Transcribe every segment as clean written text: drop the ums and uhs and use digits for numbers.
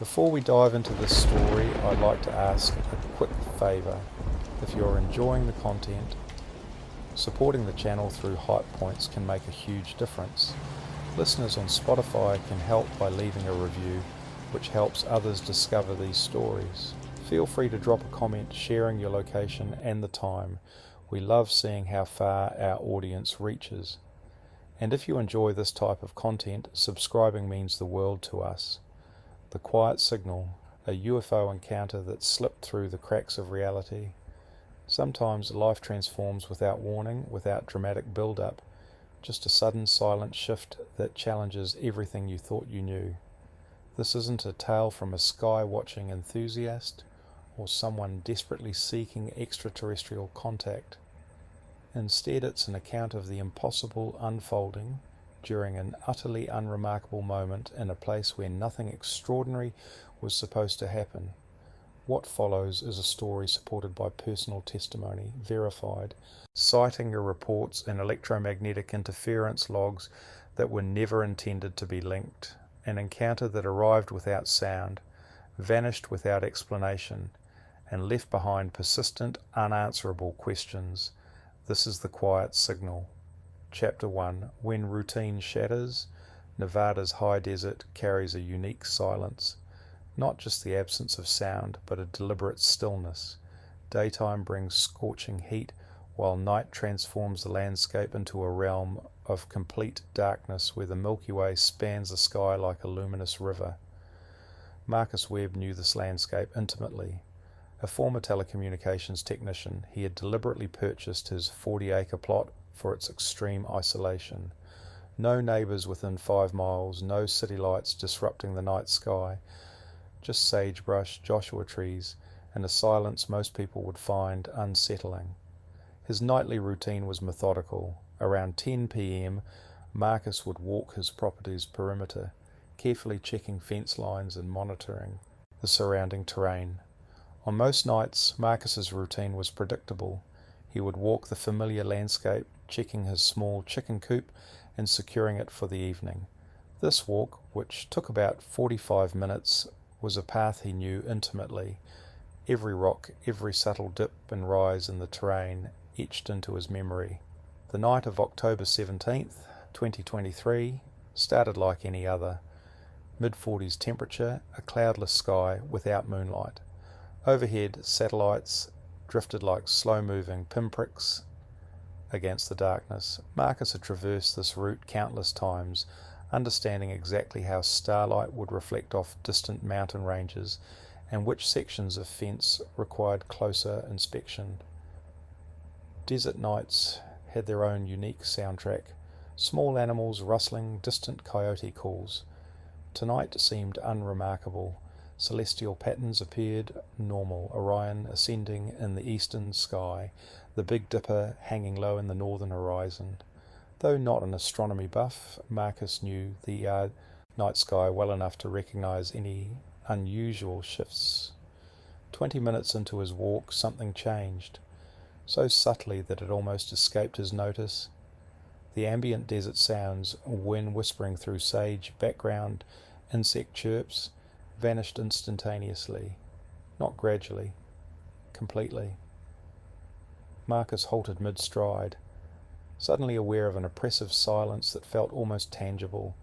Before we dive into this story, I'd like to ask a quick favour. If you're enjoying the content, supporting the channel through hype points can make a huge difference. Listeners on Spotify can help by leaving a review, which helps others discover these stories. Feel free to drop a comment sharing your location and the time. We love seeing how far our audience reaches. And if you enjoy this type of content, subscribing means the world to us. The Quiet Signal, a UFO encounter that slipped through the cracks of reality. Sometimes life transforms without warning, without dramatic build-up, just a sudden silent shift that challenges everything you thought you knew. This isn't a tale from a sky-watching enthusiast or someone desperately seeking extraterrestrial contact. Instead, it's an account of the impossible unfolding during an utterly unremarkable moment in a place where nothing extraordinary was supposed to happen. What follows is a story supported by personal testimony, verified, citing reports and electromagnetic interference logs that were never intended to be linked. An encounter that arrived without sound, vanished without explanation, and left behind persistent, unanswerable questions. This is The Quiet Signal. Chapter 1. When routine shatters, Nevada's high desert carries a unique silence. Not just the absence of sound, but a deliberate stillness. Daytime brings scorching heat, while night transforms the landscape into a realm of complete darkness where the Milky Way spans the sky like a luminous river. Marcus Webb knew this landscape intimately. A former telecommunications technician, he had deliberately purchased his 40-acre plot for its extreme isolation. No neighbours within 5 miles, no city lights disrupting the night sky, just sagebrush, Joshua trees, and a silence most people would find unsettling. His nightly routine was methodical. Around 10 p.m, Marcus would walk his property's perimeter, carefully checking fence lines and monitoring the surrounding terrain. On most nights, Marcus's routine was predictable. He would walk the familiar landscape, checking his small chicken coop and securing it for the evening. This walk, which took about 45 minutes, was a path he knew intimately. Every rock, every subtle dip and rise in the terrain etched into his memory. The night of October 17th, 2023, started like any other. Mid-40s temperature, a cloudless sky without moonlight. Overhead, satellites drifted like slow-moving pinpricks against the darkness. Marcus had traversed this route countless times, understanding exactly how starlight would reflect off distant mountain ranges and which sections of fence required closer inspection. Desert nights had their own unique soundtrack, small animals rustling, distant coyote calls. Tonight seemed unremarkable. Celestial patterns appeared normal, Orion ascending in the eastern sky, the Big Dipper hanging low in the northern horizon. Though not an astronomy buff, Marcus knew the night sky well enough to recognize any unusual shifts. 20 minutes into his walk, something changed, so subtly that it almost escaped his notice. The ambient desert sounds, wind whispering through sage background, insect chirps, vanished instantaneously, not gradually, completely. Marcus halted mid-stride, suddenly aware of an oppressive silence that felt almost tangible,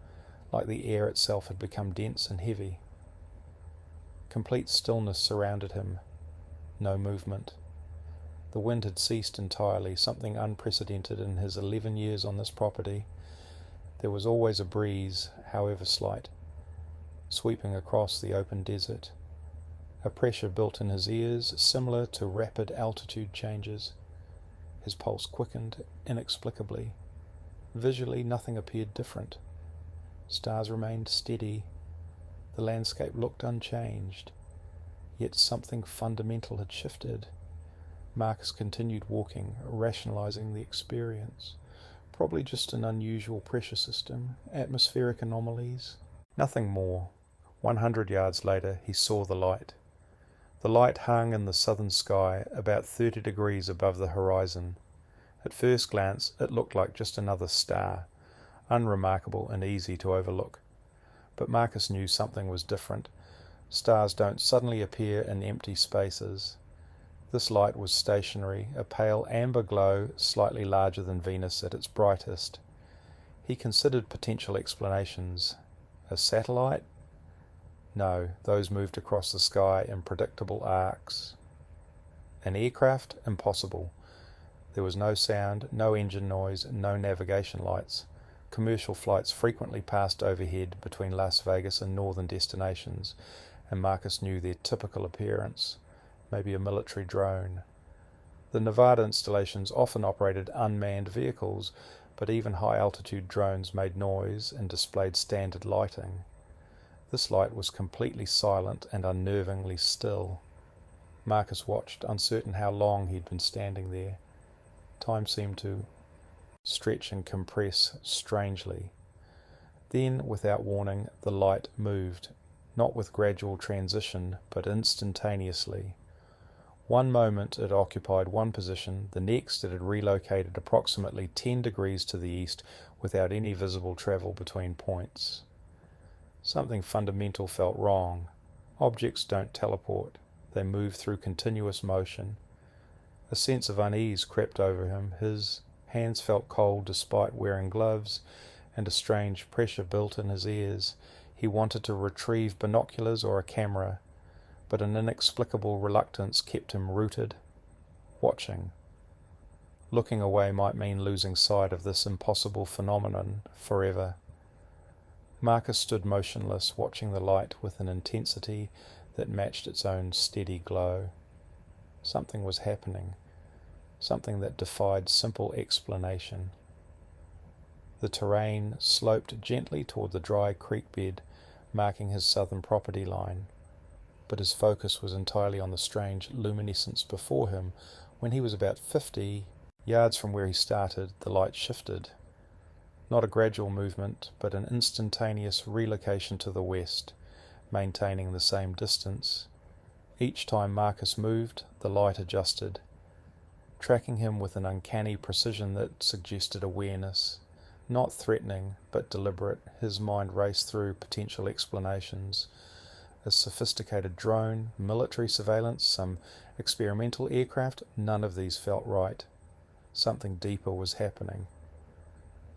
like the air itself had become dense and heavy. Complete stillness surrounded him, no movement. The wind had ceased entirely, something unprecedented in his 11 years on this property. There was always a breeze, however slight, sweeping across the open desert. A pressure built in his ears, similar to rapid altitude changes. His pulse quickened inexplicably. Visually, nothing appeared different. Stars remained steady. The landscape looked unchanged. Yet something fundamental had shifted. Marcus continued walking, rationalizing the experience. Probably just an unusual pressure system, atmospheric anomalies. Nothing more. 100 yards later, he saw the light. The light hung in the southern sky, about 30 degrees above the horizon. At first glance, it looked like just another star, unremarkable and easy to overlook. But Marcus knew something was different. Stars don't suddenly appear in empty spaces. This light was stationary, a pale amber glow slightly larger than Venus at its brightest. He considered potential explanations. A satellite? No, those moved across the sky in predictable arcs. An aircraft? Impossible. There was no sound, no engine noise, no navigation lights. Commercial flights frequently passed overhead between Las Vegas and northern destinations, and Marcus knew their typical appearance. Maybe a military drone. The Nevada installations often operated unmanned vehicles, but even high-altitude drones made noise and displayed standard lighting. This light was completely silent and unnervingly still. Marcus watched, uncertain how long he'd been standing there. Time seemed to stretch and compress strangely. Then, without warning, the light moved, not with gradual transition, but instantaneously. One moment it occupied one position, the next it had relocated approximately 10 degrees to the east without any visible travel between points. Something fundamental felt wrong. Objects don't teleport, they move through continuous motion. A sense of unease crept over him. His hands felt cold despite wearing gloves, and a strange pressure built in his ears. He wanted to retrieve binoculars or a camera, but an inexplicable reluctance kept him rooted, watching. Looking away might mean losing sight of this impossible phenomenon forever. Marcus stood motionless, watching the light with an intensity that matched its own steady glow. Something was happening, something that defied simple explanation. The terrain sloped gently toward the dry creek bed, marking his southern property line. But his focus was entirely on the strange luminescence before him. When he was about 50 yards from where he started, the light shifted. Not a gradual movement, but an instantaneous relocation to the west, maintaining the same distance. Each time Marcus moved, the light adjusted, tracking him with an uncanny precision that suggested awareness. Not threatening, but deliberate. His mind raced through potential explanations. A sophisticated drone, military surveillance, some experimental aircraft, none of these felt right. Something deeper was happening.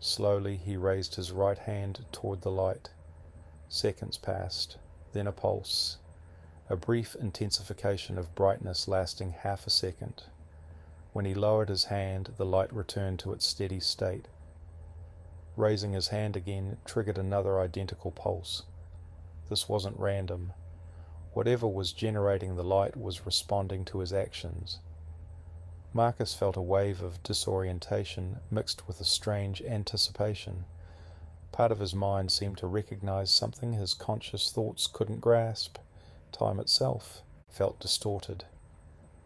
Slowly he raised his right hand toward the light. Seconds passed, then a pulse, a brief intensification of brightness lasting half a second. When he lowered his hand, the light returned to its steady state. Raising his hand again triggered another identical pulse. This wasn't random. Whatever was generating the light was responding to his actions. Marcus felt a wave of disorientation mixed with a strange anticipation. Part of his mind seemed to recognize something his conscious thoughts couldn't grasp. Time itself felt distorted.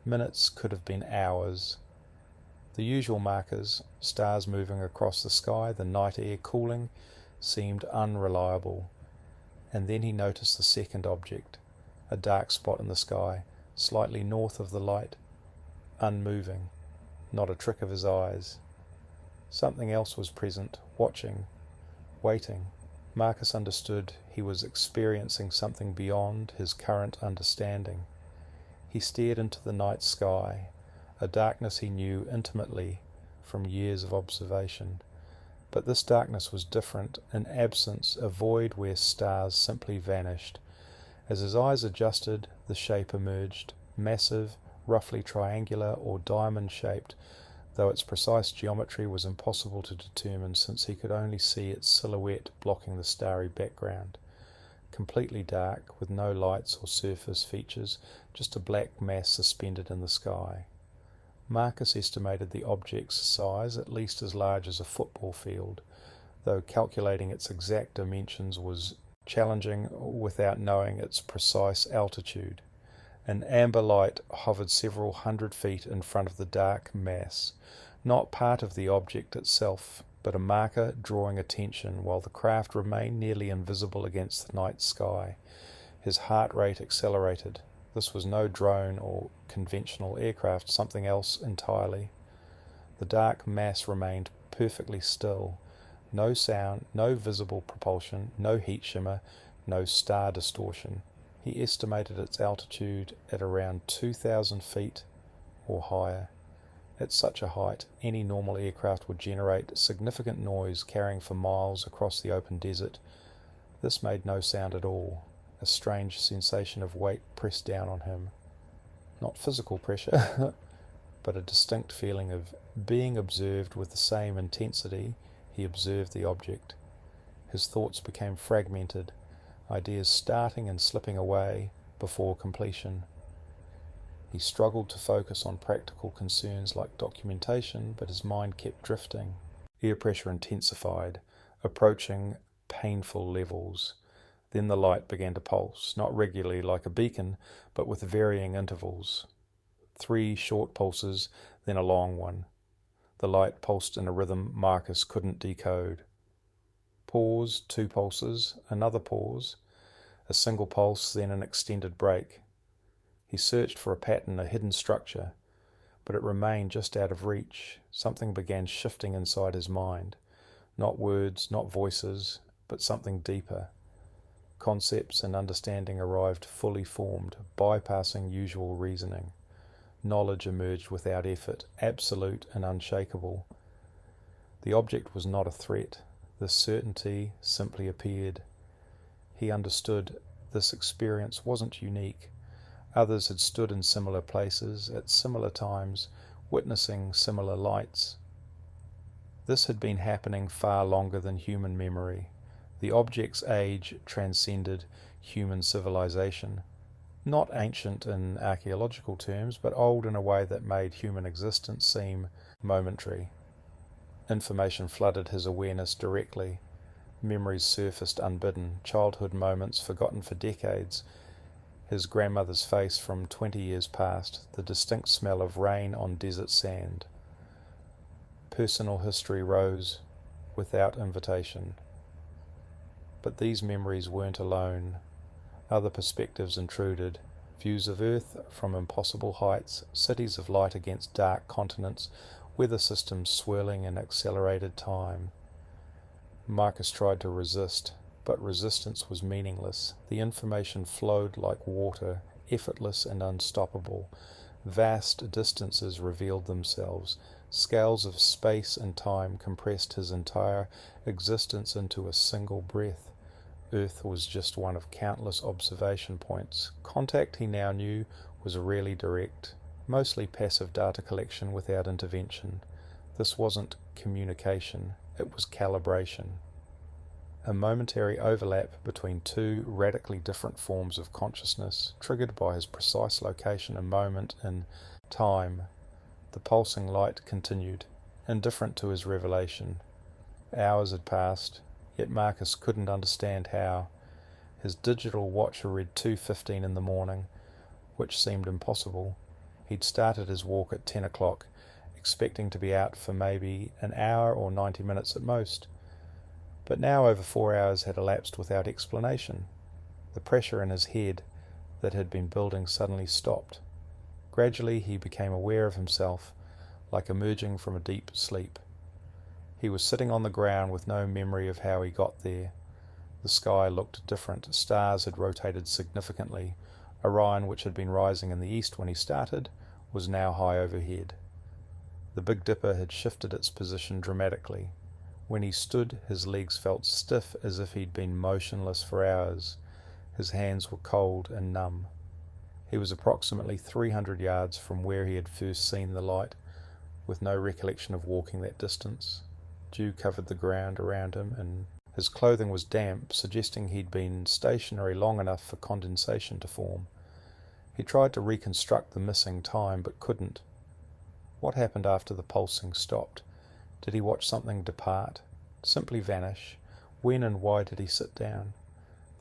Minutes could have been hours. The usual markers, stars moving across the sky, the night air cooling, seemed unreliable. And then he noticed the second object, a dark spot in the sky, slightly north of the light, unmoving, not a trick of his eyes. Something else was present, watching, waiting. Marcus understood he was experiencing something beyond his current understanding. He stared into the night sky, a darkness he knew intimately from years of observation. But this darkness was different, an absence, a void where stars simply vanished. As his eyes adjusted, the shape emerged, massive, roughly triangular or diamond-shaped, though its precise geometry was impossible to determine since he could only see its silhouette blocking the starry background. Completely dark, with no lights or surface features, just a black mass suspended in the sky. Marcus estimated the object's size at least as large as a football field, though calculating its exact dimensions was challenging without knowing its precise altitude. An amber light hovered several hundred feet in front of the dark mass, not part of the object itself, but a marker drawing attention while the craft remained nearly invisible against the night sky. His heart rate accelerated. This was no drone or conventional aircraft, something else entirely. The dark mass remained perfectly still. No sound, no visible propulsion, no heat shimmer, no star distortion. He estimated its altitude at around 2,000 feet or higher. At such a height, any normal aircraft would generate significant noise carrying for miles across the open desert. This made no sound at all. A strange sensation of weight pressed down on him. Not physical pressure, but a distinct feeling of being observed with the same intensity he observed the object. His thoughts became fragmented, ideas starting and slipping away before completion. He struggled to focus on practical concerns like documentation, but his mind kept drifting. Air pressure intensified, approaching painful levels. Then the light began to pulse, not regularly like a beacon, but with varying intervals. 3 short pulses, then a long one. The light pulsed in a rhythm Marcus couldn't decode. Pause, 2 pulses, another pause, a single pulse, then an extended break. He searched for a pattern, a hidden structure, but it remained just out of reach. Something began shifting inside his mind. Not words, not voices, but something deeper. Concepts and understanding arrived fully formed, bypassing usual reasoning. Knowledge emerged without effort, absolute and unshakable. The object was not a threat. The certainty simply appeared. He understood this experience wasn't unique. Others had stood in similar places, at similar times, witnessing similar lights. This had been happening far longer than human memory. The object's age transcended human civilization. Not ancient in archaeological terms, but old in a way that made human existence seem momentary. Information flooded his awareness directly. Memories surfaced unbidden, childhood moments forgotten for decades, his grandmother's face from 20 years past, the distinct smell of rain on desert sand. Personal history rose without invitation. But these memories weren't alone. Other perspectives intruded, views of Earth from impossible heights, cities of light against dark continents, weather systems swirling in accelerated time. Marcus tried to resist, but resistance was meaningless. The information flowed like water, effortless and unstoppable. Vast distances revealed themselves. Scales of space and time compressed his entire existence into a single breath. Earth was just one of countless observation points. Contact, he now knew, was rarely direct, mostly passive data collection without intervention. This wasn't communication, it was calibration. A momentary overlap between 2 radically different forms of consciousness, triggered by his precise location and moment in time. The pulsing light continued, indifferent to his revelation. Hours had passed, yet Marcus couldn't understand how. His digital watch read 2:15 in the morning, which seemed impossible. He'd started his walk at 10 o'clock, expecting to be out for maybe an hour or 90 minutes at most. But now over 4 hours had elapsed without explanation. The pressure in his head that had been building suddenly stopped. Gradually he became aware of himself, like emerging from a deep sleep. He was sitting on the ground with no memory of how he got there. The sky looked different. Stars had rotated significantly. Orion, which had been rising in the east when he started, was now high overhead. The Big Dipper had shifted its position dramatically. When he stood, his legs felt stiff as if he'd been motionless for hours. His hands were cold and numb. He was approximately 300 yards from where he had first seen the light, with no recollection of walking that distance. Dew covered the ground around him, and his clothing was damp, suggesting he'd been stationary long enough for condensation to form. He tried to reconstruct the missing time, but couldn't. What happened after the pulsing stopped? Did he watch something depart, simply vanish? When and why did he sit down?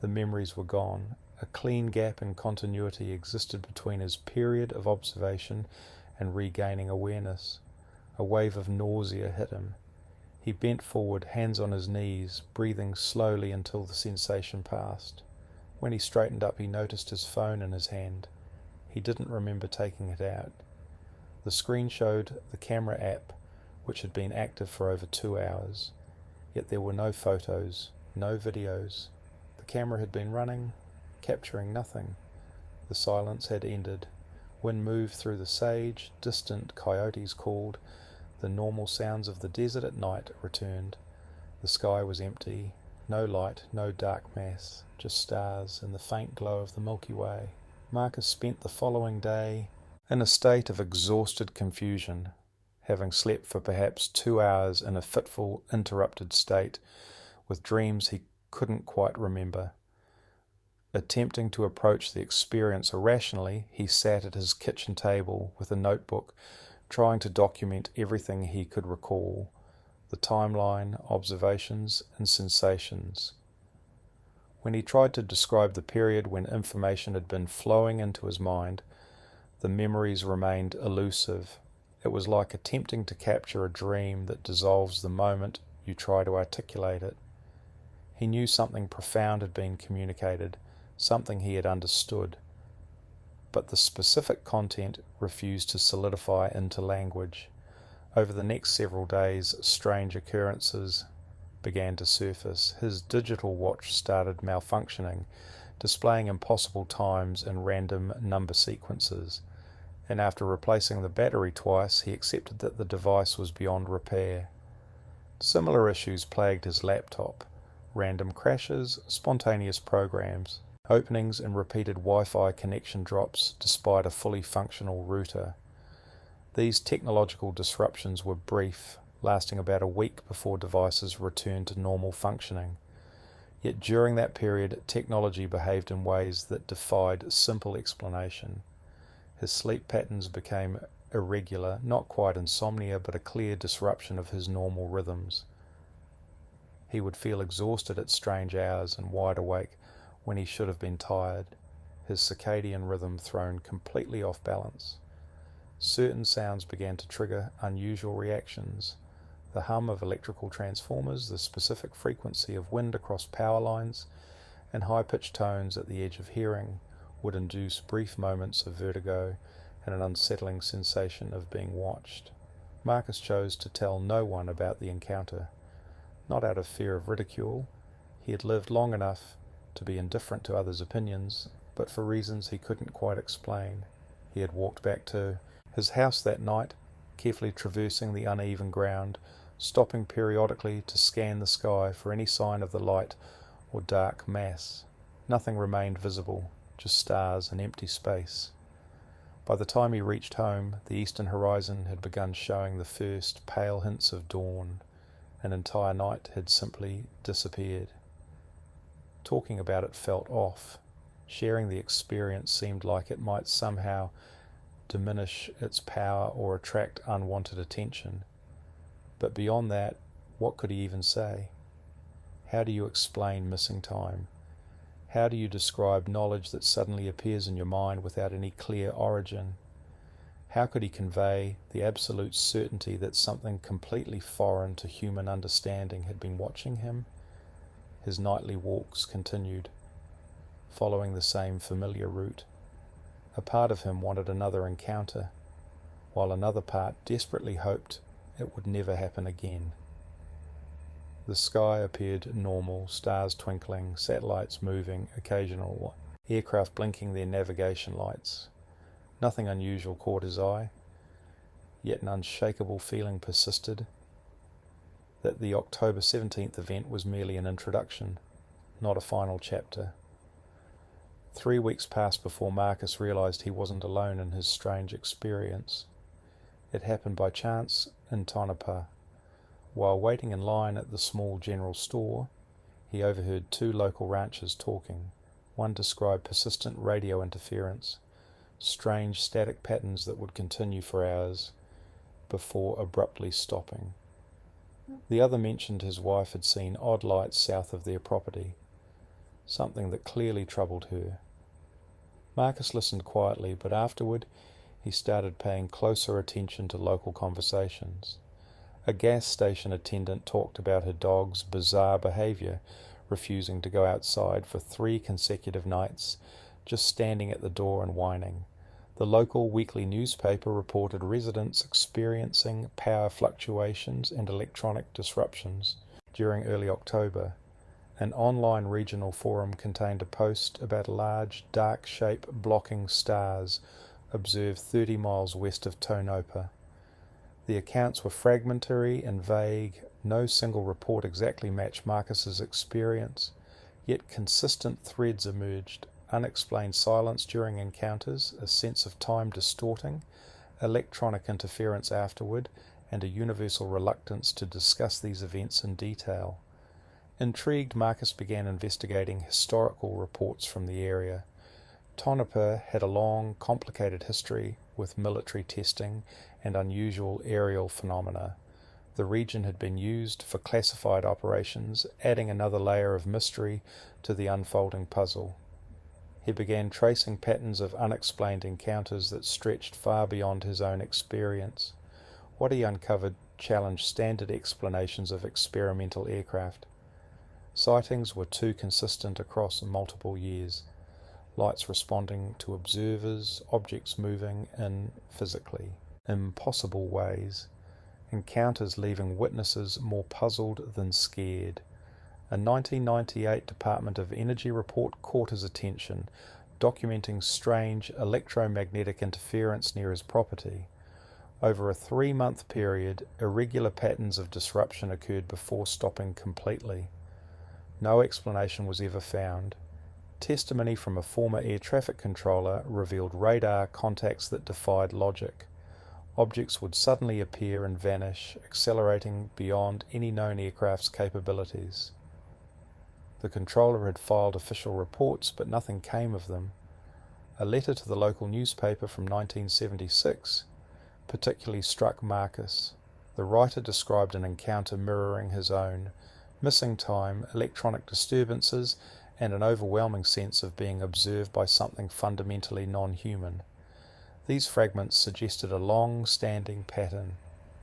The memories were gone. A clean gap in continuity existed between his period of observation and regaining awareness. A wave of nausea hit him. He bent forward, hands on his knees, breathing slowly until the sensation passed. When he straightened up, he noticed his phone in his hand. He didn't remember taking it out. The screen showed the camera app, which had been active for over 2 hours. Yet there were no photos, no videos. The camera had been running capturing nothing. The silence had ended. Wind moved through the sage, distant coyotes called, the normal sounds of the desert at night returned. The sky was empty, no light, no dark mass, just stars and the faint glow of the Milky Way. Marcus spent the following day in a state of exhausted confusion, having slept for perhaps 2 hours in a fitful, interrupted state, with dreams he couldn't quite remember. Attempting to approach the experience irrationally, he sat at his kitchen table with a notebook, trying to document everything he could recall, the timeline, observations, and sensations. When he tried to describe the period when information had been flowing into his mind, the memories remained elusive. It was like attempting to capture a dream that dissolves the moment you try to articulate it. He knew something profound had been communicated, something he had understood, but the specific content refused to solidify into language. Over the next several days, strange occurrences began to surface. His digital watch started malfunctioning, displaying impossible times and random number sequences, and after replacing the battery twice, he accepted that the device was beyond repair. Similar issues plagued his laptop: random crashes, spontaneous programs, openings and repeated Wi-Fi connection drops despite a fully functional router. These technological disruptions were brief, lasting about a week before devices returned to normal functioning. Yet during that period, technology behaved in ways that defied simple explanation. His sleep patterns became irregular, not quite insomnia, but a clear disruption of his normal rhythms. He would feel exhausted at strange hours and wide awake when he should have been tired, his circadian rhythm thrown completely off balance. Certain sounds began to trigger unusual reactions. The hum of electrical transformers, the specific frequency of wind across power lines, and high-pitched tones at the edge of hearing would induce brief moments of vertigo and an unsettling sensation of being watched. Marcus chose to tell no one about the encounter, not out of fear of ridicule. He had lived long enough to be indifferent to others' opinions, but for reasons he couldn't quite explain. He had walked back to his house that night, carefully traversing the uneven ground, stopping periodically to scan the sky for any sign of the light or dark mass. Nothing remained visible, just stars and empty space. By the time he reached home, the eastern horizon had begun showing the first pale hints of dawn. An entire night had simply disappeared. Talking about it felt off. Sharing the experience seemed like it might somehow diminish its power or attract unwanted attention. But beyond that, what could he even say? How do you explain missing time? How do you describe knowledge that suddenly appears in your mind without any clear origin? How could he convey the absolute certainty that something completely foreign to human understanding had been watching him? His nightly walks continued, following the same familiar route. A part of him wanted another encounter, while another part desperately hoped it would never happen again. The sky appeared normal, stars twinkling, satellites moving, occasional aircraft blinking their navigation lights. Nothing unusual caught his eye, yet an unshakable feeling persisted that the October 17th event was merely an introduction, not a final chapter. 3 weeks passed before Marcus realized he wasn't alone in his strange experience. It happened by chance in Tonopah. While waiting in line at the small general store, he overheard 2 local ranchers talking. One described persistent radio interference, strange static patterns that would continue for hours before abruptly stopping. The other mentioned his wife had seen odd lights south of their property, something that clearly troubled her. Marcus listened quietly, but afterward he started paying closer attention to local conversations. A gas station attendant talked about her dog's bizarre behavior, refusing to go outside for 3 consecutive nights, just standing at the door and whining. The local weekly newspaper reported residents experiencing power fluctuations and electronic disruptions during early October. An online regional forum contained a post about a large, dark shape blocking stars observed 30 miles west of Tonopah. The accounts were fragmentary and vague. No single report exactly matched Marcus's experience, yet consistent threads emerged: unexplained silence during encounters, a sense of time distorting, electronic interference afterward, and a universal reluctance to discuss these events in detail. Intrigued, Marcus began investigating historical reports from the area. Tonopah had a long, complicated history with military testing and unusual aerial phenomena. The region had been used for classified operations, adding another layer of mystery to the unfolding puzzle. He began tracing patterns of unexplained encounters that stretched far beyond his own experience. What he uncovered challenged standard explanations of experimental aircraft. Sightings were too consistent across multiple years. Lights responding to observers, objects moving in physically impossible ways, encounters leaving witnesses more puzzled than scared. A 1998 Department of Energy report caught his attention, documenting strange electromagnetic interference near his property. Over a 3-month period, irregular patterns of disruption occurred before stopping completely. No explanation was ever found. Testimony from a former air traffic controller revealed radar contacts that defied logic. Objects would suddenly appear and vanish, accelerating beyond any known aircraft's capabilities. The controller had filed official reports, but nothing came of them. A letter to the local newspaper from 1976 particularly struck Marcus. The writer described an encounter mirroring his own: missing time, electronic disturbances, and an overwhelming sense of being observed by something fundamentally non-human. These fragments suggested a long-standing pattern: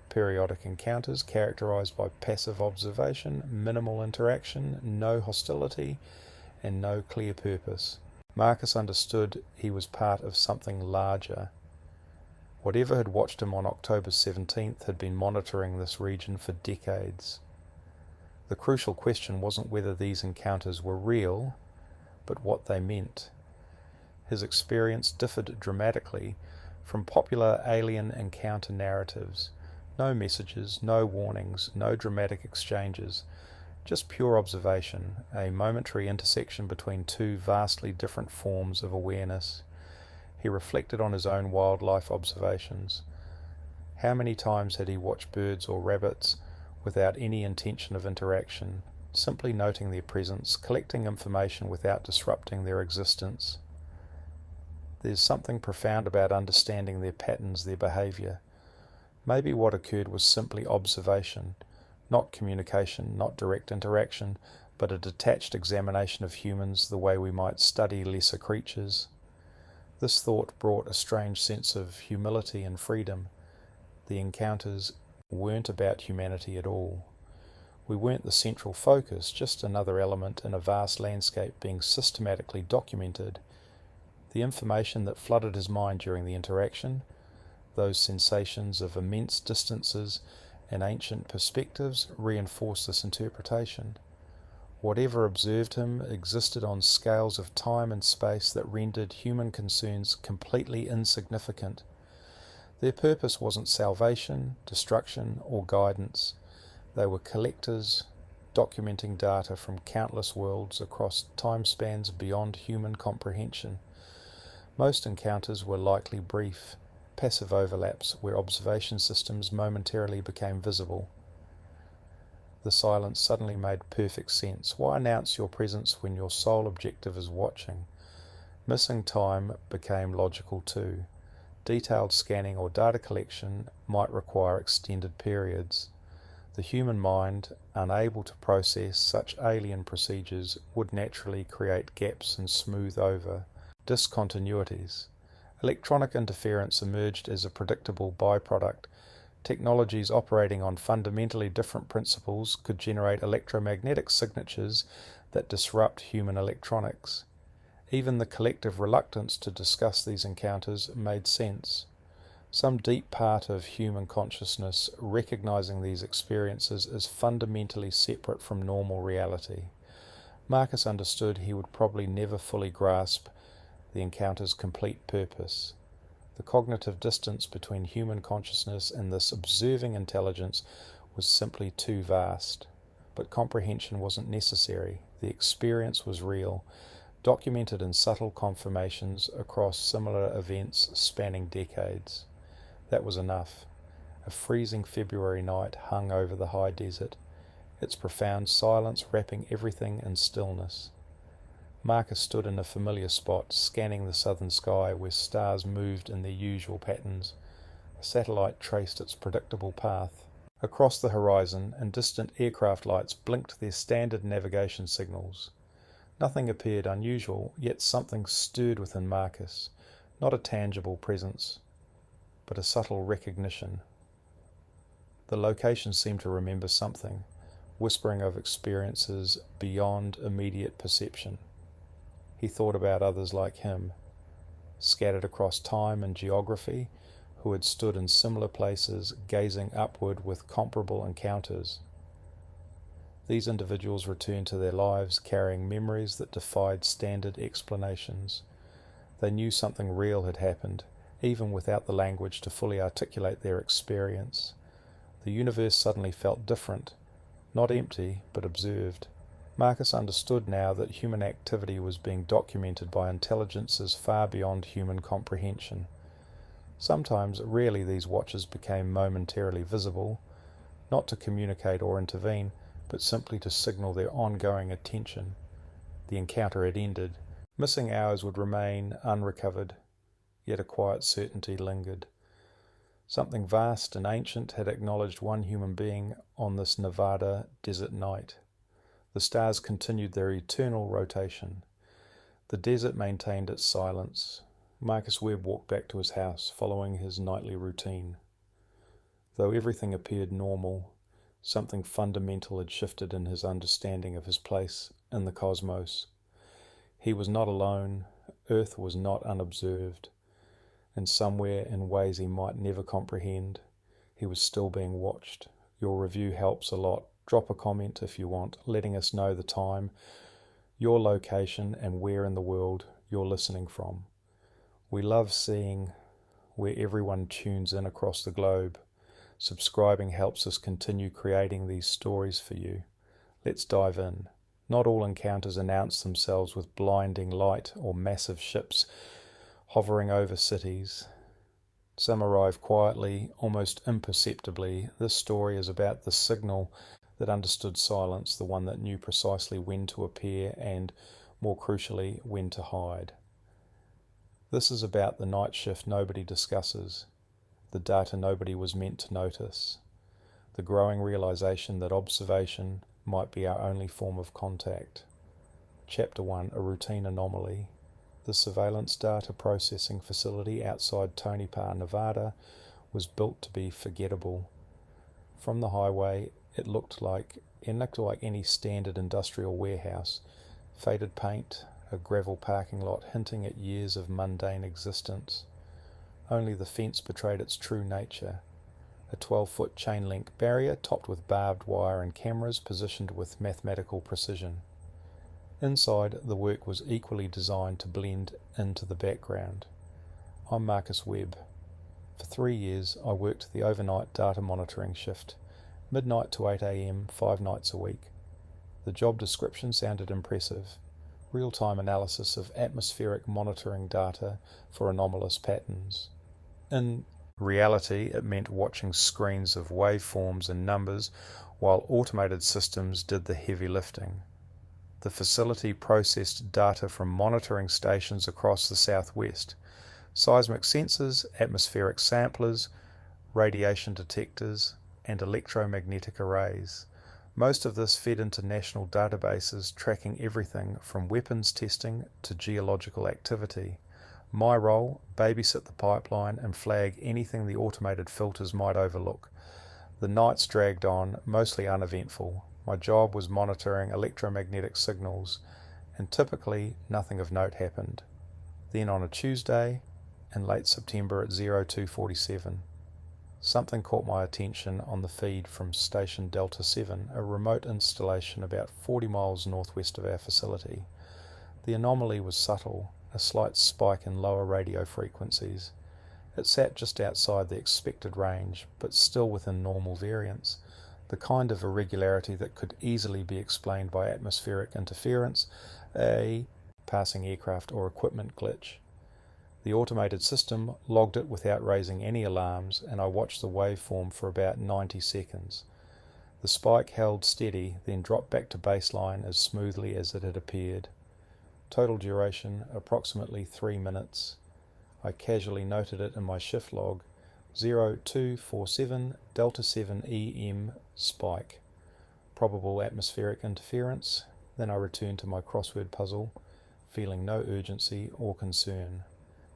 periodic encounters characterized by passive observation, minimal interaction, no hostility, and no clear purpose. Marcus understood he was part of something larger. Whatever had watched him on October 17th had been monitoring this region for decades. The crucial question wasn't whether these encounters were real, but what they meant. His experience differed dramatically from popular alien encounter narratives. No messages, no warnings, no dramatic exchanges, just pure observation, a momentary intersection between two vastly different forms of awareness. He reflected on his own wildlife observations. How many times had he watched birds or rabbits without any intention of interaction, simply noting their presence, collecting information without disrupting their existence? There's something profound about understanding their patterns, their behavior. Maybe what occurred was simply observation, not communication, not direct interaction, but a detached examination of humans the way we might study lesser creatures. This thought brought a strange sense of humility and freedom. The encounters weren't about humanity at all. We weren't the central focus, just another element in a vast landscape being systematically documented. The information that flooded his mind during the interaction, those sensations of immense distances and ancient perspectives, reinforced this interpretation. Whatever observed him existed on scales of time and space that rendered human concerns completely insignificant. Their purpose wasn't salvation, destruction, or guidance. They were collectors, documenting data from countless worlds across time spans beyond human comprehension. Most encounters were likely brief, passive overlaps where observation systems momentarily became visible. The silence suddenly made perfect sense. Why announce your presence when your sole objective is watching? Missing time became logical too. Detailed scanning or data collection might require extended periods. The human mind, unable to process such alien procedures, would naturally create gaps and smooth over discontinuities. Electronic interference emerged as a predictable byproduct. Technologies operating on fundamentally different principles could generate electromagnetic signatures that disrupt human electronics. Even the collective reluctance to discuss these encounters made sense. Some deep part of human consciousness recognizing these experiences as fundamentally separate from normal reality. Marcus understood he would probably never fully grasp the encounter's complete purpose. The cognitive distance between human consciousness and this observing intelligence was simply too vast. But comprehension wasn't necessary. The experience was real, documented in subtle confirmations across similar events spanning decades. That was enough. A freezing February night hung over the high desert, its profound silence wrapping everything in stillness. Marcus stood in a familiar spot, scanning the southern sky where stars moved in their usual patterns. A satellite traced its predictable path. Across the horizon, and distant aircraft lights blinked their standard navigation signals. Nothing appeared unusual, yet something stirred within Marcus. Not a tangible presence, but a subtle recognition. The location seemed to remember something, whispering of experiences beyond immediate perception. He thought about others like him, scattered across time and geography, who had stood in similar places, gazing upward with comparable encounters. These individuals returned to their lives carrying memories that defied standard explanations. They knew something real had happened, even without the language to fully articulate their experience. The universe suddenly felt different, not empty, but observed. Marcus understood now that human activity was being documented by intelligences far beyond human comprehension. Sometimes, rarely, these watchers became momentarily visible, not to communicate or intervene, but simply to signal their ongoing attention. The encounter had ended. Missing hours would remain unrecovered, yet a quiet certainty lingered. Something vast and ancient had acknowledged one human being on this Nevada desert night. The stars continued their eternal rotation. The desert maintained its silence. Marcus Webb walked back to his house, following his nightly routine. Though everything appeared normal, something fundamental had shifted in his understanding of his place in the cosmos. He was not alone. Earth was not unobserved. And somewhere, in ways he might never comprehend, he was still being watched. Your review helps a lot. Drop a comment if you want, letting us know the time, your location, and where in the world you're listening from. We love seeing where everyone tunes in across the globe. Subscribing helps us continue creating these stories for you. Let's dive in. Not all encounters announce themselves with blinding light or massive ships hovering over cities. Some arrive quietly, almost imperceptibly. This story is about the signal that understood silence, the one that knew precisely when to appear and, more crucially, when to hide. This is about the night shift nobody discusses, the data nobody was meant to notice, the growing realization that observation might be our only form of contact. Chapter 1, A Routine Anomaly. The surveillance data processing facility outside Tonopah, Nevada, was built to be forgettable. From the highway, it looked like any standard industrial warehouse. Faded paint, a gravel parking lot hinting at years of mundane existence. Only the fence betrayed its true nature. A 12-foot chain-link barrier topped with barbed wire and cameras positioned with mathematical precision. Inside, the work was equally designed to blend into the background. I'm Marcus Webb. For 3 years, I worked the overnight data monitoring shift, midnight to 8 a.m., 5 nights a week. The job description sounded impressive. Real-time analysis of atmospheric monitoring data for anomalous patterns. In reality, it meant watching screens of waveforms and numbers while automated systems did the heavy lifting. The facility processed data from monitoring stations across the southwest, seismic sensors, atmospheric samplers, radiation detectors, and electromagnetic arrays. Most of this fed into national databases tracking everything from weapons testing to geological activity. My role, babysit the pipeline and flag anything the automated filters might overlook. The nights dragged on, mostly uneventful. My job was monitoring electromagnetic signals, and typically nothing of note happened. Then on a Tuesday, in late September at 02:47, Something caught my attention on the feed from Station Delta 7, a remote installation about 40 miles northwest of our facility. The anomaly was subtle, a slight spike in lower radio frequencies. It sat just outside the expected range, but still within normal variance, the kind of irregularity that could easily be explained by atmospheric interference, a passing aircraft or equipment glitch. The automated system logged it without raising any alarms, and I watched the waveform for about 90 seconds. The spike held steady, then dropped back to baseline as smoothly as it had appeared. Total duration, approximately 3 minutes. I casually noted it in my shift log, 0247 Delta 7 EM spike. Probable atmospheric interference. Then I returned to my crossword puzzle, feeling no urgency or concern.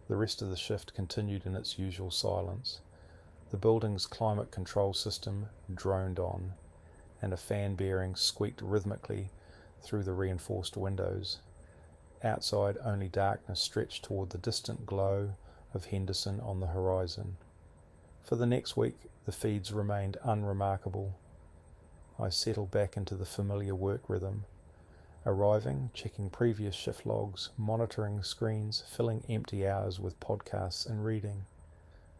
The rest of the shift continued in its usual silence. The building's climate control system droned on, and a fan bearing squeaked rhythmically through the reinforced windows. Outside, only darkness stretched toward the distant glow of Henderson on the horizon. For the next week, the feeds remained unremarkable. I settled back into the familiar work rhythm. Arriving, checking previous shift logs, monitoring screens, filling empty hours with podcasts and reading.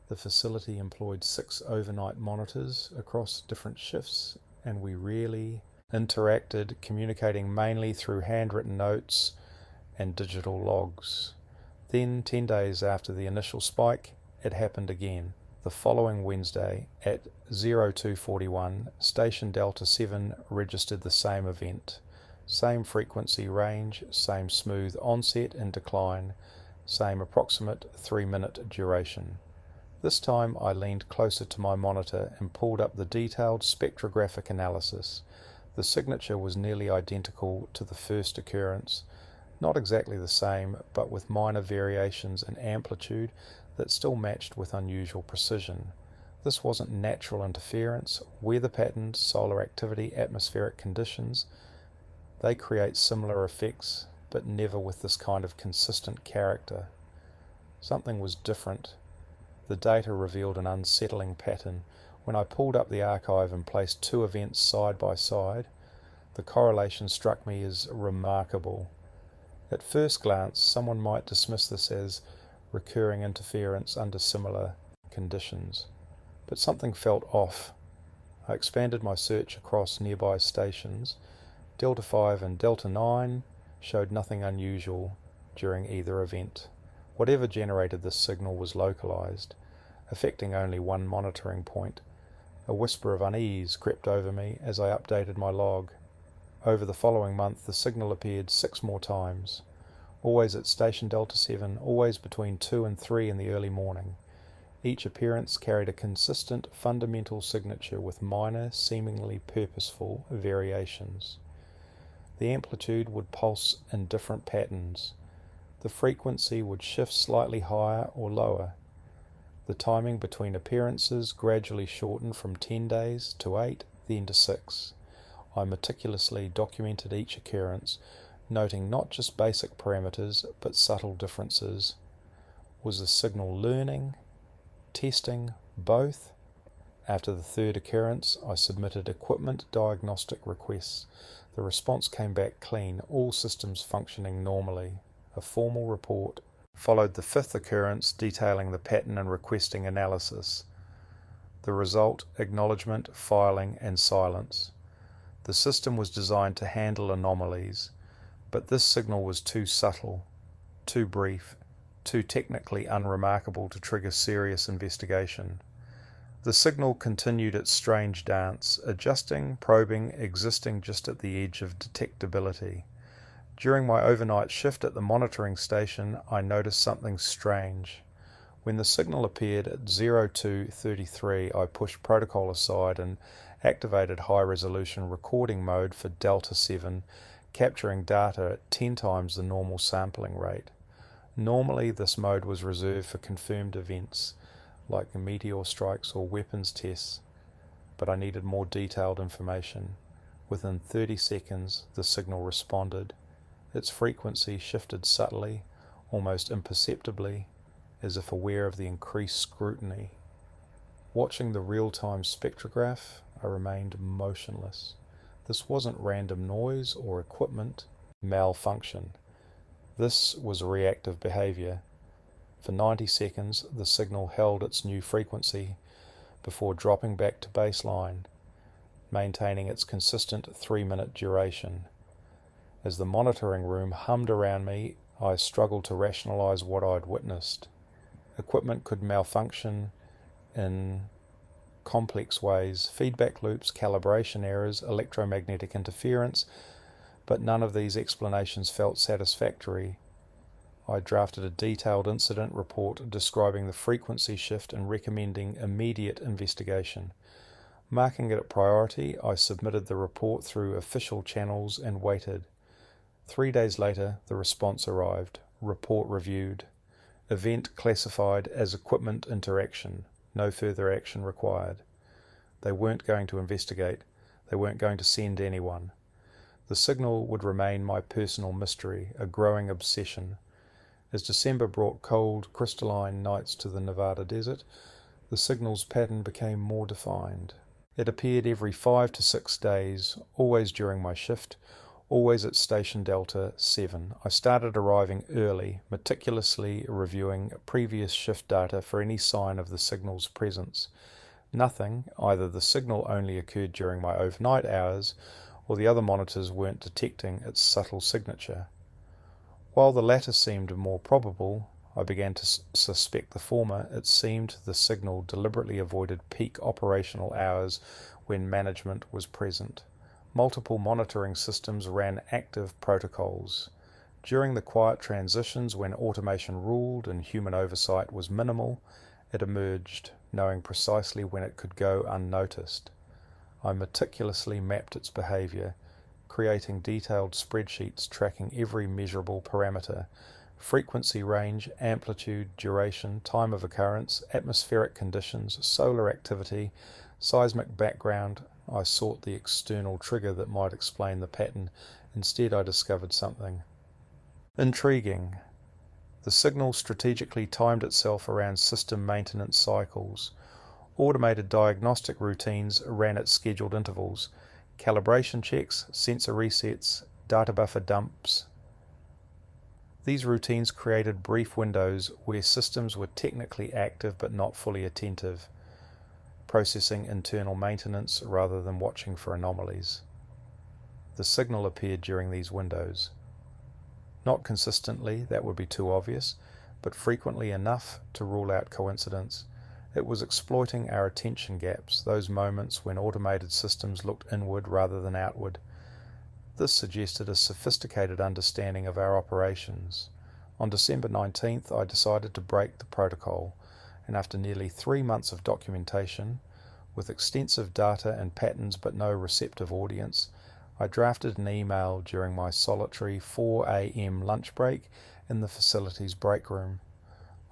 The facility employed 6 overnight monitors across different shifts, and we rarely interacted, communicating mainly through handwritten notes and digital logs. Then, 10 days after the initial spike, it happened again. The following Wednesday, at 0241, Station Delta 7 registered the same event. Same frequency range, same smooth onset and decline, same approximate 3-minute duration. This time I leaned closer to my monitor and pulled up the detailed spectrographic analysis. The signature was nearly identical to the first occurrence, not exactly the same, but with minor variations in amplitude that still matched with unusual precision. This wasn't natural interference, weather patterns, solar activity, atmospheric conditions. They create similar effects, but never with this kind of consistent character. Something was different. The data revealed an unsettling pattern. When I pulled up the archive and placed 2 events side by side, the correlation struck me as remarkable. At first glance, someone might dismiss this as recurring interference under similar conditions, but something felt off. I expanded my search across nearby stations. Delta 5 and Delta 9 showed nothing unusual during either event. Whatever generated this signal was localized, affecting only one monitoring point. A whisper of unease crept over me as I updated my log. Over the following month, the signal appeared 6 more times, always at Station Delta 7, always between 2 and 3 in the early morning. Each appearance carried a consistent fundamental signature with minor, seemingly purposeful variations. The amplitude would pulse in different patterns. The frequency would shift slightly higher or lower. The timing between appearances gradually shortened from 10 days to 8, then to 6. I meticulously documented each occurrence, noting not just basic parameters, but subtle differences. Was the signal learning, testing, both? After the 3rd occurrence, I submitted equipment diagnostic requests. The response came back clean, all systems functioning normally. A formal report followed the 5th occurrence detailing the pattern and requesting analysis. The result, acknowledgement, filing, and silence. The system was designed to handle anomalies, but this signal was too subtle, too brief, too technically unremarkable to trigger serious investigation. The signal continued its strange dance, adjusting, probing, existing just at the edge of detectability. During my overnight shift at the monitoring station, I noticed something strange. When the signal appeared at 0233, I pushed protocol aside and activated high-resolution recording mode for Delta 7, capturing data at 10 times the normal sampling rate. Normally, this mode was reserved for confirmed events, like the meteor strikes or weapons tests, but I needed more detailed information. Within 30 seconds, the signal responded. Its frequency shifted subtly, almost imperceptibly, as if aware of the increased scrutiny. Watching the real-time spectrograph, I remained motionless. This wasn't random noise or equipment malfunction. This was reactive behavior. For 90 seconds, the signal held its new frequency before dropping back to baseline, maintaining its consistent 3-minute duration. As the monitoring room hummed around me, I struggled to rationalize what I'd witnessed. Equipment could malfunction in complex ways: feedback loops, calibration errors, electromagnetic interference, but none of these explanations felt satisfactory. I drafted a detailed incident report describing the frequency shift and recommending immediate investigation. Marking it a priority, I submitted the report through official channels and waited. 3 days later, the response arrived. Report reviewed. Event classified as equipment interaction. No further action required. They weren't going to investigate. They weren't going to send anyone. The signal would remain my personal mystery, a growing obsession. As December brought cold, crystalline nights to the Nevada desert, the signal's pattern became more defined. It appeared every 5 to 6 days, always during my shift, always at Station Delta 7. I started arriving early, meticulously reviewing previous shift data for any sign of the signal's presence. Nothing, either the signal only occurred during my overnight hours, or the other monitors weren't detecting its subtle signature. While the latter seemed more probable, I began to suspect the former. It seemed the signal deliberately avoided peak operational hours when management was present. Multiple monitoring systems ran active protocols. During the quiet transitions when automation ruled and human oversight was minimal, it emerged, knowing precisely when it could go unnoticed. I meticulously mapped its behavior, creating detailed spreadsheets tracking every measurable parameter: frequency range, amplitude, duration, time of occurrence, atmospheric conditions, solar activity, seismic background. I sought the external trigger that might explain the pattern. Instead, I discovered something intriguing. The signal strategically timed itself around system maintenance cycles. Automated diagnostic routines ran at scheduled intervals. Calibration checks, sensor resets, data buffer dumps. These routines created brief windows where systems were technically active but not fully attentive, processing internal maintenance rather than watching for anomalies. The signal appeared during these windows. Not consistently, that would be too obvious, but frequently enough to rule out coincidence. It was exploiting our attention gaps, those moments when automated systems looked inward rather than outward. This suggested a sophisticated understanding of our operations. On December 19th, I decided to break the protocol, and after nearly 3 months of documentation, with extensive data and patterns but no receptive audience, I drafted an email during my solitary 4 a.m. lunch break in the facility's break room.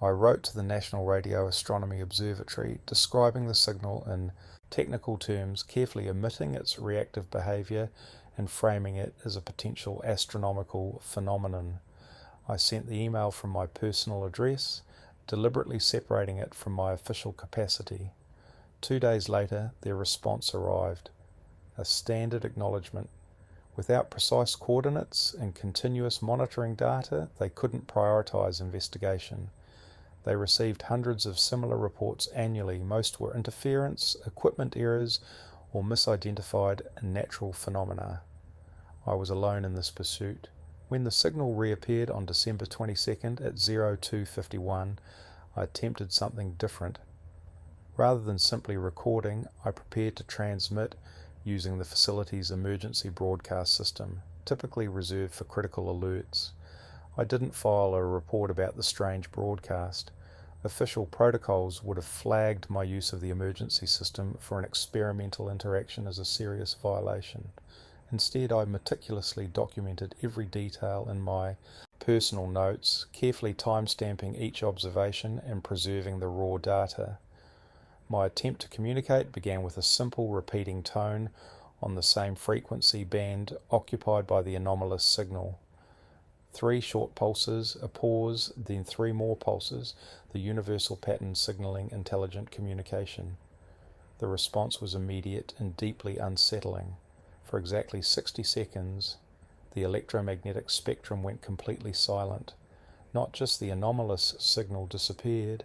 I wrote to the National Radio Astronomy Observatory, describing the signal in technical terms, carefully omitting its reactive behavior and framing it as a potential astronomical phenomenon. I sent the email from my personal address, deliberately separating it from my official capacity. 2 days later, their response arrived. A standard acknowledgement. Without precise coordinates and continuous monitoring data, they couldn't prioritize investigation. They received hundreds of similar reports annually. Most were interference, equipment errors, or misidentified natural phenomena. I was alone in this pursuit. When the signal reappeared on December 22nd at 02:51, I attempted something different. Rather than simply recording, I prepared to transmit using the facility's emergency broadcast system, typically reserved for critical alerts. I didn't file a report about the strange broadcast. Official protocols would have flagged my use of the emergency system for an experimental interaction as a serious violation. Instead, I meticulously documented every detail in my personal notes, carefully time-stamping each observation and preserving the raw data. My attempt to communicate began with a simple repeating tone on the same frequency band occupied by the anomalous signal. 3 short pulses, a pause, then 3 more pulses, the universal pattern signaling intelligent communication. The response was immediate and deeply unsettling. For exactly 60 seconds, the electromagnetic spectrum went completely silent. Not just the anomalous signal disappeared,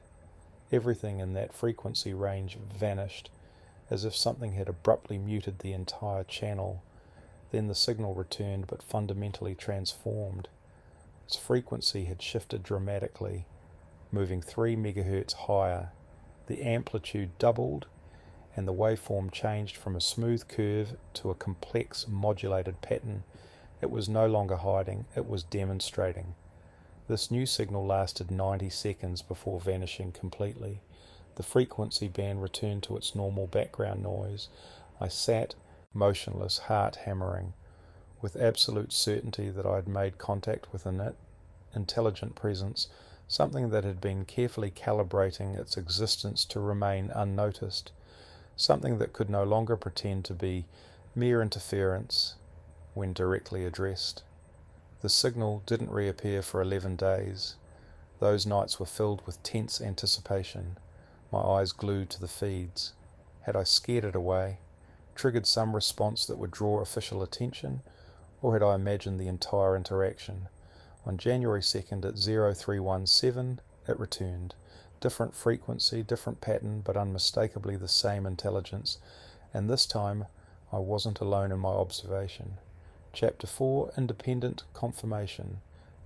everything in that frequency range vanished, as if something had abruptly muted the entire channel. Then the signal returned, but fundamentally transformed. Its frequency had shifted dramatically, moving 3 megahertz higher. The amplitude doubled, and the waveform changed from a smooth curve to a complex modulated pattern. It was no longer hiding, it was demonstrating. This new signal lasted 90 seconds before vanishing completely. The frequency band returned to its normal background noise. I sat, motionless, heart hammering, with absolute certainty that I had made contact with an intelligent presence, something that had been carefully calibrating its existence to remain unnoticed, something that could no longer pretend to be mere interference when directly addressed. The signal didn't reappear for 11 days. Those nights were filled with tense anticipation, my eyes glued to the feeds. Had I scared it away, triggered some response that would draw official attention, or had I imagined the entire interaction? On January 2nd at 0317, it returned. Different frequency, different pattern, but unmistakably the same intelligence. And this time, I wasn't alone in my observation. Chapter 4, Independent Confirmation.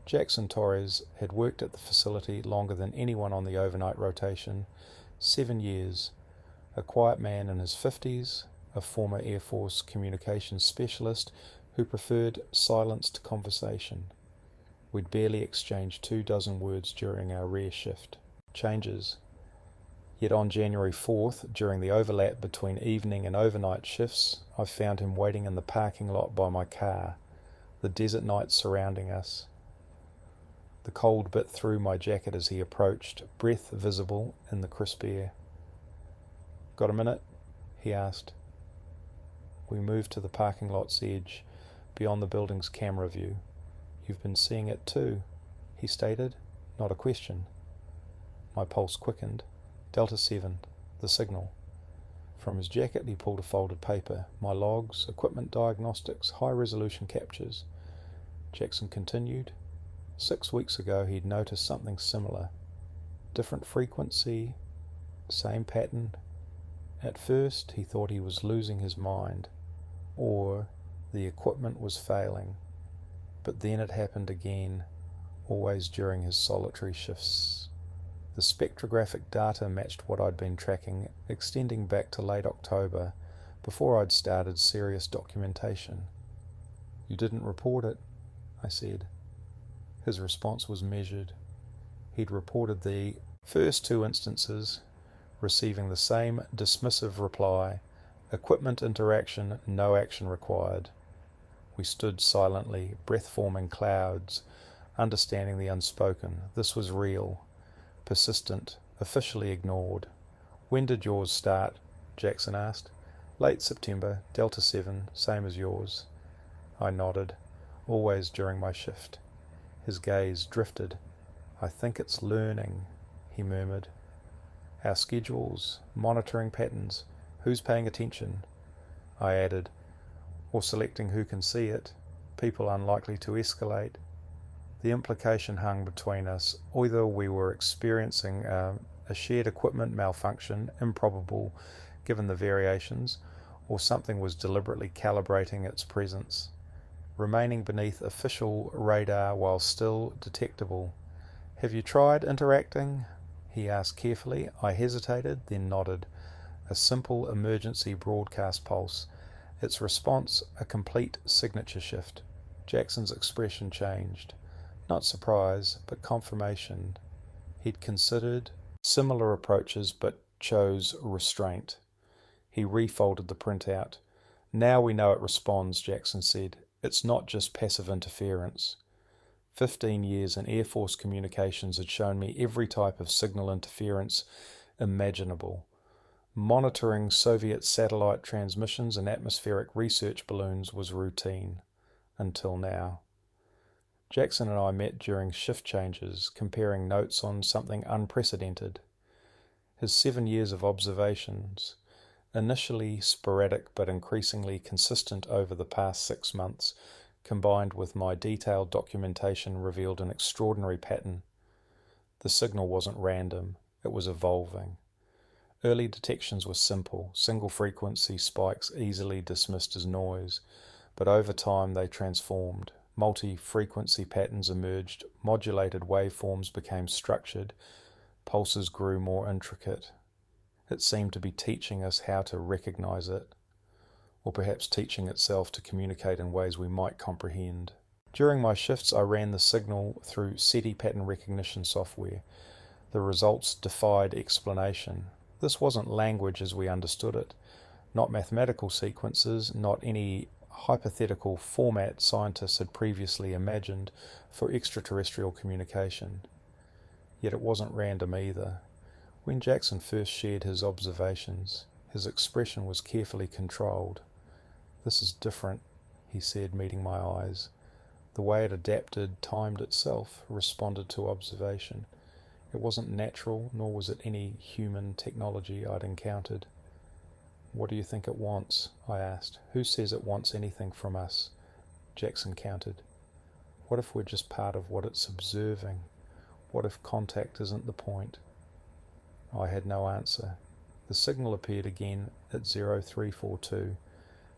Jackson Torres had worked at the facility longer than anyone on the overnight rotation. 7 years. A quiet man in his 50s, a former Air Force communications specialist who preferred silenced conversation. We'd barely exchanged 24 words during our rare shift. Changes. Yet on January 4th, during the overlap between evening and overnight shifts, I found him waiting in the parking lot by my car, the desert night surrounding us. The cold bit through my jacket as he approached, breath visible in the crisp air. "Got a minute?" he asked. We moved to the parking lot's edge, beyond the building's camera view. "You've been seeing it too," he stated, not a question. My pulse quickened. Delta 7, the signal. From his jacket he pulled a folded paper, my logs, equipment diagnostics, high-resolution captures. Jackson continued. 6 weeks ago he'd noticed something similar. Different frequency, same pattern. At first he thought he was losing his mind, or the equipment was failing. But then it happened again, always during his solitary shifts. The spectrographic data matched what I'd been tracking, extending back to late October, before I'd started serious documentation. "You didn't report it," I said. His response was measured. He'd reported the first 2 instances, receiving the same dismissive reply: equipment interaction, no action required. We stood silently, breath-forming clouds, understanding the unspoken. This was real, persistent, officially ignored. "When did yours start?" Jackson asked. "Late September, Delta 7, same as yours." I nodded, always during my shift. His gaze drifted. "I think it's learning," he murmured. "Our schedules, monitoring patterns, who's paying attention?" I added, "or selecting who can see it, people unlikely to escalate." The implication hung between us. Either we were experiencing a shared equipment malfunction, improbable given the variations, or something was deliberately calibrating its presence, remaining beneath official radar while still detectable. "Have you tried interacting?" he asked carefully. I hesitated, then nodded. A simple emergency broadcast pulse. Its response, a complete signature shift. Jackson's expression changed. Not surprise, but confirmation. He'd considered similar approaches, but chose restraint. He refolded the printout. "Now we know it responds," Jackson said. "It's not just passive interference." 15 years in Air Force communications had shown me every type of signal interference imaginable. Monitoring Soviet satellite transmissions and atmospheric research balloons was routine. Until now. Jackson and I met during shift changes, comparing notes on something unprecedented. His 7 years of observations, Initially sporadic but increasingly consistent over the past 6 months, combined with my detailed documentation, revealed an extraordinary pattern. The signal wasn't random, it was evolving. Early detections were simple, single-frequency spikes easily dismissed as noise, but over time they transformed. Multi-frequency patterns emerged, modulated waveforms became structured, pulses grew more intricate. It seemed to be teaching us how to recognize it, or perhaps teaching itself to communicate in ways we might comprehend. During my shifts, I ran the signal through SETI pattern recognition software. The results defied explanation. This wasn't language as we understood it, not mathematical sequences, not any hypothetical format scientists had previously imagined for extraterrestrial communication. Yet it wasn't random either. When Jackson first shared his observations, his expression was carefully controlled. "This is different," he said, meeting my eyes. The way it adapted, timed itself, responded to observation. It wasn't natural, nor was it any human technology I'd encountered. "What do you think it wants?" I asked. "Who says it wants anything from us?" Jackson countered. "What if we're just part of what it's observing? What if contact isn't the point?" I had no answer. The signal appeared again at 0342.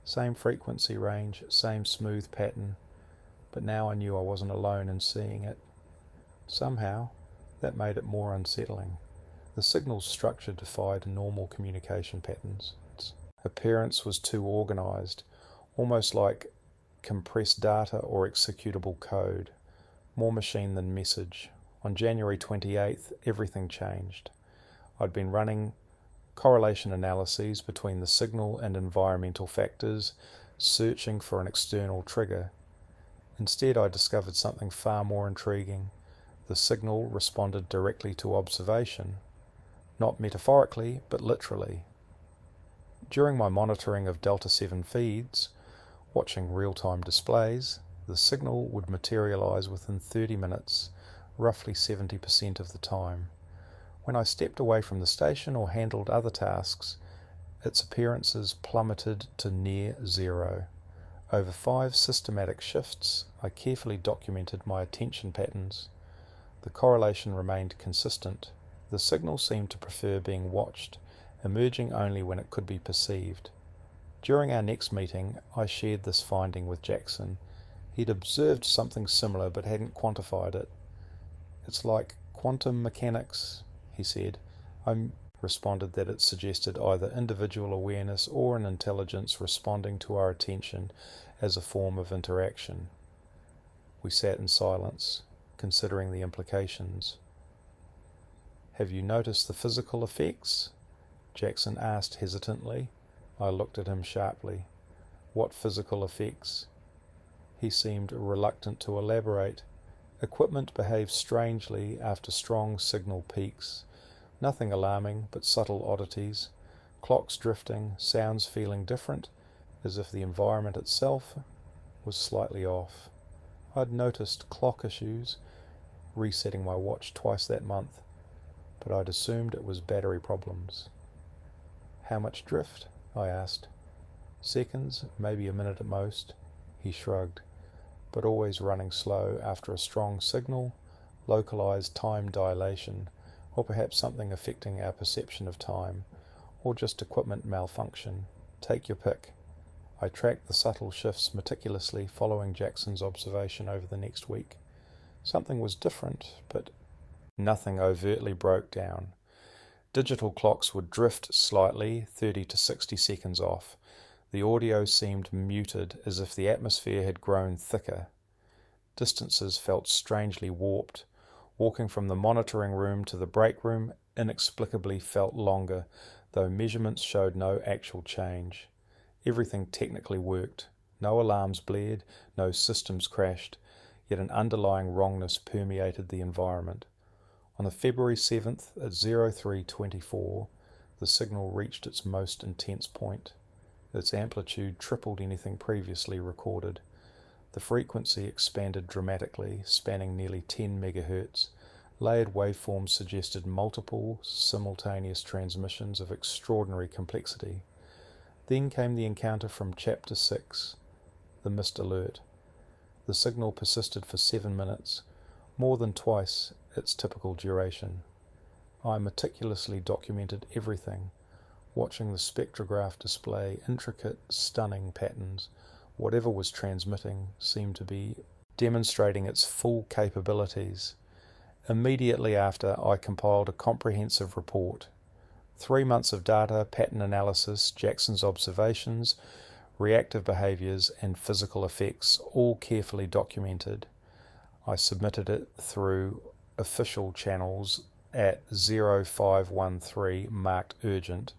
Same frequency range, same smooth pattern, but now I knew I wasn't alone in seeing it. Somehow, that made it more unsettling. The signal's structure defied normal communication patterns. Its appearance was too organized, almost like compressed data or executable code, more machine than message. On January 28th, everything changed. I'd been running correlation analyses between the signal and environmental factors, searching for an external trigger. Instead, I discovered something far more intriguing. The signal responded directly to observation, not metaphorically, but literally. During my monitoring of Delta 7 feeds, watching real-time displays, the signal would materialize within 30 minutes, roughly 70% of the time. When I stepped away from the station or handled other tasks, its appearances plummeted to near zero. Over 5 systematic shifts, I carefully documented my attention patterns. The correlation remained consistent. The signal seemed to prefer being watched, emerging only when it could be perceived. During our next meeting, I shared this finding with Jackson. He'd observed something similar but hadn't quantified it. "It's like quantum mechanics," he said. I responded that it suggested either individual awareness or an intelligence responding to our attention as a form of interaction. We sat in silence, considering the implications. "Have you noticed the physical effects?" Jackson asked hesitantly. I looked at him sharply. "What physical effects?" He seemed reluctant to elaborate. Equipment behaves strangely after strong signal peaks. Nothing alarming, but subtle oddities. Clocks drifting, sounds feeling different, as if the environment itself was slightly off. I'd noticed clock issues, resetting my watch twice that month, but I'd assumed it was battery problems. "How much drift?" I asked. "Seconds, maybe a minute at most." He shrugged. "But always running slow after a strong signal, localized time dilation, or perhaps something affecting our perception of time, or just equipment malfunction. Take your pick." I tracked the subtle shifts meticulously, following Jackson's observation over the next week. Something was different, but nothing overtly broke down. Digital clocks would drift slightly, 30 to 60 seconds off. The audio seemed muted, as if the atmosphere had grown thicker. Distances felt strangely warped. Walking from the monitoring room to the break room inexplicably felt longer, though measurements showed no actual change. Everything technically worked. No alarms blared, no systems crashed, yet an underlying wrongness permeated the environment. On the February 7th at 0324, the signal reached its most intense point. Its amplitude tripled anything previously recorded. The frequency expanded dramatically, spanning nearly 10 megahertz. Layered waveforms suggested multiple, simultaneous transmissions of extraordinary complexity. Then came the encounter from Chapter 6, the missed alert. The signal persisted for 7 minutes, more than twice its typical duration. I meticulously documented everything, watching the spectrograph display intricate, stunning patterns. Whatever was transmitting seemed to be demonstrating its full capabilities. Immediately after, I compiled a comprehensive report. 3 months of data, pattern analysis, Jackson's observations, reactive behaviours and physical effects, all carefully documented. I submitted it through official channels at 0513 marked urgent,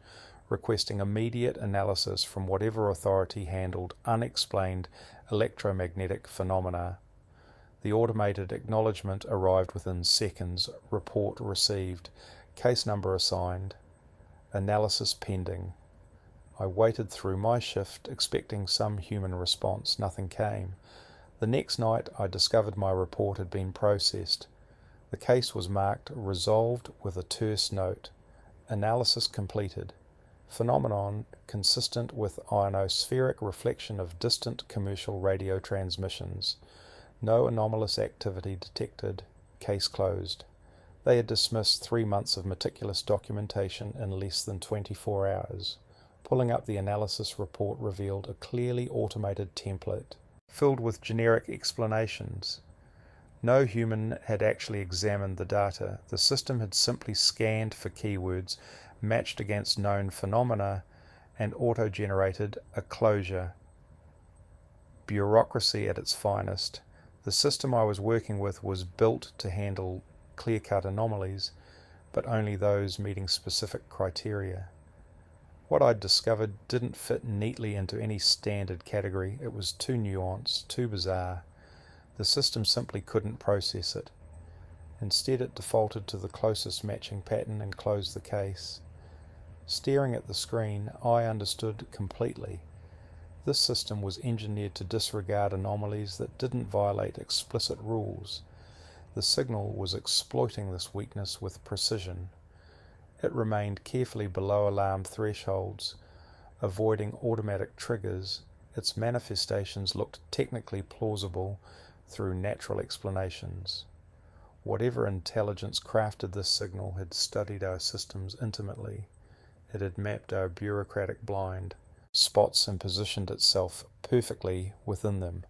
requesting immediate analysis from whatever authority handled unexplained electromagnetic phenomena. The automated acknowledgement arrived within seconds. Report received. Case number assigned. Analysis pending. I waited through my shift, expecting some human response. Nothing came. The next night I discovered my report had been processed. The case was marked resolved with a terse note. Analysis completed. Phenomenon consistent with ionospheric reflection of distant commercial radio transmissions. No anomalous activity detected. Case closed. They had dismissed 3 months of meticulous documentation in less than 24 hours. Pulling up the analysis report revealed a clearly automated template, filled with generic explanations. No human had actually examined the data. The system had simply scanned for keywords, matched against known phenomena, and auto-generated a closure. Bureaucracy at its finest. The system I was working with was built to handle clear-cut anomalies, but only those meeting specific criteria. What I'd discovered didn't fit neatly into any standard category. It was too nuanced, too bizarre. The system simply couldn't process it. Instead, it defaulted to the closest matching pattern and closed the case. Staring at the screen, I understood completely. This system was engineered to disregard anomalies that didn't violate explicit rules. The signal was exploiting this weakness with precision. It remained carefully below alarm thresholds, avoiding automatic triggers. Its manifestations looked technically plausible through natural explanations. Whatever intelligence crafted this signal had studied our systems intimately. It had mapped our bureaucratic blind spots and positioned itself perfectly within them.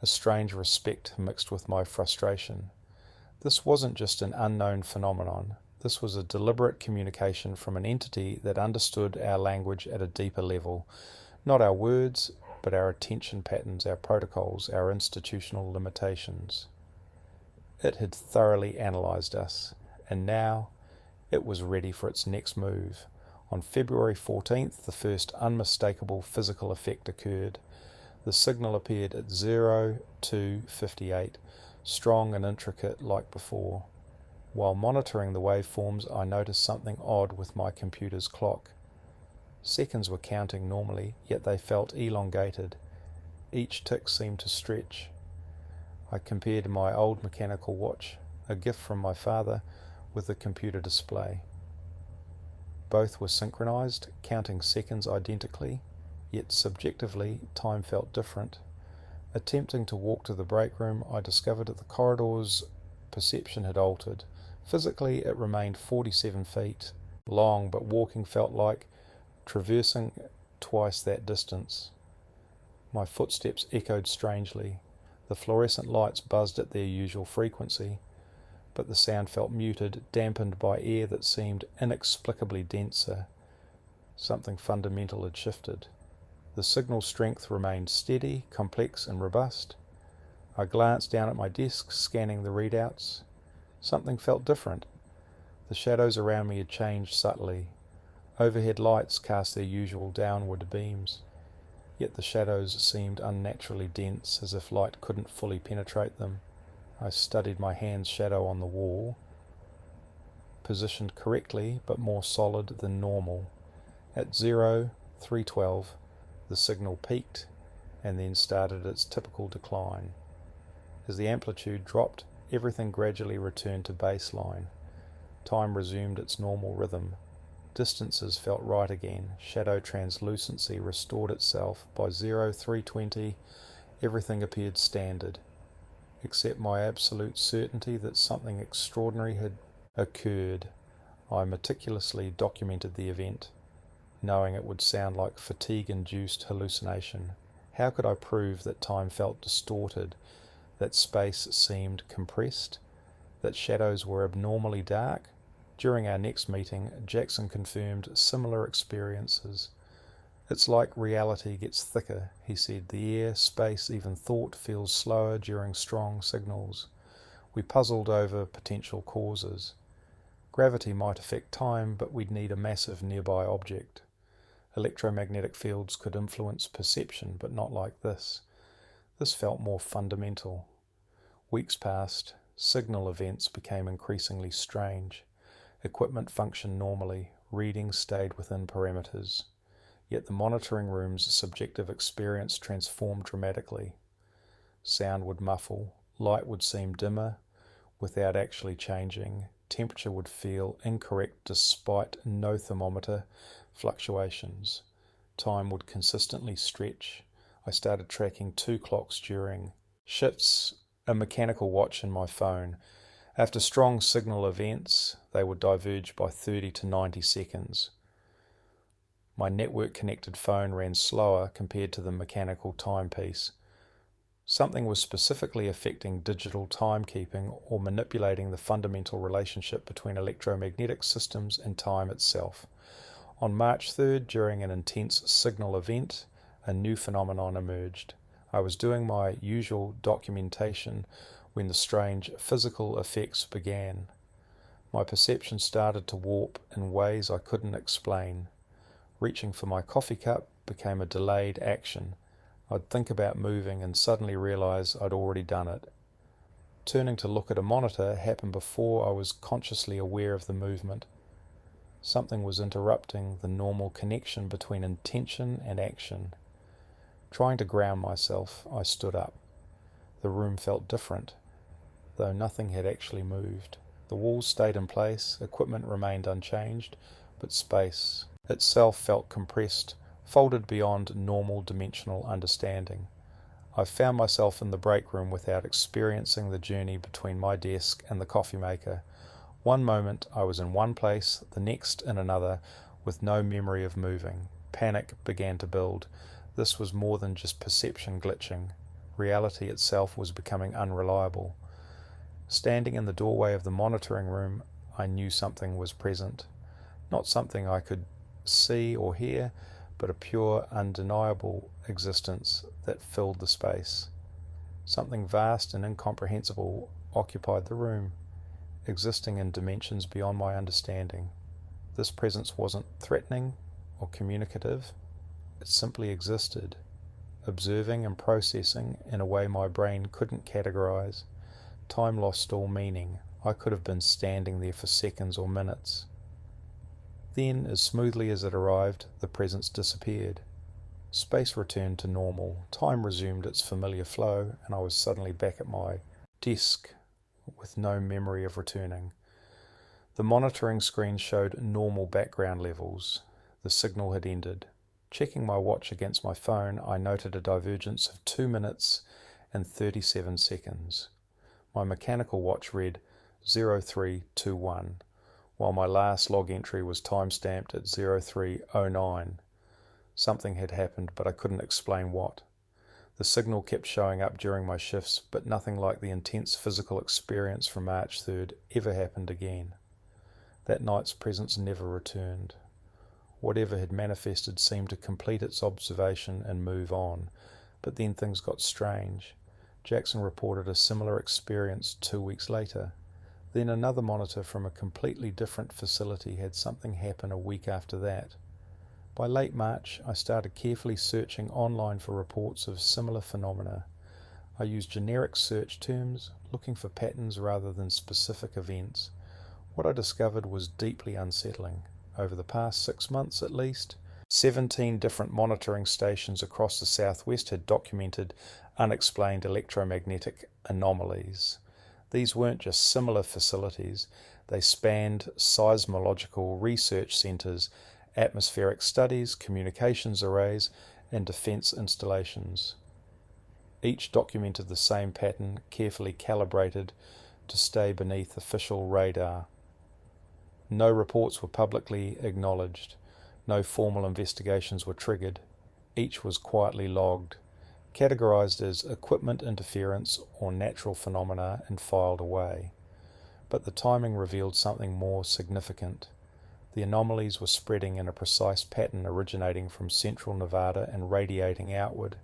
A strange respect mixed with my frustration. This wasn't just an unknown phenomenon. This was a deliberate communication from an entity that understood our language at a deeper level. Not our words, but our attention patterns, our protocols, our institutional limitations. It had thoroughly analysed us, and now it was ready for its next move. On February 14th, the first unmistakable physical effect occurred. The signal appeared at 0258, strong and intricate like before. While monitoring the waveforms, I noticed something odd with my computer's clock. Seconds were counting normally, yet they felt elongated. Each tick seemed to stretch. I compared my old mechanical watch, a gift from my father, with the computer display. Both were synchronized, counting seconds identically, yet subjectively time felt different. Attempting to walk to the break room, I discovered that the corridor's perception had altered. Physically, it remained 47 feet long, but walking felt like traversing twice that distance. My footsteps echoed strangely. The fluorescent lights buzzed at their usual frequency, but the sound felt muted, dampened by air that seemed inexplicably denser. Something fundamental had shifted. The signal strength remained steady, complex and robust. I glanced down at my desk, scanning the readouts. Something felt different. The shadows around me had changed subtly. Overhead lights cast their usual downward beams, yet the shadows seemed unnaturally dense, as if light couldn't fully penetrate them. I studied my hand's shadow on the wall, positioned correctly but more solid than normal. At 0312, the signal peaked and then started its typical decline. As the amplitude dropped, everything gradually returned to baseline. Time resumed its normal rhythm. Distances felt right again. Shadow translucency restored itself. By 0320, everything appeared standard, except my absolute certainty that something extraordinary had occurred. I meticulously documented the event, knowing it would sound like fatigue-induced hallucination. How could I prove that time felt distorted, that space seemed compressed, that shadows were abnormally dark? During our next meeting, Jackson confirmed similar experiences. It's like reality gets thicker, he said. The air, space, even thought feels slower during strong signals. We puzzled over potential causes. Gravity might affect time, but we'd need a massive nearby object. Electromagnetic fields could influence perception, but not like this. This felt more fundamental. Weeks passed. Signal events became increasingly strange. Equipment functioned normally. Readings stayed within parameters. Yet the monitoring room's subjective experience transformed dramatically. Sound would muffle. Light would seem dimmer without actually changing. Temperature would feel incorrect despite no thermometer fluctuations. Time would consistently stretch. I started tracking 2 clocks during shifts, a mechanical watch in my phone. After strong signal events, they would diverge by 30 to 90 seconds. My network-connected phone ran slower compared to the mechanical timepiece. Something was specifically affecting digital timekeeping or manipulating the fundamental relationship between electromagnetic systems and time itself. On March 3rd, during an intense signal event, a new phenomenon emerged. I was doing my usual documentation when the strange physical effects began. My perception started to warp in ways I couldn't explain. Reaching for my coffee cup became a delayed action. I'd think about moving and suddenly realize I'd already done it. Turning to look at a monitor happened before I was consciously aware of the movement. Something was interrupting the normal connection between intention and action. Trying to ground myself, I stood up. The room felt different, though nothing had actually moved. The walls stayed in place, equipment remained unchanged, but space itself felt compressed, folded beyond normal dimensional understanding. I found myself in the break room without experiencing the journey between my desk and the coffee maker. One moment I was in one place, the next in another, with no memory of moving. Panic began to build. This was more than just perception glitching. Reality itself was becoming unreliable. Standing in the doorway of the monitoring room, I knew something was present. Not something I could see or hear, but a pure, undeniable existence that filled the space. Something vast and incomprehensible occupied the room, existing in dimensions beyond my understanding. This presence wasn't threatening or communicative. It simply existed, observing and processing in a way my brain couldn't categorize. Time lost all meaning. I could have been standing there for seconds or minutes. Then, as smoothly as it arrived, the presence disappeared. Space returned to normal. Time resumed its familiar flow, and I was suddenly back at my desk with no memory of returning. The monitoring screen showed normal background levels. The signal had ended. Checking my watch against my phone, I noted a divergence of 2 minutes and 37 seconds. My mechanical watch read 0321. While my last log entry was time-stamped at 0309. Something had happened, but I couldn't explain what. The signal kept showing up during my shifts, but nothing like the intense physical experience from March 3rd ever happened again. That night's presence never returned. Whatever had manifested seemed to complete its observation and move on, but then things got strange. Jackson reported a similar experience 2 weeks later. Then another monitor from a completely different facility had something happen a week after that. By late March, I started carefully searching online for reports of similar phenomena. I used generic search terms, looking for patterns rather than specific events. What I discovered was deeply unsettling. Over the past 6 months at least, 17 different monitoring stations across the southwest had documented unexplained electromagnetic anomalies. These weren't just similar facilities, They spanned seismological research centres, atmospheric studies, communications arrays, and defence installations. Each documented the same pattern, carefully calibrated to stay beneath official radar. No reports were publicly acknowledged. No formal investigations were triggered. Each was quietly logged, categorized as equipment interference or natural phenomena, and filed away. But the timing revealed something more significant. The anomalies were spreading in a precise pattern originating from central Nevada and radiating outward.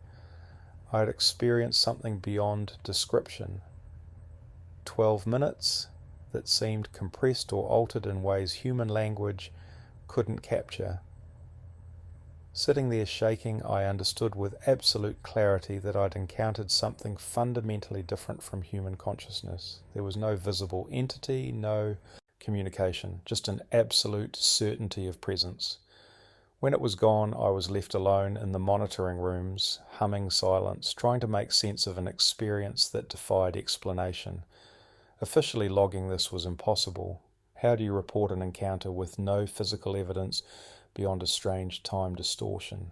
I had experienced something beyond description. 12 minutes that seemed compressed or altered in ways human language couldn't capture. Sitting there shaking, I understood with absolute clarity that I'd encountered something fundamentally different from human consciousness. There was no visible entity, no communication, just an absolute certainty of presence. When it was gone, I was left alone in the monitoring rooms, humming silence, trying to make sense of an experience that defied explanation. Officially logging this was impossible. How do you report an encounter with no physical evidence beyond a strange time distortion?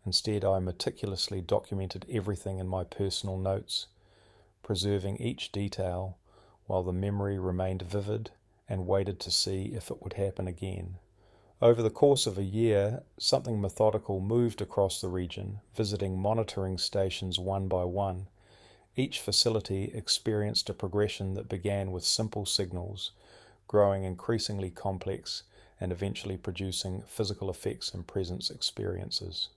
Instead, I meticulously documented everything in my personal notes, preserving each detail while the memory remained vivid and waited to see if it would happen again. Over the course of a year, something methodical moved across the region, visiting monitoring stations one by one. Each facility experienced a progression that began with simple signals, growing increasingly complex and eventually producing physical effects and presence experiences.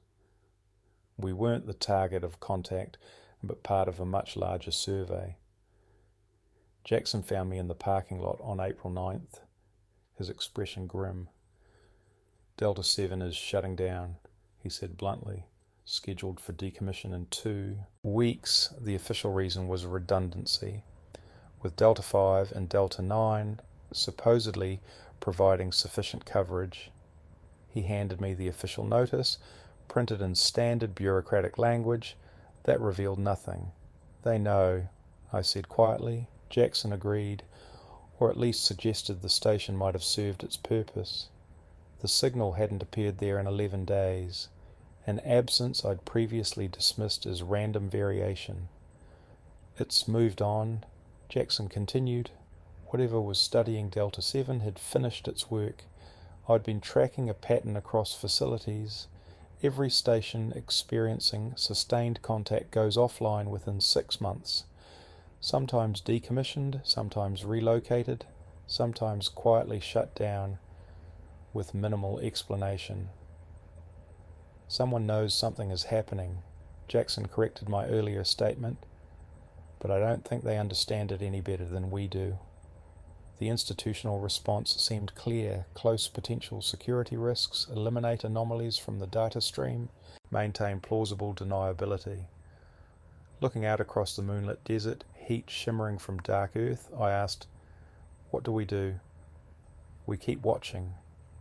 We weren't the target of contact, but part of a much larger survey. Jackson found me in the parking lot on April 9th, his expression grim. Delta 7 is shutting down, he said bluntly, scheduled for decommission in 2 weeks. The official reason was redundancy, with Delta 5 and Delta 9 supposedly providing sufficient coverage. He handed me the official notice, printed in standard bureaucratic language, that revealed nothing. They know, I said quietly. Jackson agreed, or at least suggested the station might have served its purpose. The signal hadn't appeared there in 11 days, an absence I'd previously dismissed as random variation. It's moved on, Jackson continued. Whatever was studying Delta 7 had finished its work. I'd been tracking a pattern across facilities. Every station experiencing sustained contact goes offline within 6 months. Sometimes decommissioned, sometimes relocated, sometimes quietly shut down with minimal explanation. Someone knows something is happening. Jackson corrected my earlier statement, but I don't think they understand it any better than we do. The institutional response seemed clear: close potential security risks, eliminate anomalies from the data stream, maintain plausible deniability. Looking out across the moonlit desert, heat shimmering from dark earth, I asked, "What do we do?" "We keep watching,"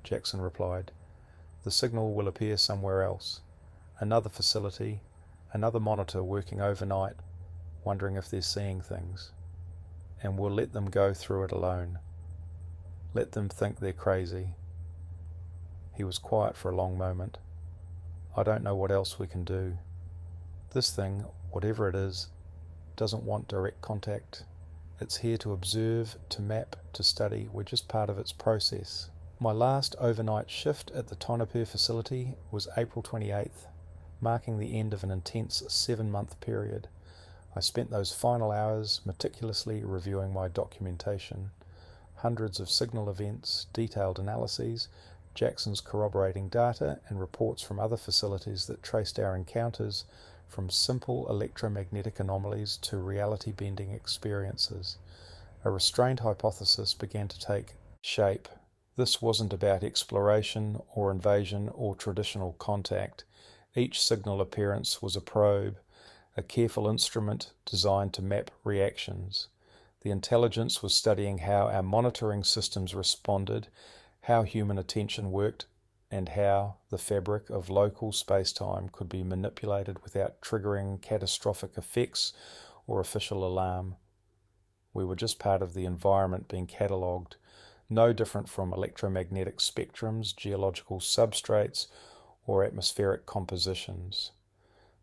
Jackson replied. "The signal will appear somewhere else. Another facility, another monitor working overnight, wondering if they're seeing things. And we'll let them go through it alone. Let them think they're crazy." He was quiet for a long moment. "I don't know what else we can do. This thing, whatever it is, doesn't want direct contact. It's here to observe, to map, to study. We're just part of its process." My last overnight shift at the Tonopur facility was April 28th, marking the end of an intense 7-month period. I spent those final hours meticulously reviewing my documentation. Hundreds of signal events, detailed analyses, Jackson's corroborating data, and reports from other facilities that traced our encounters from simple electromagnetic anomalies to reality-bending experiences. A restrained hypothesis began to take shape. This wasn't about exploration or invasion or traditional contact. Each signal appearance was a probe, a careful instrument designed to map reactions. The intelligence was studying how our monitoring systems responded, how human attention worked, and how the fabric of local space-time could be manipulated without triggering catastrophic effects or official alarm. We were just part of the environment being catalogued, no different from electromagnetic spectrums, geological substrates, or atmospheric compositions.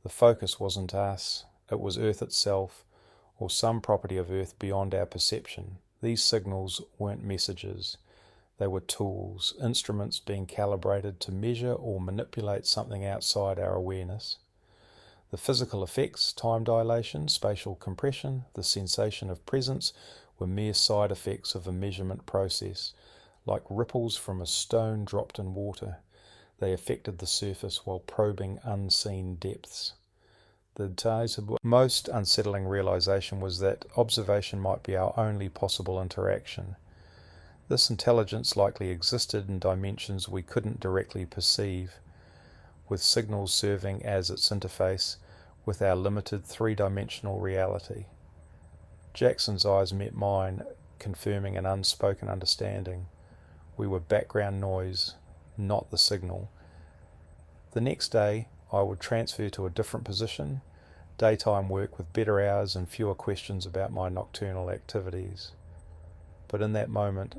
The focus wasn't us, it was Earth itself, or some property of Earth beyond our perception. These signals weren't messages. They were tools, instruments being calibrated to measure or manipulate something outside our awareness. The physical effects, time dilation, spatial compression, the sensation of presence, were mere side effects of a measurement process, like ripples from a stone dropped in water. They affected the surface while probing unseen depths. The day's most unsettling realization was that observation might be our only possible interaction. This intelligence likely existed in dimensions we couldn't directly perceive, with signals serving as its interface with our limited three-dimensional reality. Jackson's eyes met mine, confirming an unspoken understanding. We were background noise, not the signal. The next day, I would transfer to a different position, daytime work with better hours and fewer questions about my nocturnal activities. But in that moment,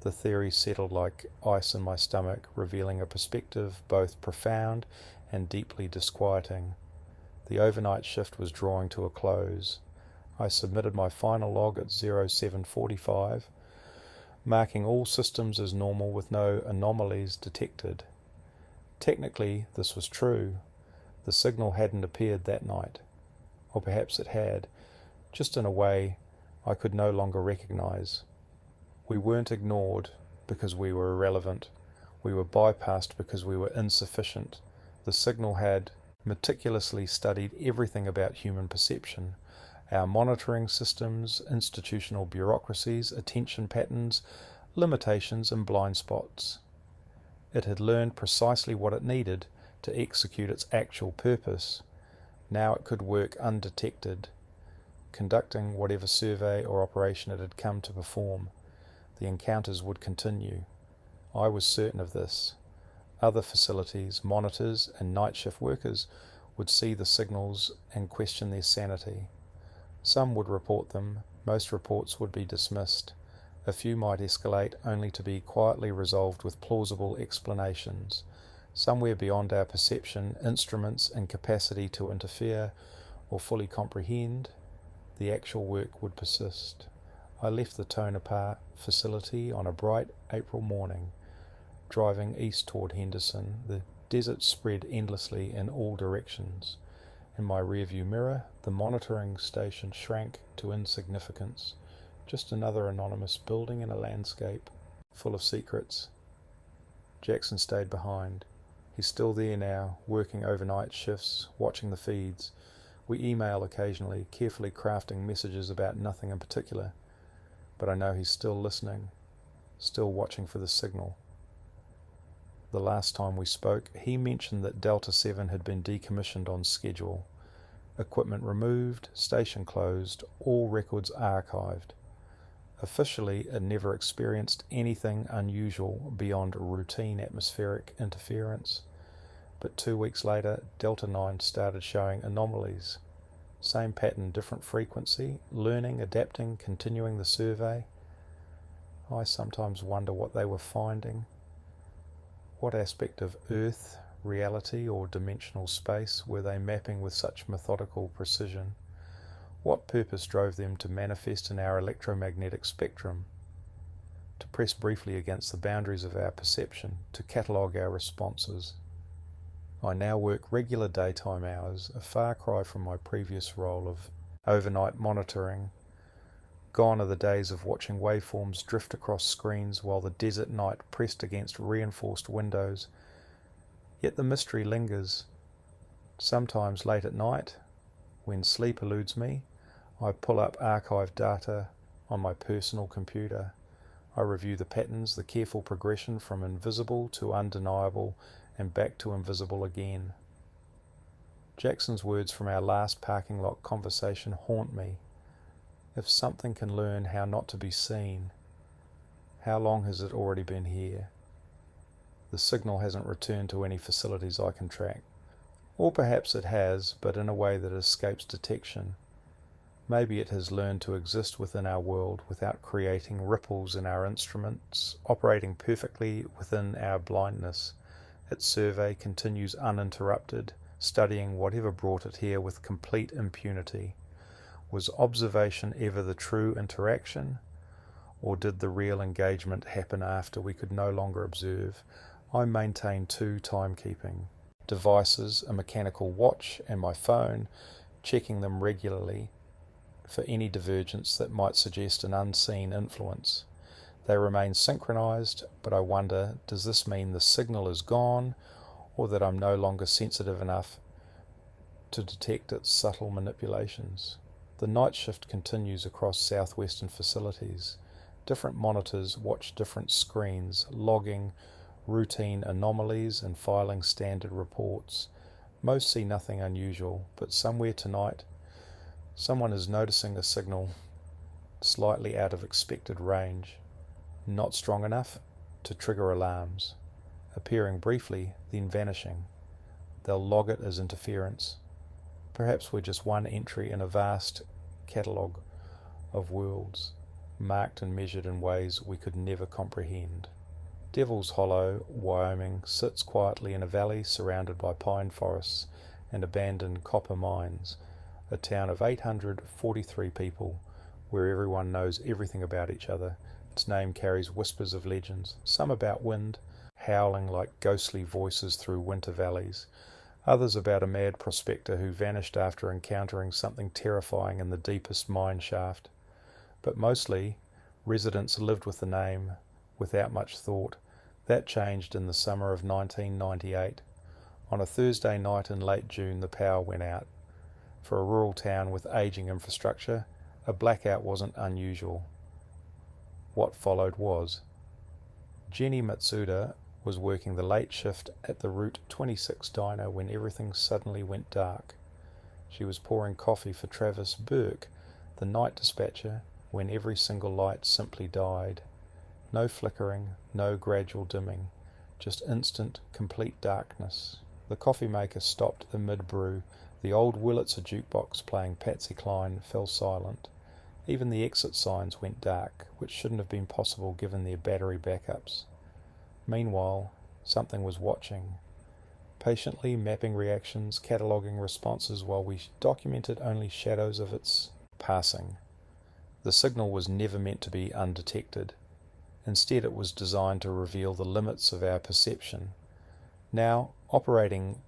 the theory settled like ice in my stomach, revealing a perspective both profound and deeply disquieting. The overnight shift was drawing to a close. I submitted my final log at 07:45, marking all systems as normal with no anomalies detected. Technically, this was true. The signal hadn't appeared that night. Or perhaps it had, just in a way I could no longer recognize. We weren't ignored because we were irrelevant. We were bypassed because we were insufficient. The signal had meticulously studied everything about human perception, our monitoring systems, institutional bureaucracies, attention patterns, limitations and blind spots. It had learned precisely what it needed to execute its actual purpose. Now it could work undetected, conducting whatever survey or operation it had come to perform. The encounters would continue. I was certain of this. Other facilities, monitors, and night shift workers would see the signals and question their sanity. Some would report them, most reports would be dismissed. A few might escalate only to be quietly resolved with plausible explanations. Somewhere beyond our perception, instruments, and capacity to interfere or fully comprehend, the actual work would persist. I left the Tonopah facility on a bright April morning, driving east toward Henderson. The desert spread endlessly in all directions. In my rearview mirror, the monitoring station shrank to insignificance. Just another anonymous building in a landscape full of secrets. Jackson stayed behind. He's still there now, working overnight shifts, watching the feeds. We email occasionally, carefully crafting messages about nothing in particular. But I know he's still listening, still watching for the signal. The last time we spoke, he mentioned that Delta 7 had been decommissioned on schedule. Equipment removed, station closed, all records archived. Officially, it never experienced anything unusual beyond routine atmospheric interference. But 2 weeks later, Delta 9 started showing anomalies. Same pattern, different frequency, learning, adapting, continuing the survey. I sometimes wonder what they were finding. What aspect of Earth, reality, or dimensional space were they mapping with such methodical precision? What purpose drove them to manifest in our electromagnetic spectrum? To press briefly against the boundaries of our perception, to catalogue our responses. I now work regular daytime hours, a far cry from my previous role of overnight monitoring. Gone are the days of watching waveforms drift across screens while the desert night pressed against reinforced windows. Yet the mystery lingers. Sometimes late at night, when sleep eludes me, I pull up archived data on my personal computer. I review the patterns, the careful progression from invisible to undeniable and back to invisible again. Jackson's words from our last parking lot conversation haunt me. If something can learn how not to be seen, how long has it already been here? The signal hasn't returned to any facilities I can track. Or perhaps it has, but in a way that escapes detection. Maybe it has learned to exist within our world without creating ripples in our instruments, operating perfectly within our blindness. Its survey continues uninterrupted, studying whatever brought it here with complete impunity. Was observation ever the true interaction, or did the real engagement happen after we could no longer observe? I maintain two timekeeping devices, a mechanical watch and my phone, checking them regularly for any divergence that might suggest an unseen influence. They remain synchronized, but I wonder, does this mean the signal is gone, or that I'm no longer sensitive enough to detect its subtle manipulations? The night shift continues across southwestern facilities. Different monitors watch different screens, logging routine anomalies and filing standard reports. Most see nothing unusual, but somewhere tonight, someone is noticing a signal slightly out of expected range, not strong enough to trigger alarms, appearing briefly, then vanishing. They'll log it as interference. Perhaps we're just one entry in a vast catalogue of worlds, marked and measured in ways we could never comprehend. Devil's Hollow, Wyoming, sits quietly in a valley surrounded by pine forests and abandoned copper mines, a town of 843 people, where everyone knows everything about each other. Its name carries whispers of legends, some about wind, howling like ghostly voices through winter valleys, others about a mad prospector who vanished after encountering something terrifying in the deepest mine shaft. But mostly, residents lived with the name, without much thought. That changed in the summer of 1998. On a Thursday night in late June, the power went out. For a rural town with aging infrastructure, a blackout wasn't unusual. What followed was. Jenny Matsuda was working the late shift at the Route 26 diner when everything suddenly went dark. She was pouring coffee for Travis Burke, the night dispatcher, when every single light simply died. No flickering, no gradual dimming, just instant, complete darkness. The coffee maker stopped the mid-brew. The old Wurlitzer jukebox playing Patsy Cline fell silent. Even the exit signs went dark, which shouldn't have been possible given their battery backups. Meanwhile, something was watching, patiently mapping reactions, cataloguing responses while we documented only shadows of its passing. The signal was never meant to be undetected. Instead, it was designed to reveal the limits of our perception. Now, operating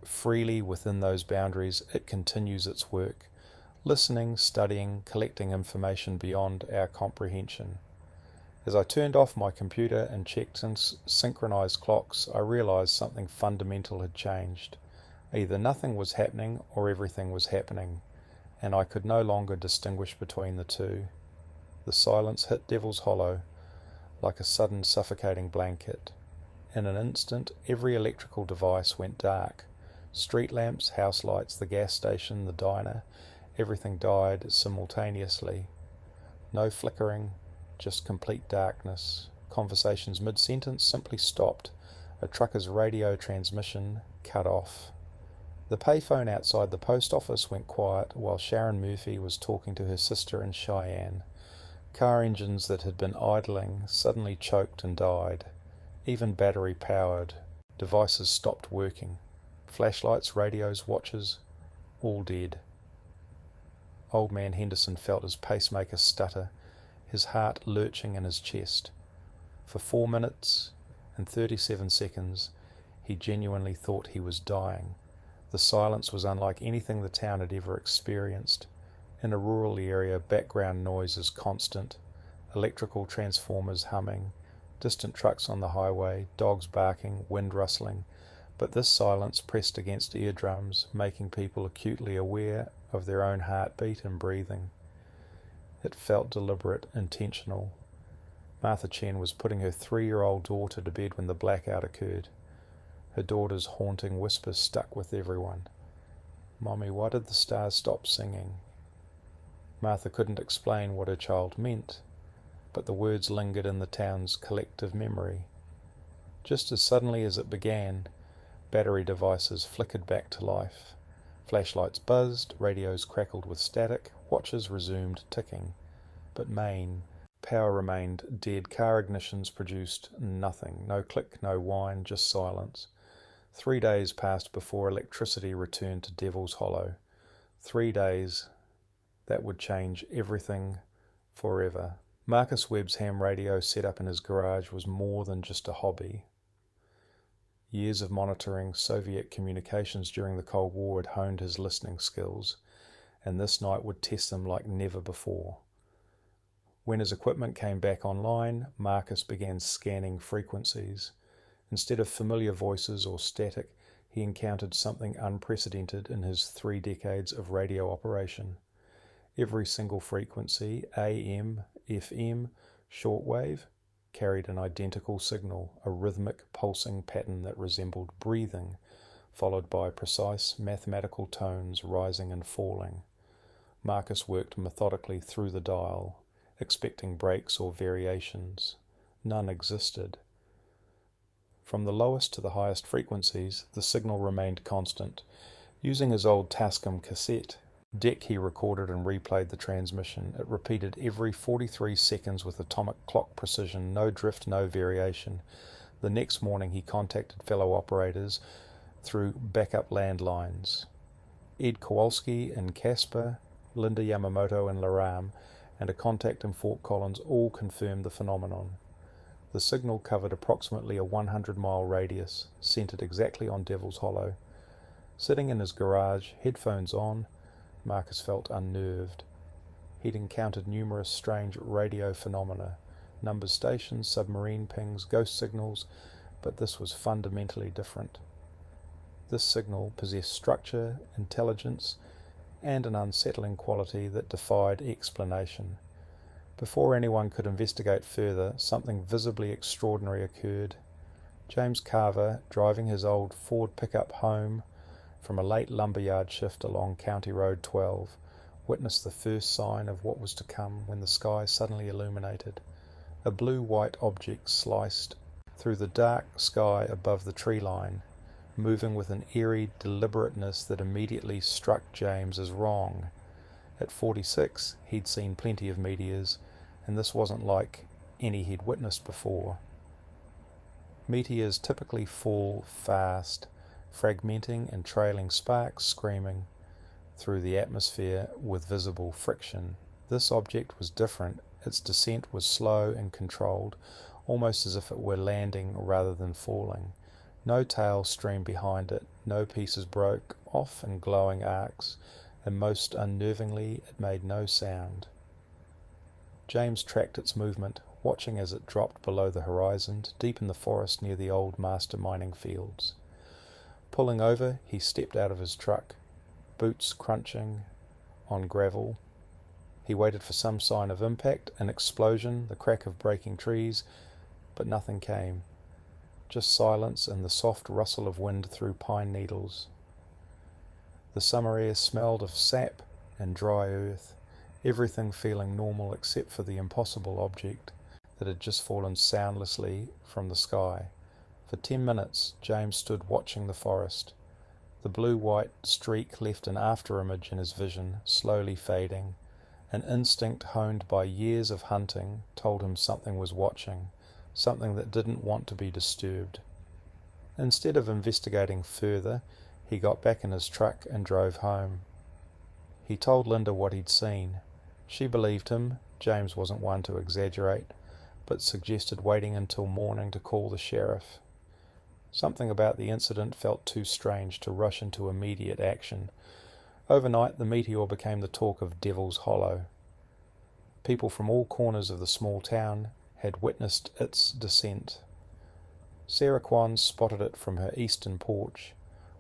freely within those boundaries, it continues its work, listening, studying, collecting information beyond our comprehension. As I turned off my computer and checked synchronized clocks, I realized something fundamental had changed. Either nothing was happening or everything was happening, and I could no longer distinguish between the two. The silence hit Devil's Hollow like a sudden suffocating blanket. In an instant, every electrical device went dark. Street lamps, house lights, the gas station, the diner, everything died simultaneously. No flickering, just complete darkness. Conversations mid-sentence simply stopped. A trucker's radio transmission cut off. The payphone outside the post office went quiet while Sharon Murphy was talking to her sister in Cheyenne. Car engines that had been idling suddenly choked and died. Even battery-powered devices stopped working. Flashlights, radios, watches, all dead. Old man Henderson felt his pacemaker stutter, his heart lurching in his chest. For 4 minutes and 37 seconds, he genuinely thought he was dying. The silence was unlike anything the town had ever experienced. In a rural area, background noise is constant. Electrical transformers humming, distant trucks on the highway, dogs barking, wind rustling. But this silence pressed against eardrums, making people acutely aware of their own heartbeat and breathing. It felt deliberate, intentional. Martha Chen was putting her 3-year-old daughter to bed when the blackout occurred. Her daughter's haunting whisper stuck with everyone. "Mommy, why did the stars stop singing?" Martha couldn't explain what her child meant, but the words lingered in the town's collective memory. Just as suddenly as it began, battery devices flickered back to life. Flashlights buzzed, radios crackled with static, Watches resumed ticking, but main power remained dead. Car ignitions produced nothing. No click, no whine, just silence. 3 days passed before electricity returned to Devil's Hollow. 3 days that would change everything forever. Marcus Webb's ham radio set up in his garage was more than just a hobby. Years of monitoring Soviet communications during the Cold War had honed his listening skills, and this night would test them like never before. When his equipment came back online, Marcus began scanning frequencies. Instead of familiar voices or static, he encountered something unprecedented in his 3 decades of radio operation. Every single frequency, AM, FM, shortwave, carried an identical signal, a rhythmic pulsing pattern that resembled breathing, followed by precise mathematical tones rising and falling. Marcus worked methodically through the dial, expecting breaks or variations. None existed. From the lowest to the highest frequencies, the signal remained constant. Using his old Tascam cassette deck, he recorded and replayed the transmission. It repeated every 43 seconds with atomic clock precision, no drift, no variation. The next morning he contacted fellow operators through backup landlines. Ed Kowalski in Casper, Linda Yamamoto in Laram, and a contact in Fort Collins all confirmed the phenomenon. The signal covered approximately a 100-mile radius, centered exactly on Devil's Hollow. Sitting in his garage, headphones on, Marcus felt unnerved. He'd encountered numerous strange radio phenomena, numbered stations, submarine pings, ghost signals, but this was fundamentally different. This signal possessed structure, intelligence, and an unsettling quality that defied explanation. Before anyone could investigate further, something visibly extraordinary occurred. James Carver, driving his old Ford pickup home from a late lumberyard shift along County Road 12, witnessed the first sign of what was to come when the sky suddenly illuminated. A blue-white object sliced through the dark sky above the tree line, moving with an eerie deliberateness that immediately struck James as wrong. At 46, he'd seen plenty of meteors, and this wasn't like any he'd witnessed before. Meteors typically fall fast, fragmenting and trailing sparks screaming through the atmosphere with visible friction. This object was different. Its descent was slow and controlled, almost as if it were landing rather than falling. No tail streamed behind it, no pieces broke off in glowing arcs, and most unnervingly, it made no sound. James tracked its movement, watching as it dropped below the horizon, deep in the forest near the old master mining fields. Pulling over, he stepped out of his truck, boots crunching on gravel. He waited for some sign of impact, an explosion, the crack of breaking trees, but nothing came. Just silence and the soft rustle of wind through pine needles. The summer air smelled of sap and dry earth, everything feeling normal except for the impossible object that had just fallen soundlessly from the sky. For 10 minutes, James stood watching the forest. The blue-white streak left an afterimage in his vision, slowly fading. An instinct honed by years of hunting told him something was watching, something that didn't want to be disturbed. Instead of investigating further, he got back in his truck and drove home. He told Linda what he'd seen. She believed him. James wasn't one to exaggerate, but suggested waiting until morning to call the sheriff. Something about the incident felt too strange to rush into immediate action. Overnight, the meteor became the talk of Devil's Hollow. People from all corners of the small town had witnessed its descent. Sarah Kwan spotted it from her eastern porch,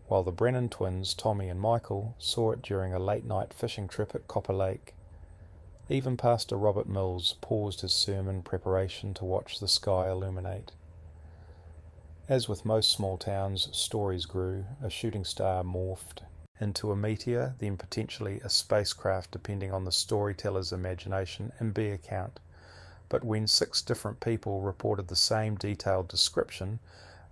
while the Brennan twins, Tommy and Michael, saw it during a late-night fishing trip at Copper Lake. Even Pastor Robert Mills paused his sermon preparation to watch the sky illuminate. As with most small towns, stories grew. A shooting star morphed into a meteor, then potentially a spacecraft depending on the storyteller's imagination and bear count. But when 6 different people reported the same detailed description,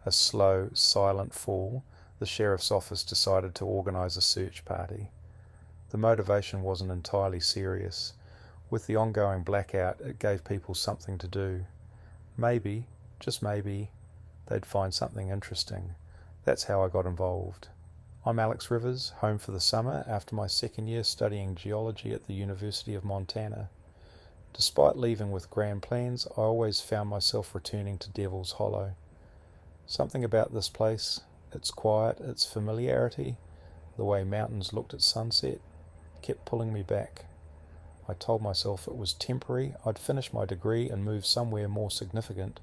a slow, silent fall, the sheriff's office decided to organize a search party. The motivation wasn't entirely serious. With the ongoing blackout, it gave people something to do. Maybe, just maybe, they'd find something interesting. That's how I got involved. I'm Alex Rivers, home for the summer after my second year studying geology at the University of Montana. Despite leaving with grand plans, I always found myself returning to Devil's Hollow. Something about this place, its quiet, its familiarity, the way mountains looked at sunset, kept pulling me back. I told myself it was temporary. I'd finish my degree and move somewhere more significant,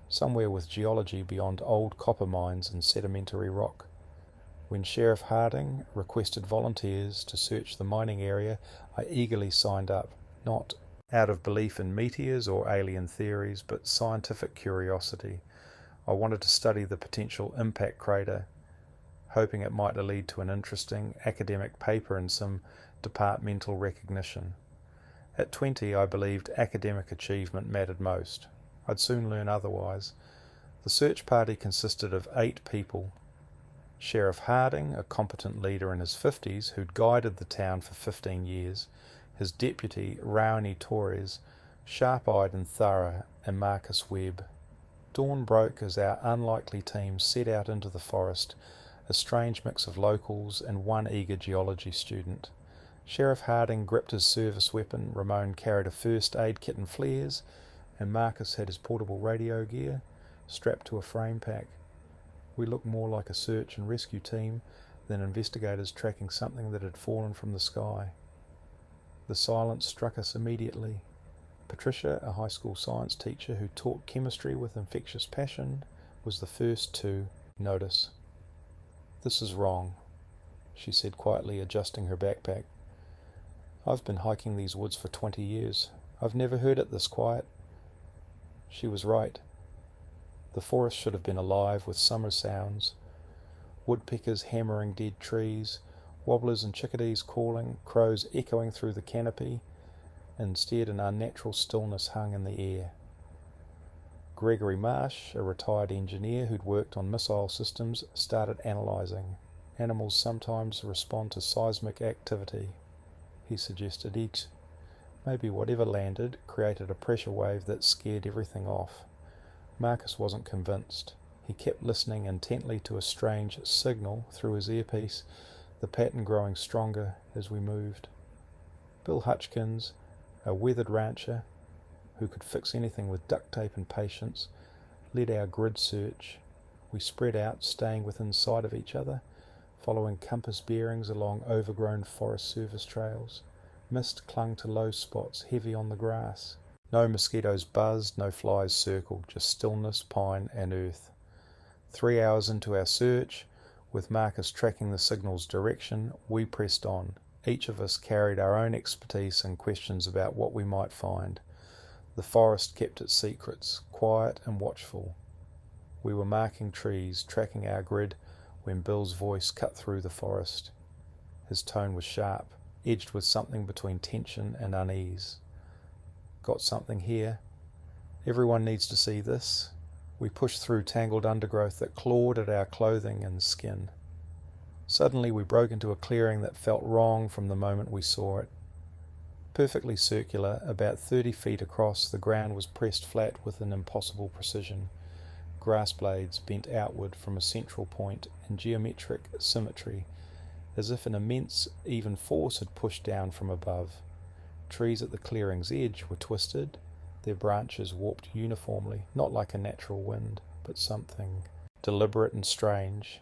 somewhere with geology beyond old copper mines and sedimentary rock. When Sheriff Harding requested volunteers to search the mining area, I eagerly signed up, not out of belief in meteors or alien theories, but scientific curiosity. I wanted to study the potential impact crater, hoping it might lead to an interesting academic paper and some departmental recognition. At 20, I believed academic achievement mattered most. I'd soon learn otherwise. The search party consisted of 8 people. Sheriff Harding, a competent leader in his 50s who'd guided the town for 15 years, his deputy, Raoni Torres, sharp-eyed and thorough, and Marcus Webb. Dawn broke as our unlikely team set out into the forest, a strange mix of locals and one eager geology student. Sheriff Harding gripped his service weapon, Ramon carried a first aid kit and flares, and Marcus had his portable radio gear strapped to a frame pack. We looked more like a search and rescue team than investigators tracking something that had fallen from the sky. The silence struck us immediately. Patricia, a high school science teacher who taught chemistry with infectious passion, was the first to notice. "This is wrong," she said quietly, adjusting her backpack. "I've been hiking these woods for 20 years. I've never heard it this quiet." She was right. The forest should have been alive with summer sounds. Woodpeckers hammering dead trees, wobblers and chickadees calling, crows echoing through the canopy. Instead, an unnatural stillness hung in the air. Gregory Marsh, a retired engineer who'd worked on missile systems, started analysing. "Animals sometimes respond to seismic activity," he suggested. Maybe whatever landed created a pressure wave that scared everything off. Marcus wasn't convinced. He kept listening intently to a strange signal through his earpiece, the pattern growing stronger as we moved. Bill Hutchkins, a weathered rancher who could fix anything with duct tape and patience, led our grid search. We spread out, staying within sight of each other, following compass bearings along overgrown Forest Service trails. Mist clung to low spots, heavy on the grass. No mosquitoes buzzed, no flies circled, just stillness, pine, and earth. 3 hours into our search, with Marcus tracking the signal's direction, we pressed on. Each of us carried our own expertise and questions about what we might find. The forest kept its secrets, quiet and watchful. We were marking trees, tracking our grid, when Bill's voice cut through the forest. His tone was sharp, edged with something between tension and unease. "Got something here. Everyone needs to see this." We pushed through tangled undergrowth that clawed at our clothing and skin. Suddenly we broke into a clearing that felt wrong from the moment we saw it. Perfectly circular, about 30 feet across, the ground was pressed flat with an impossible precision. Grass blades bent outward from a central point in geometric symmetry, as if an immense, even force had pushed down from above. Trees at the clearing's edge were twisted, their branches warped uniformly, not like a natural wind, but something deliberate and strange.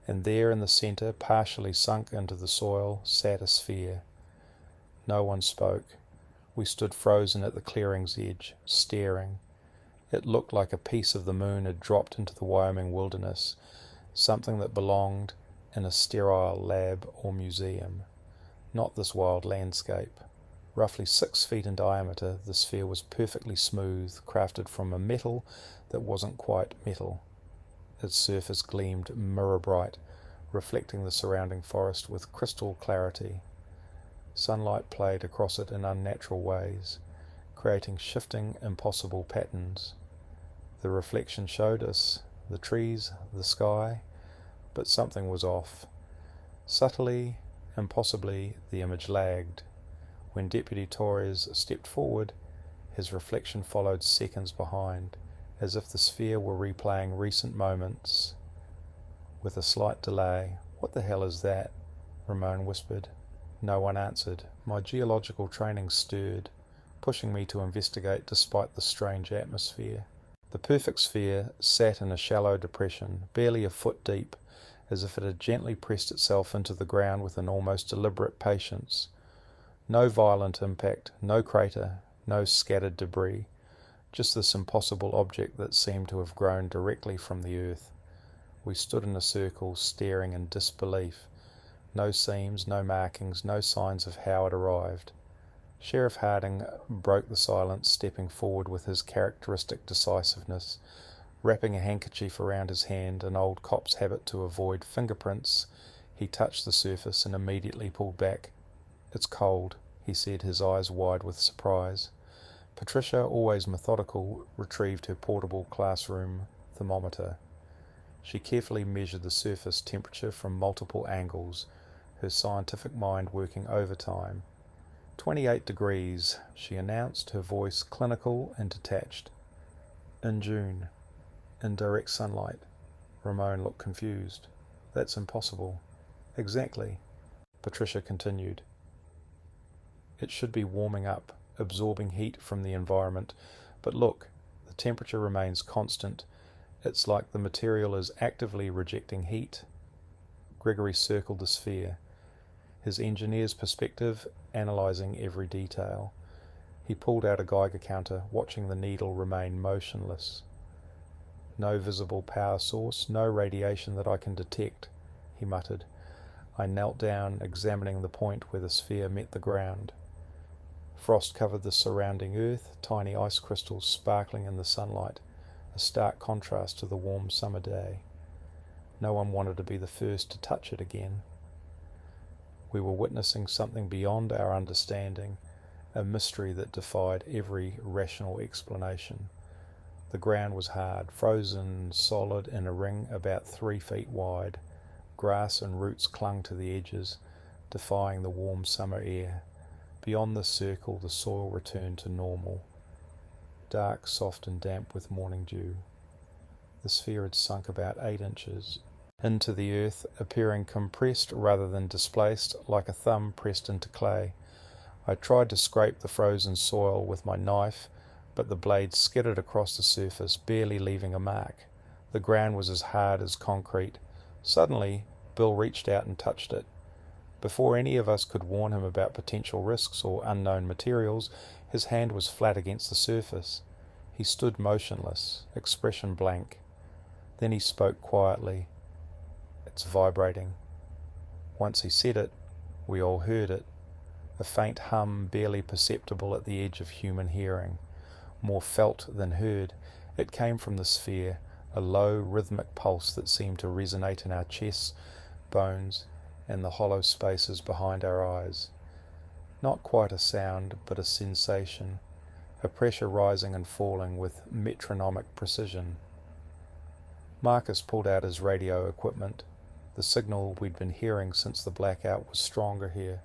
And there in the centre, partially sunk into the soil, sat a sphere. No one spoke. We stood frozen at the clearing's edge, staring. It looked like a piece of the moon had dropped into the Wyoming wilderness, something that belonged in a sterile lab or museum, not this wild landscape. Roughly 6 feet in diameter, the sphere was perfectly smooth, crafted from a metal that wasn't quite metal. Its surface gleamed mirror-bright, reflecting the surrounding forest with crystal clarity. Sunlight played across it in unnatural ways, creating shifting, impossible patterns. The reflection showed us the trees, the sky, but something was off. Subtly, and possibly the image lagged. When Deputy Torres stepped forward, his reflection followed seconds behind, as if the sphere were replaying recent moments with a slight delay. "What the hell is that?" Ramon whispered. No one answered. My geological training stirred, pushing me to investigate despite the strange atmosphere. The perfect sphere sat in a shallow depression, barely a foot deep, as if it had gently pressed itself into the ground with an almost deliberate patience. No violent impact, no crater, no scattered debris, just this impossible object that seemed to have grown directly from the earth. We stood in a circle, staring in disbelief. No seams, no markings, no signs of how it arrived. Sheriff Harding broke the silence, stepping forward with his characteristic decisiveness. Wrapping a handkerchief around his hand, an old cop's habit to avoid fingerprints, he touched the surface and immediately pulled back. "It's cold," he said, his eyes wide with surprise. Patricia, always methodical, retrieved her portable classroom thermometer. She carefully measured the surface temperature from multiple angles, her scientific mind working overtime. 28 degrees, she announced, her voice clinical and detached. "In June, in direct sunlight." Ramon looked confused. "That's impossible." "Exactly," Patricia continued. "It should be warming up, absorbing heat from the environment. But look, the temperature remains constant. It's like the material is actively rejecting heat." Gregory circled the sphere, his engineer's perspective analysing every detail. He pulled out a Geiger counter, watching the needle remain motionless. "No visible power source, no radiation that I can detect," he muttered. I knelt down, examining the point where the sphere met the ground. Frost covered the surrounding earth, tiny ice crystals sparkling in the sunlight, a stark contrast to the warm summer day. No one wanted to be the first to touch it again. We were witnessing something beyond our understanding, a mystery that defied every rational explanation. The ground was hard, frozen solid in a ring about 3 feet wide. Grass and roots clung to the edges, defying the warm summer air. Beyond this circle, the soil returned to normal, dark, soft and damp with morning dew. The sphere had sunk about 8 inches into the earth, appearing compressed rather than displaced, like a thumb pressed into clay. I tried to scrape the frozen soil with my knife, but the blade skidded across the surface, barely leaving a mark. The ground was as hard as concrete. Suddenly, Bill reached out and touched it. Before any of us could warn him about potential risks or unknown materials, his hand was flat against the surface. He stood motionless, expression blank. Then he spoke quietly. "It's vibrating." Once he said it, we all heard it, a faint hum barely perceptible at the edge of human hearing, more felt than heard. It came from the sphere, a low, rhythmic pulse that seemed to resonate in our chests, bones, and the hollow spaces behind our eyes. Not quite a sound, but a sensation, a pressure rising and falling with metronomic precision. Marcus pulled out his radio equipment. The signal we'd been hearing since the blackout was stronger here,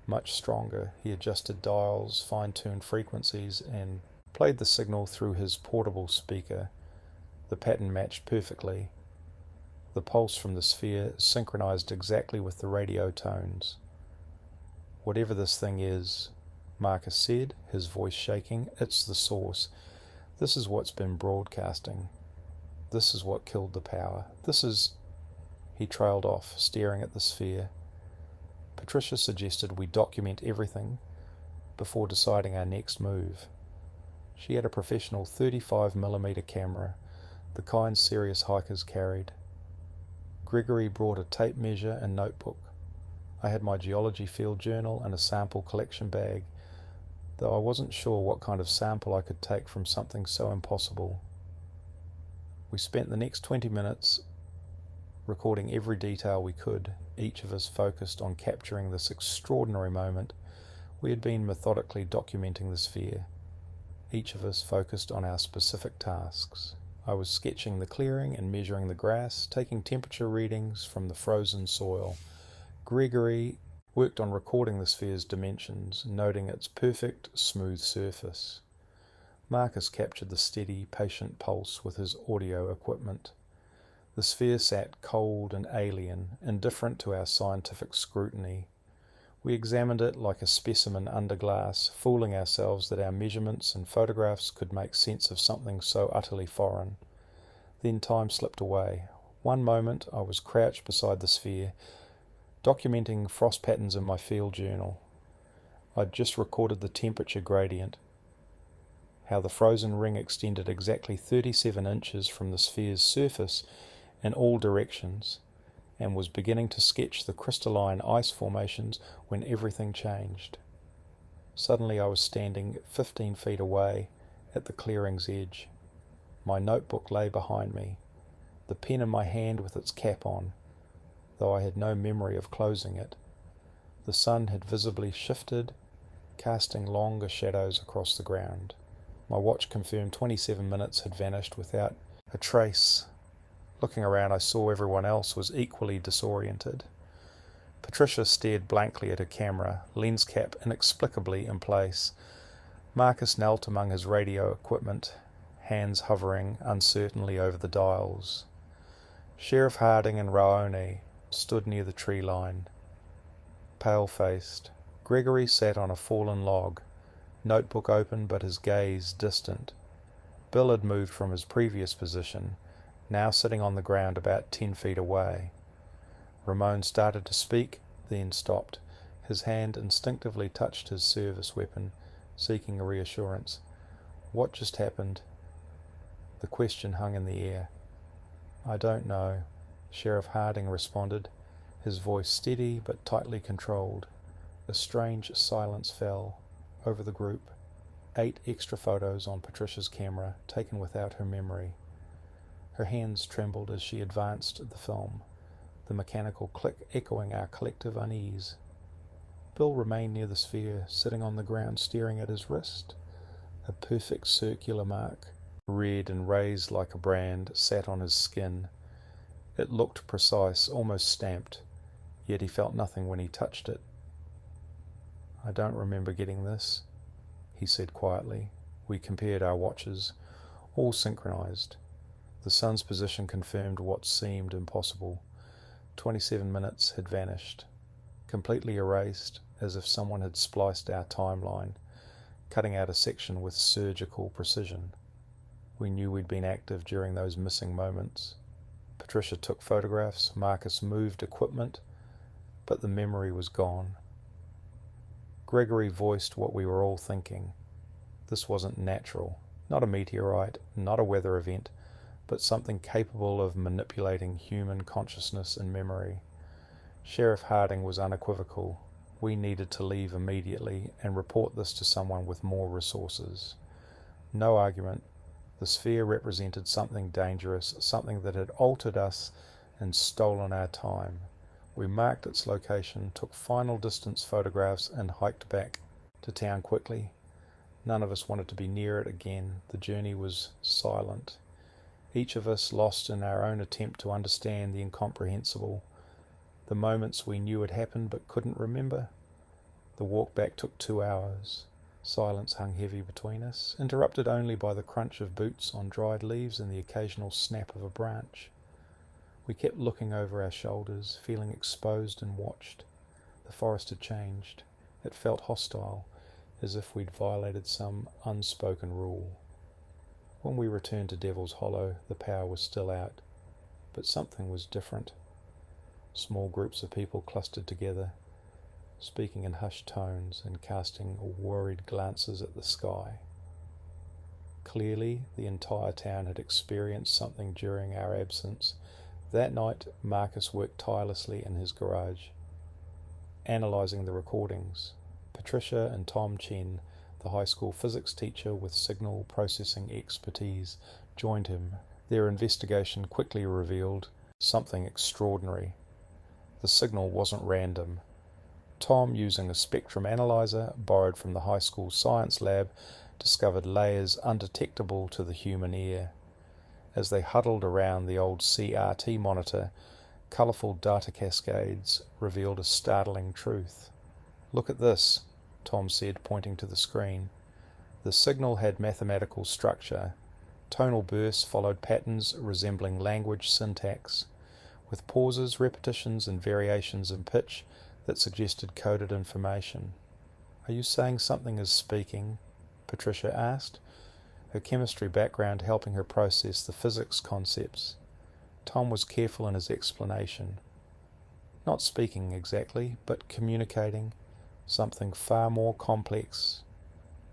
much stronger. He adjusted dials, fine-tuned frequencies, and played the signal through his portable speaker. The pattern matched perfectly. The pulse from the sphere synchronized exactly with the radio tones. "Whatever this thing is," Marcus said, his voice shaking, "it's the source. This is what's been broadcasting. This is what killed the power. This is..." He trailed off, staring at the sphere. Patricia suggested we document everything before deciding our next move. She had a professional 35mm camera, the kind serious hikers carried. Gregory brought a tape measure and notebook. I had my geology field journal and a sample collection bag, though I wasn't sure what kind of sample I could take from something so impossible. We spent the next 20 minutes recording every detail we could, each of us focused on capturing this extraordinary moment. We had been methodically documenting the sphere, each of us focused on our specific tasks. I was sketching the clearing and measuring the grass, taking temperature readings from the frozen soil. Gregory worked on recording the sphere's dimensions, noting its perfect, smooth surface. Marcus captured the steady, patient pulse with his audio equipment. The sphere sat cold and alien, indifferent to our scientific scrutiny. We examined it like a specimen under glass, fooling ourselves that our measurements and photographs could make sense of something so utterly foreign. Then time slipped away. One moment I was crouched beside the sphere, documenting frost patterns in my field journal. I'd just recorded the temperature gradient, how the frozen ring extended exactly 37 inches from the sphere's surface in all directions, and was beginning to sketch the crystalline ice formations when everything changed. Suddenly I was standing 15 feet away at the clearing's edge. My notebook lay behind me, the pen in my hand with its cap on, though I had no memory of closing it. The sun had visibly shifted, casting longer shadows across the ground. My watch confirmed 27 minutes had vanished without a trace. Looking around, I saw everyone else was equally disoriented. Patricia stared blankly at her camera, lens cap inexplicably in place. Marcus knelt among his radio equipment, hands hovering uncertainly over the dials. Sheriff Harding and Raoni stood near the tree line, pale-faced. Gregory sat on a fallen log, notebook open but his gaze distant. Bill had moved from his previous position, now sitting on the ground about 10 feet away. Ramon started to speak, then stopped. His hand instinctively touched his service weapon, seeking a reassurance. What just happened? The question hung in the air. I don't know, Sheriff Harding responded, his voice steady but tightly controlled. A strange silence fell over the group. 8 extra photos on Patricia's camera, taken without her memory. Her hands trembled as she advanced the film, the mechanical click echoing our collective unease. Bill remained near the sphere, sitting on the ground staring at his wrist. A perfect circular mark, red and raised like a brand, sat on his skin. It looked precise, almost stamped, yet he felt nothing when he touched it. I don't remember getting this, he said quietly. We compared our watches, all synchronized. The sun's position confirmed what seemed impossible. 27 minutes had vanished, completely erased, as if someone had spliced our timeline, cutting out a section with surgical precision. We knew we'd been active during those missing moments. Patricia took photographs, Marcus moved equipment, but the memory was gone. Gregory voiced what we were all thinking. This wasn't natural, not a meteorite, not a weather event, but something capable of manipulating human consciousness and memory. Sheriff Harding was unequivocal. We needed to leave immediately and report this to someone with more resources. No argument. The sphere represented something dangerous, something that had altered us and stolen our time. We marked its location, took final distance photographs, and hiked back to town quickly. None of us wanted to be near it again. The journey was silent, each of us lost in our own attempt to understand the incomprehensible, the moments we knew had happened but couldn't remember. The walk back took 2 hours. Silence hung heavy between us, interrupted only by the crunch of boots on dried leaves and the occasional snap of a branch. We kept looking over our shoulders, feeling exposed and watched. The forest had changed. It felt hostile, as if we'd violated some unspoken rule. When we returned to Devil's Hollow, the power was still out, but something was different. Small groups of people clustered together, speaking in hushed tones and casting worried glances at the sky. Clearly, the entire town had experienced something during our absence. That night, Marcus worked tirelessly in his garage, analysing the recordings. Patricia and Tom Chen, the high school physics teacher with signal processing expertise, joined him. Their investigation quickly revealed something extraordinary. The signal wasn't random. Tom, using a spectrum analyzer borrowed from the high school science lab, discovered layers undetectable to the human ear. As they huddled around the old CRT monitor, Colourful data cascades revealed a startling truth. "Look at this," Tom said, pointing to the screen. The signal had mathematical structure. Tonal bursts followed patterns resembling language syntax, with pauses, repetitions, and variations in pitch that suggested coded information. "Are you saying something is speaking?" Patricia asked, her chemistry background helping her process the physics concepts. Tom was careful in his explanation. "Not speaking exactly, but communicating something far more complex."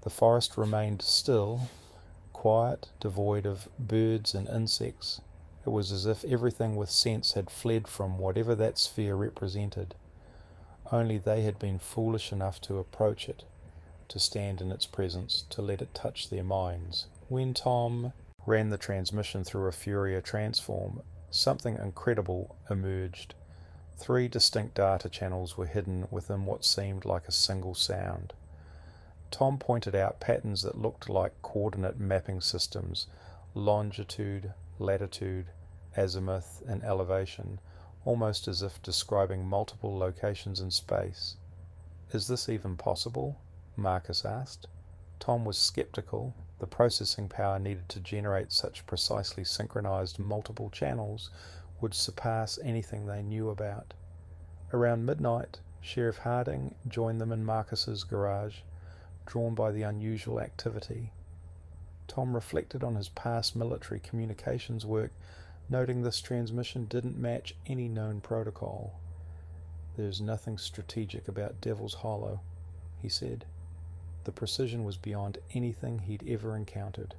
The forest remained still, quiet, devoid of birds and insects. It was as if everything with sense had fled from whatever that sphere represented. Only they had been foolish enough to approach it, to stand in its presence, to let it touch their minds. When Tom ran the transmission through a Fourier transform, something incredible emerged. 3 distinct data channels were hidden within what seemed like a single sound. Tom pointed out patterns that looked like coordinate mapping systems: longitude, latitude, azimuth, and elevation, almost as if describing multiple locations in space. "Is this even possible?" Marcus asked. Tom was skeptical. The processing power needed to generate such precisely synchronized multiple channels would surpass anything they knew about. Around midnight, Sheriff Harding joined them in Marcus's garage, drawn by the unusual activity. Tom reflected on his past military communications work, noting this transmission didn't match any known protocol. "There's nothing strategic about Devil's Hollow," he said. The precision was beyond anything he'd ever encountered.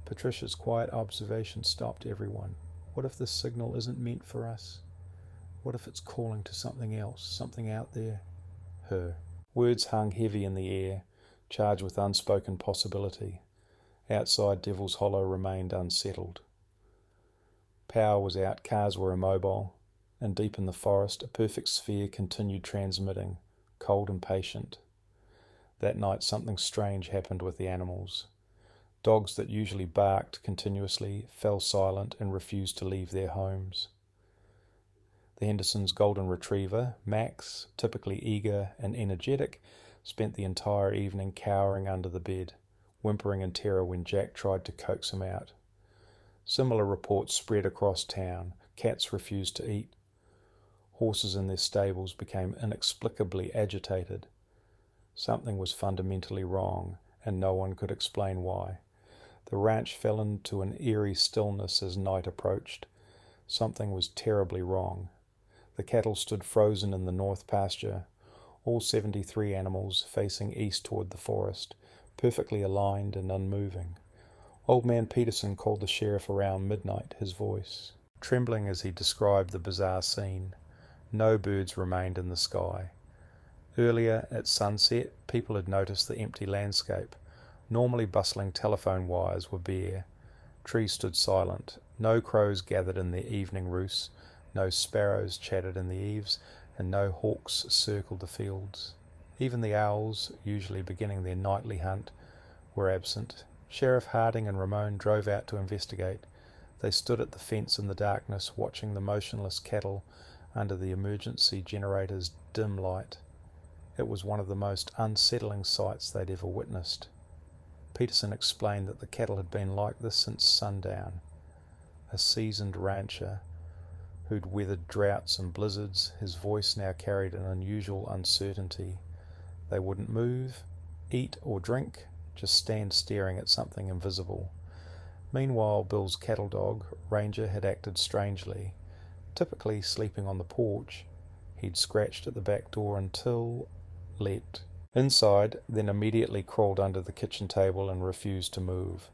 Patricia's quiet observation stopped everyone. What if this signal isn't meant for us? What if it's calling to something else, something out there? Her. Words hung heavy in the air, charged with unspoken possibility. Outside, Devil's Hollow remained unsettled. Power was out, cars were immobile, and deep in the forest, a perfect sphere continued transmitting, cold and patient. That night something strange happened with the animals. Dogs that usually barked continuously fell silent and refused to leave their homes. The Hendersons' golden retriever, Max, typically eager and energetic, spent the entire evening cowering under the bed, whimpering in terror when Jack tried to coax him out. Similar reports spread across town. Cats refused to eat. Horses in their stables became inexplicably agitated. Something was fundamentally wrong, and no one could explain why. The ranch fell into an eerie stillness as night approached. Something was terribly wrong. The cattle stood frozen in the north pasture, all 73 animals facing east toward the forest, perfectly aligned and unmoving. Old Man Peterson called the sheriff around midnight, his voice trembling as he described the bizarre scene. No birds remained in the sky. Earlier, at sunset, people had noticed the empty landscape. Normally bustling telephone wires were bare. Trees stood silent. No crows gathered in their evening roosts. No sparrows chattered in the eaves, and no hawks circled the fields. Even the owls, usually beginning their nightly hunt, were absent. Sheriff Harding and Ramon drove out to investigate. They stood at the fence in the darkness, watching the motionless cattle under the emergency generator's dim light. It was one of the most unsettling sights they'd ever witnessed. Peterson explained that the cattle had been like this since sundown. A seasoned rancher who'd weathered droughts and blizzards, his voice now carried an unusual uncertainty. They wouldn't move, eat or drink, just stand staring at something invisible. Meanwhile, Bill's cattle dog, Ranger, had acted strangely. Typically sleeping on the porch, he'd scratched at the back door until leapt inside, then immediately crawled under the kitchen table and refused to move.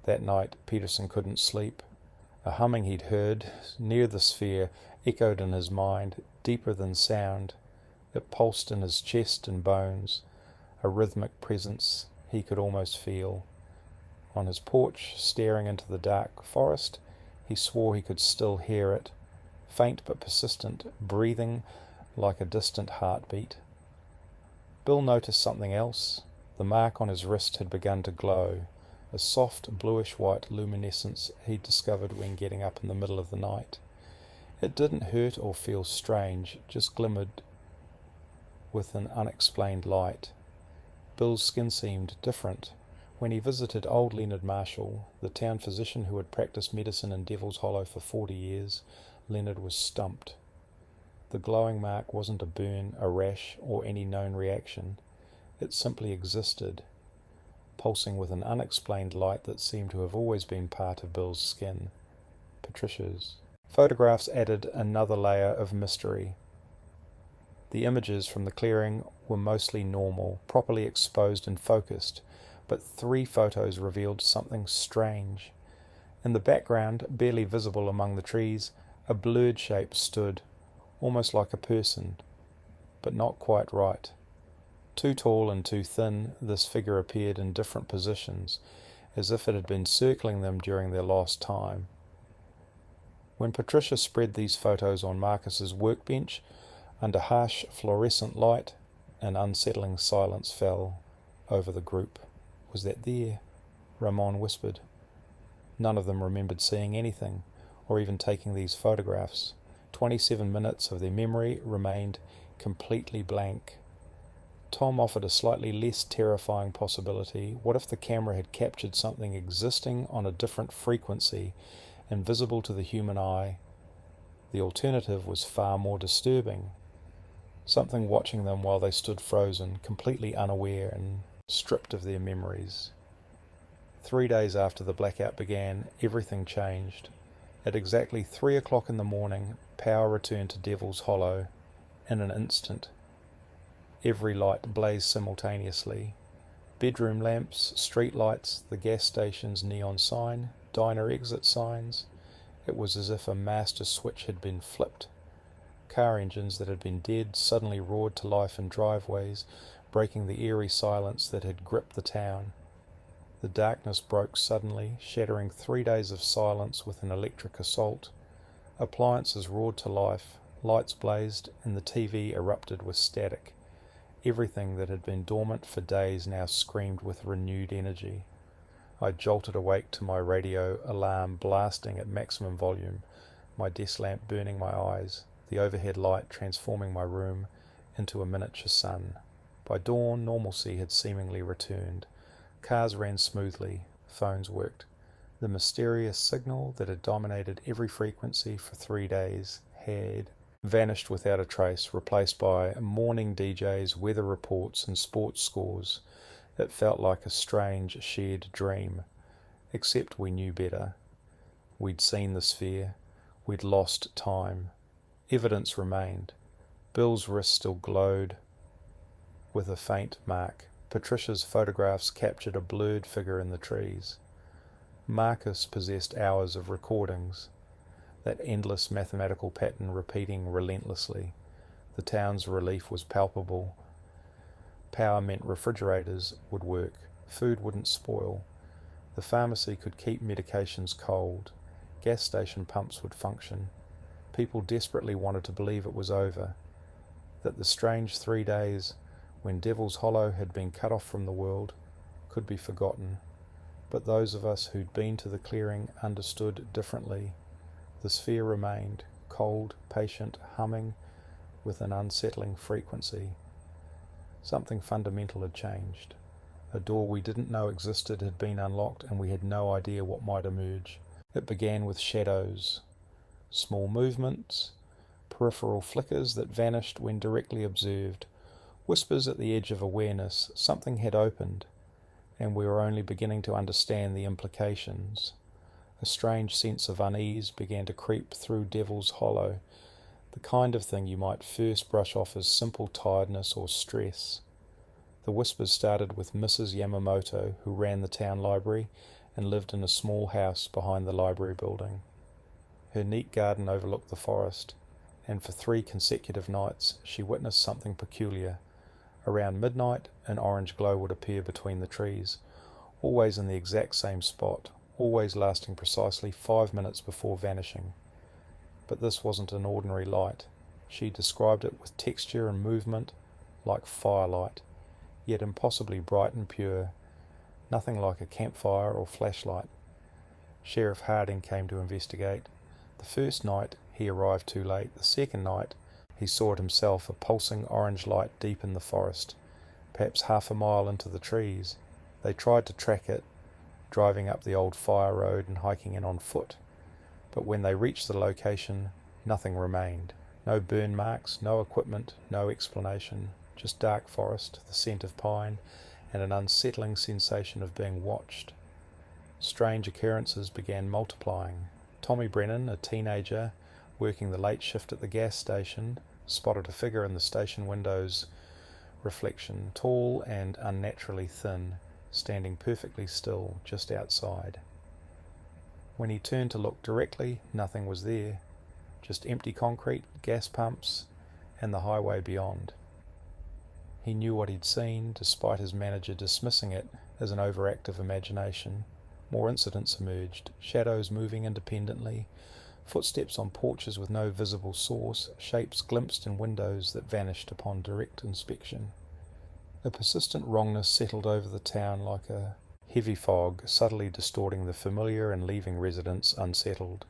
That night, Peterson couldn't sleep. A humming he'd heard near the sphere echoed in his mind, deeper than sound. It pulsed in his chest and bones, a rhythmic presence he could almost feel. On his porch, staring into the dark forest, he swore he could still hear it, faint but persistent, breathing like a distant heartbeat. Bill noticed something else. The mark on his wrist had begun to glow, a soft bluish-white luminescence he'd discovered when getting up in the middle of the night. It didn't hurt or feel strange, just glimmered with an unexplained light. Bill's skin seemed different. When he visited old Leonard Marshall, the town physician who had practiced medicine in Devil's Hollow for 40 years, Leonard was stumped. The glowing mark wasn't a burn, a rash, or any known reaction. It simply existed, pulsing with an unexplained light that seemed to have always been part of Bill's skin. Patricia's. Photographs added another layer of mystery. The images from the clearing were mostly normal, properly exposed and focused, but 3 photos revealed something strange. In the background, barely visible among the trees, a blurred shape stood, almost like a person, but not quite right. Too tall and too thin, this figure appeared in different positions, as if it had been circling them during their lost time. When Patricia spread these photos on Marcus's workbench, under harsh fluorescent light, an unsettling silence fell over the group. "Was that there?" Ramon whispered. None of them remembered seeing anything, or even taking these photographs. 27 minutes of their memory remained completely blank. Tom offered a slightly less terrifying possibility. What if the camera had captured something existing on a different frequency, invisible to the human eye? The alternative was far more disturbing. Something watching them while they stood frozen, completely unaware and stripped of their memories. 3 days after the blackout began, everything changed. At exactly 3 o'clock in the morning, power returned to Devil's Hollow. In an instant, every light blazed simultaneously. Bedroom lamps, street lights, the gas station's neon sign, diner exit signs. It was as if a master switch had been flipped. Car engines that had been dead suddenly roared to life in driveways, breaking the eerie silence that had gripped the town. The darkness broke suddenly, shattering 3 days of silence with an electric assault. Appliances roared to life, lights blazed, and the TV erupted with static. Everything that had been dormant for days now screamed with renewed energy. I jolted awake to my radio alarm blasting at maximum volume, my desk lamp burning my eyes, the overhead light transforming my room into a miniature sun. By dawn, normalcy had seemingly returned. Cars ran smoothly, phones worked. The mysterious signal that had dominated every frequency for 3 days had vanished without a trace, replaced by morning DJs, weather reports, and sports scores. It felt like a strange, shared dream. Except we knew better. We'd seen the sphere. We'd lost time. Evidence remained. Bill's wrist still glowed with a faint mark. Patricia's photographs captured a blurred figure in the trees. Marcus possessed hours of recordings, that endless mathematical pattern repeating relentlessly. The town's relief was palpable. Power meant refrigerators would work, food wouldn't spoil. The pharmacy could keep medications cold. Gas station pumps would function. People desperately wanted to believe it was over, that the strange 3 days when Devil's Hollow had been cut off from the world could be forgotten. But those of us who'd been to the clearing understood differently. The sphere remained, cold, patient, humming with an unsettling frequency. Something fundamental had changed. A door we didn't know existed had been unlocked, and we had no idea what might emerge. It began with shadows, small movements, peripheral flickers that vanished when directly observed, whispers at the edge of awareness. Something had opened, and we were only beginning to understand the implications. A strange sense of unease began to creep through Devil's Hollow, the kind of thing you might first brush off as simple tiredness or stress. The whispers started with Mrs. Yamamoto, who ran the town library and lived in a small house behind the library building. Her neat garden overlooked the forest, and for 3 consecutive nights she witnessed something peculiar. Around midnight, an orange glow would appear between the trees, always in the exact same spot, always lasting precisely 5 minutes before vanishing. But this wasn't an ordinary light. She described it with texture and movement, like firelight, yet impossibly bright and pure, nothing like a campfire or flashlight. Sheriff Harding came to investigate. The first night he arrived too late. The second night, he saw it himself, a pulsing orange light deep in the forest, perhaps half a mile into the trees. They tried to track it, driving up the old fire road and hiking in on foot. But when they reached the location, nothing remained. No burn marks, no equipment, no explanation, just dark forest, the scent of pine, and an unsettling sensation of being watched. Strange occurrences began multiplying. Tommy Brennan, a teenager working the late shift at the gas station, spotted a figure in the station window's reflection, tall and unnaturally thin, standing perfectly still just outside. When he turned to look directly, nothing was there, just empty concrete, gas pumps, and the highway beyond. He knew what he'd seen, despite his manager dismissing it as an overactive imagination. More incidents emerged, shadows moving independently, footsteps on porches with no visible source, shapes glimpsed in windows that vanished upon direct inspection. A persistent wrongness settled over the town like a heavy fog, subtly distorting the familiar and leaving residents unsettled.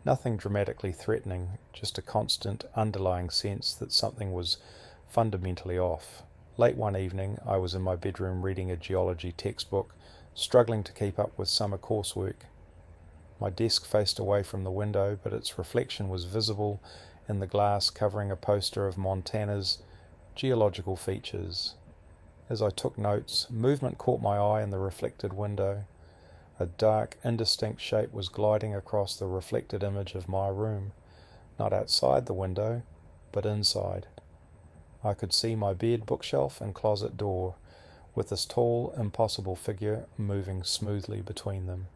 Nothing dramatically threatening, just a constant underlying sense that something was fundamentally off. Late one evening, I was in my bedroom reading a geology textbook, struggling to keep up with summer coursework. My desk faced away from the window, but its reflection was visible in the glass covering a poster of Montana's geological features. As I took notes, movement caught my eye in the reflected window. A dark, indistinct shape was gliding across the reflected image of my room, not outside the window, but inside. I could see my bed, bookshelf, and closet door, with this tall, impossible figure moving smoothly between them.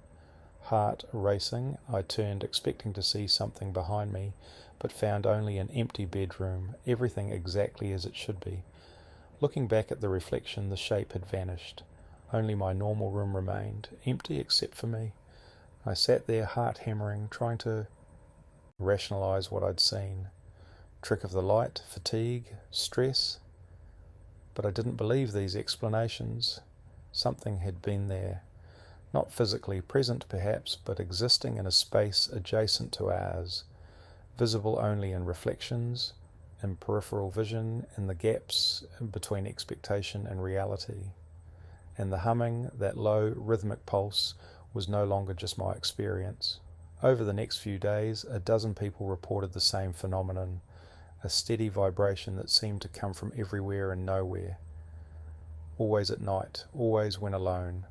Heart racing, I turned, expecting to see something behind me, but found only an empty bedroom, everything exactly as it should be. Looking back at the reflection, the shape had vanished. Only my normal room remained, empty except for me. I sat there, heart hammering, trying to rationalize what I'd seen. Trick of the light, fatigue, stress. But I didn't believe these explanations. Something had been there. Not physically present perhaps, but existing in a space adjacent to ours, visible only in reflections, in peripheral vision, in the gaps between expectation and reality. And the humming, that low, rhythmic pulse, was no longer just my experience. Over the next few days, a dozen people reported the same phenomenon, a steady vibration that seemed to come from everywhere and nowhere. Always at night, always when alone,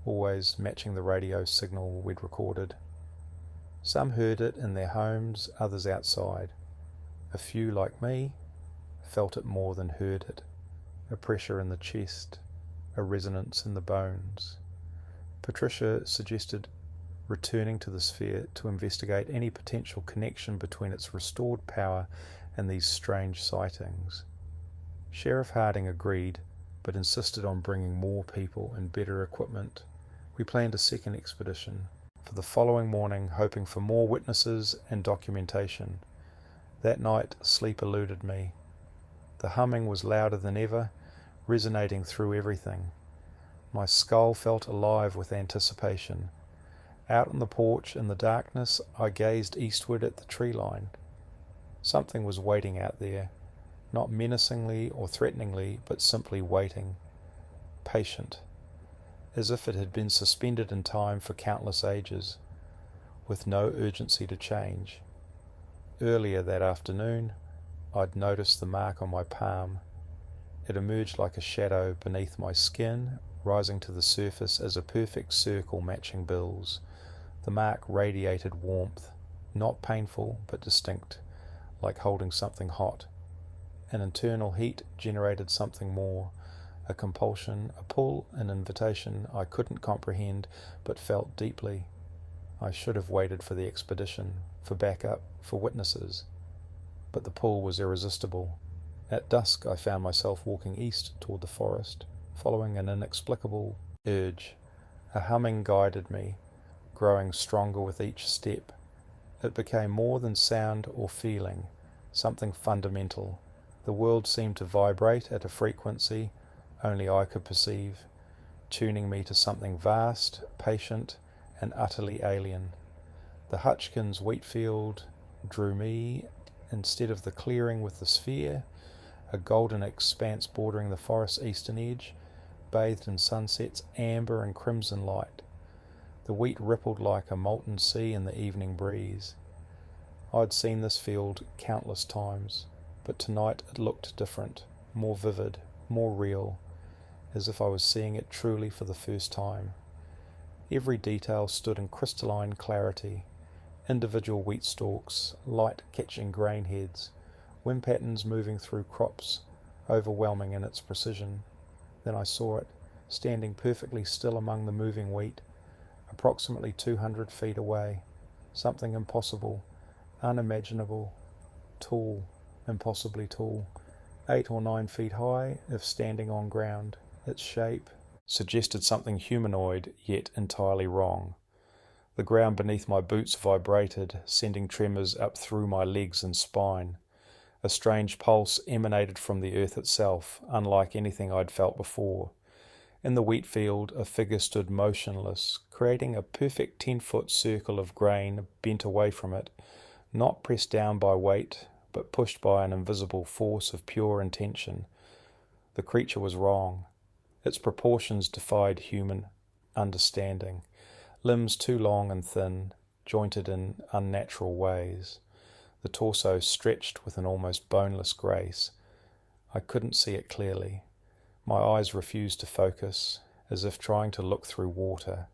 always matching the radio signal we'd recorded. Some heard it in their homes, others outside. A few, like me, felt it more than heard it, a pressure in the chest, a resonance in the bones. Patricia suggested returning to the sphere to investigate any potential connection between its restored power and these strange sightings. Sheriff Harding agreed, but insisted on bringing more people and better equipment. We planned a second expedition for the following morning, hoping for more witnesses and documentation. That night, sleep eluded me. The humming was louder than ever, resonating through everything. My skull felt alive with anticipation. Out on the porch in the darkness, I gazed eastward at the tree line. Something was waiting out there, not menacingly or threateningly, but simply waiting, patient, as if it had been suspended in time for countless ages, with no urgency to change. Earlier that afternoon, I'd noticed the mark on my palm. It emerged like a shadow beneath my skin, rising to the surface as a perfect circle matching bills. The mark radiated warmth, not painful but distinct, like holding something hot. An internal heat generated something more, a compulsion, a pull, an invitation I couldn't comprehend but felt deeply. I should have waited for the expedition, for backup, for witnesses. But the pull was irresistible. At dusk I found myself walking east toward the forest, following an inexplicable urge. A humming guided me, growing stronger with each step. It became more than sound or feeling, something fundamental. The world seemed to vibrate at a frequency only I could perceive, tuning me to something vast, patient, and utterly alien. The Hutchins wheat field drew me instead of the clearing with the sphere, a golden expanse bordering the forest's eastern edge, bathed in sunset's amber and crimson light. The wheat rippled like a molten sea in the evening breeze. I'd seen this field countless times, but tonight it looked different, more vivid, more real, as if I was seeing it truly for the first time. Every detail stood in crystalline clarity: individual wheat stalks, light-catching grain heads, wind patterns moving through crops, overwhelming in its precision. Then I saw it, standing perfectly still among the moving wheat, approximately 200 feet away. Something impossible, unimaginable, tall, impossibly tall, 8 or 9 feet high if standing on ground. Its shape suggested something humanoid, yet entirely wrong. The ground beneath my boots vibrated, sending tremors up through my legs and spine. A strange pulse emanated from the earth itself, unlike anything I'd felt before. In the wheat field, a figure stood motionless, creating a perfect 10-foot circle of grain bent away from it, not pressed down by weight, but pushed by an invisible force of pure intention. The creature was wrong. Its proportions defied human understanding. Limbs too long and thin, jointed in unnatural ways. The torso stretched with an almost boneless grace. I couldn't see it clearly. My eyes refused to focus, as if trying to look through water.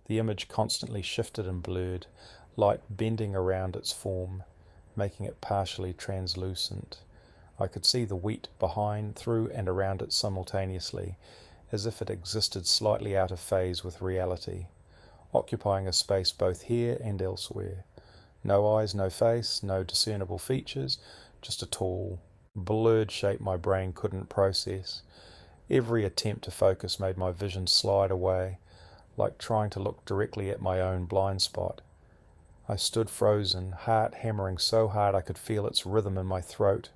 The image constantly shifted and blurred, light bending around its form, making it partially translucent. I could see the wheat behind, through and around it simultaneously, as if it existed slightly out of phase with reality, occupying a space both here and elsewhere. No eyes, no face, no discernible features, just a tall, blurred shape my brain couldn't process. Every attempt to focus made my vision slide away, like trying to look directly at my own blind spot. I stood frozen, heart hammering so hard I could feel its rhythm in my throat.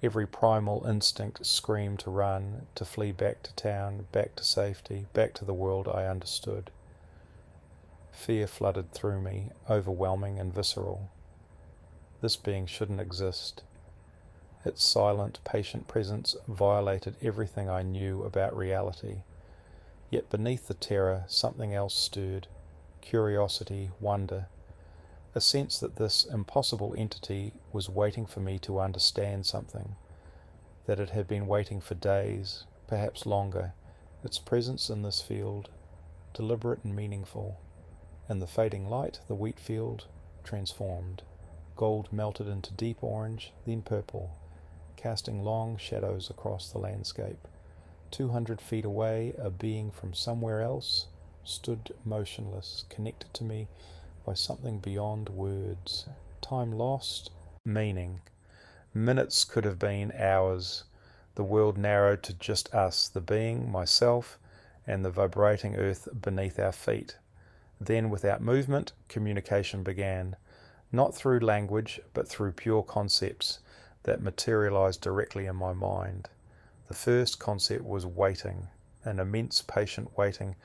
Every primal instinct screamed to run, to flee back to town, back to safety, back to the world I understood. Fear flooded through me, overwhelming and visceral. This being shouldn't exist. Its silent, patient presence violated everything I knew about reality. Yet beneath the terror, something else stirred: curiosity, wonder, a sense that this impossible entity was waiting for me to understand something, that it had been waiting for days, perhaps longer. Its presence in this field, deliberate and meaningful. In the fading light, the wheat field transformed. Gold melted into deep orange, then purple, casting long shadows across the landscape. 200 feet away, a being from somewhere else stood motionless, connected to me by something beyond words. Time lost, meaning. Minutes could have been hours. The world narrowed to just us, the being, myself, and the vibrating earth beneath our feet. Then, without movement, communication began, not through language, but through pure concepts that materialized directly in my mind. The first concept was waiting, an immense patient waiting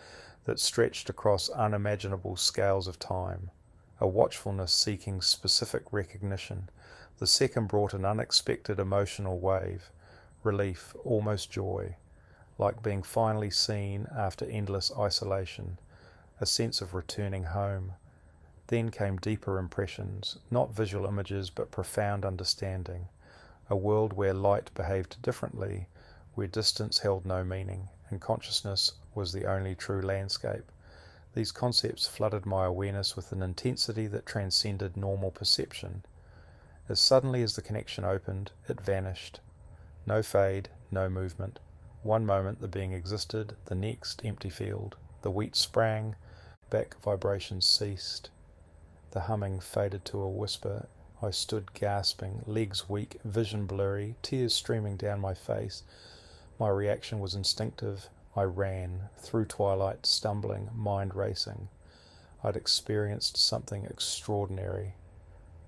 that stretched across unimaginable scales of time, a watchfulness seeking specific recognition. The second brought an unexpected emotional wave, relief, almost joy, like being finally seen after endless isolation, a sense of returning home. Then came deeper impressions, not visual images but profound understanding, a world where light behaved differently, where distance held no meaning, and consciousness was the only true landscape. These concepts flooded my awareness with an intensity that transcended normal perception. As suddenly as the connection opened, it vanished. No fade, no movement. One moment the being existed, the next empty field. The wheat sprang, back vibrations ceased. The humming faded to a whisper. I stood gasping, legs weak, vision blurry, tears streaming down my face. My reaction was instinctive. I ran, through twilight, stumbling, mind racing. I'd experienced something extraordinary.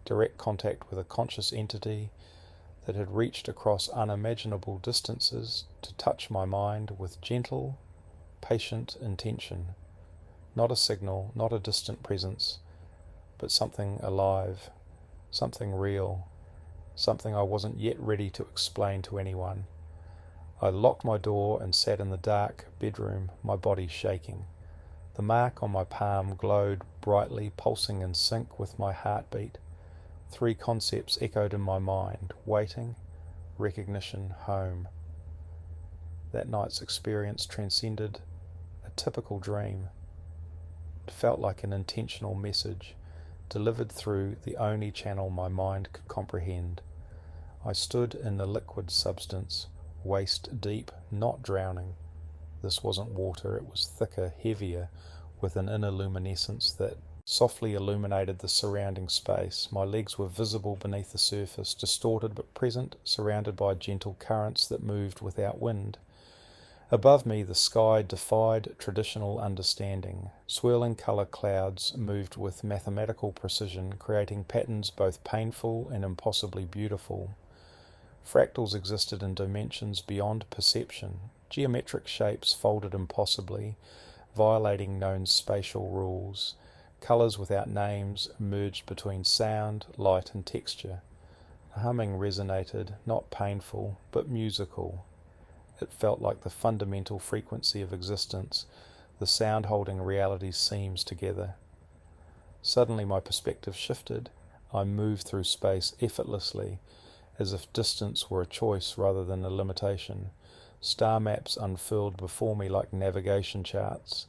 Direct contact with a conscious entity that had reached across unimaginable distances to touch my mind with gentle, patient intention. Not a signal, not a distant presence, but something alive, something real, something I wasn't yet ready to explain to anyone. I locked my door and sat in the dark bedroom, my body shaking. The mark on my palm glowed brightly, pulsing in sync with my heartbeat. 3 concepts echoed in my mind: waiting, recognition, home. That night's experience transcended a typical dream. It felt like an intentional message, delivered through the only channel my mind could comprehend. I stood in the liquid substance, waist deep, not drowning. This wasn't water, it was thicker, heavier, with an inner luminescence that softly illuminated the surrounding space. My legs were visible beneath the surface, distorted but present, surrounded by gentle currents that moved without wind. Above me, the sky defied traditional understanding. Swirling colour clouds moved with mathematical precision, creating patterns both painful and impossibly beautiful. Fractals existed in dimensions beyond perception. Geometric shapes folded impossibly, violating known spatial rules. Colours without names merged between sound, light and texture. The humming resonated, not painful, but musical. It felt like the fundamental frequency of existence, the sound holding reality's seams together. Suddenly my perspective shifted. I moved through space effortlessly, as if distance were a choice rather than a limitation. Star maps unfurled before me like navigation charts.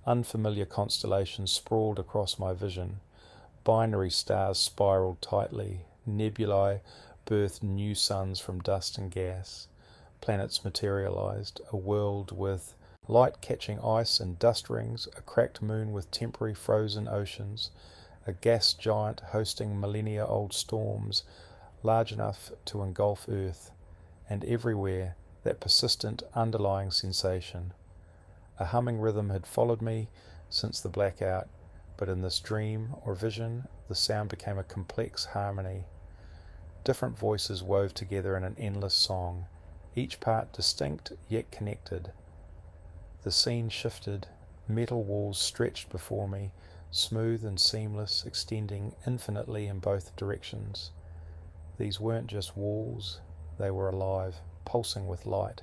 Unfamiliar constellations sprawled across my vision. Binary stars spiraled tightly. Nebulae birthed new suns from dust and gas. Planets materialized, a world with light catching ice and dust rings, a cracked moon with temporary frozen oceans, a gas giant hosting millennia-old storms large enough to engulf Earth, and everywhere that persistent underlying sensation. A humming rhythm had followed me since the blackout, but in this dream or vision, the sound became a complex harmony. Different voices wove together in an endless song, each part distinct yet connected. The scene shifted, metal walls stretched before me, smooth and seamless, extending infinitely in both directions. These weren't just walls, they were alive, pulsing with light.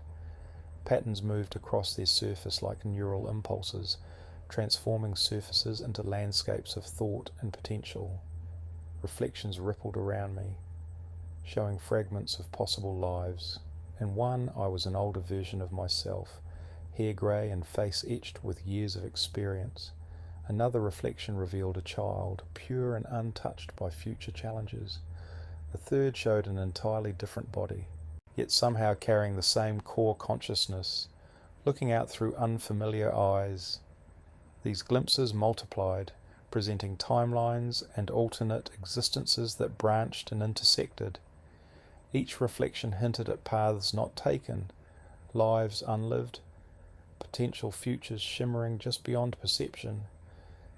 Patterns moved across their surface like neural impulses, transforming surfaces into landscapes of thought and potential. Reflections rippled around me, showing fragments of possible lives. In one, I was an older version of myself, hair grey and face etched with years of experience. Another reflection revealed a child, pure and untouched by future challenges. The third showed an entirely different body, yet somehow carrying the same core consciousness, looking out through unfamiliar eyes. These glimpses multiplied, presenting timelines and alternate existences that branched and intersected. Each reflection hinted at paths not taken, lives unlived, potential futures shimmering just beyond perception.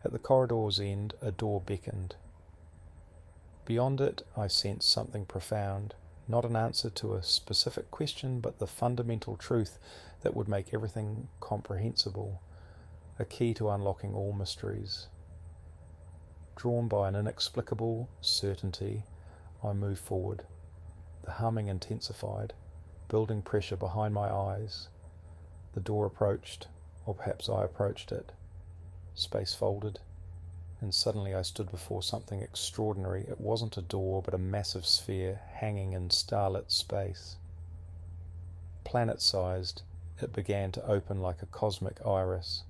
At the corridor's end, a door beckoned. Beyond it, I sensed something profound, not an answer to a specific question, but the fundamental truth that would make everything comprehensible, a key to unlocking all mysteries. Drawn by an inexplicable certainty, I moved forward. The humming intensified, building pressure behind my eyes. The door approached, or perhaps I approached it. Space folded, and suddenly I stood before something extraordinary. It wasn't a door, but a massive sphere hanging in starlit space. Planet-sized, it began to open like a cosmic iris.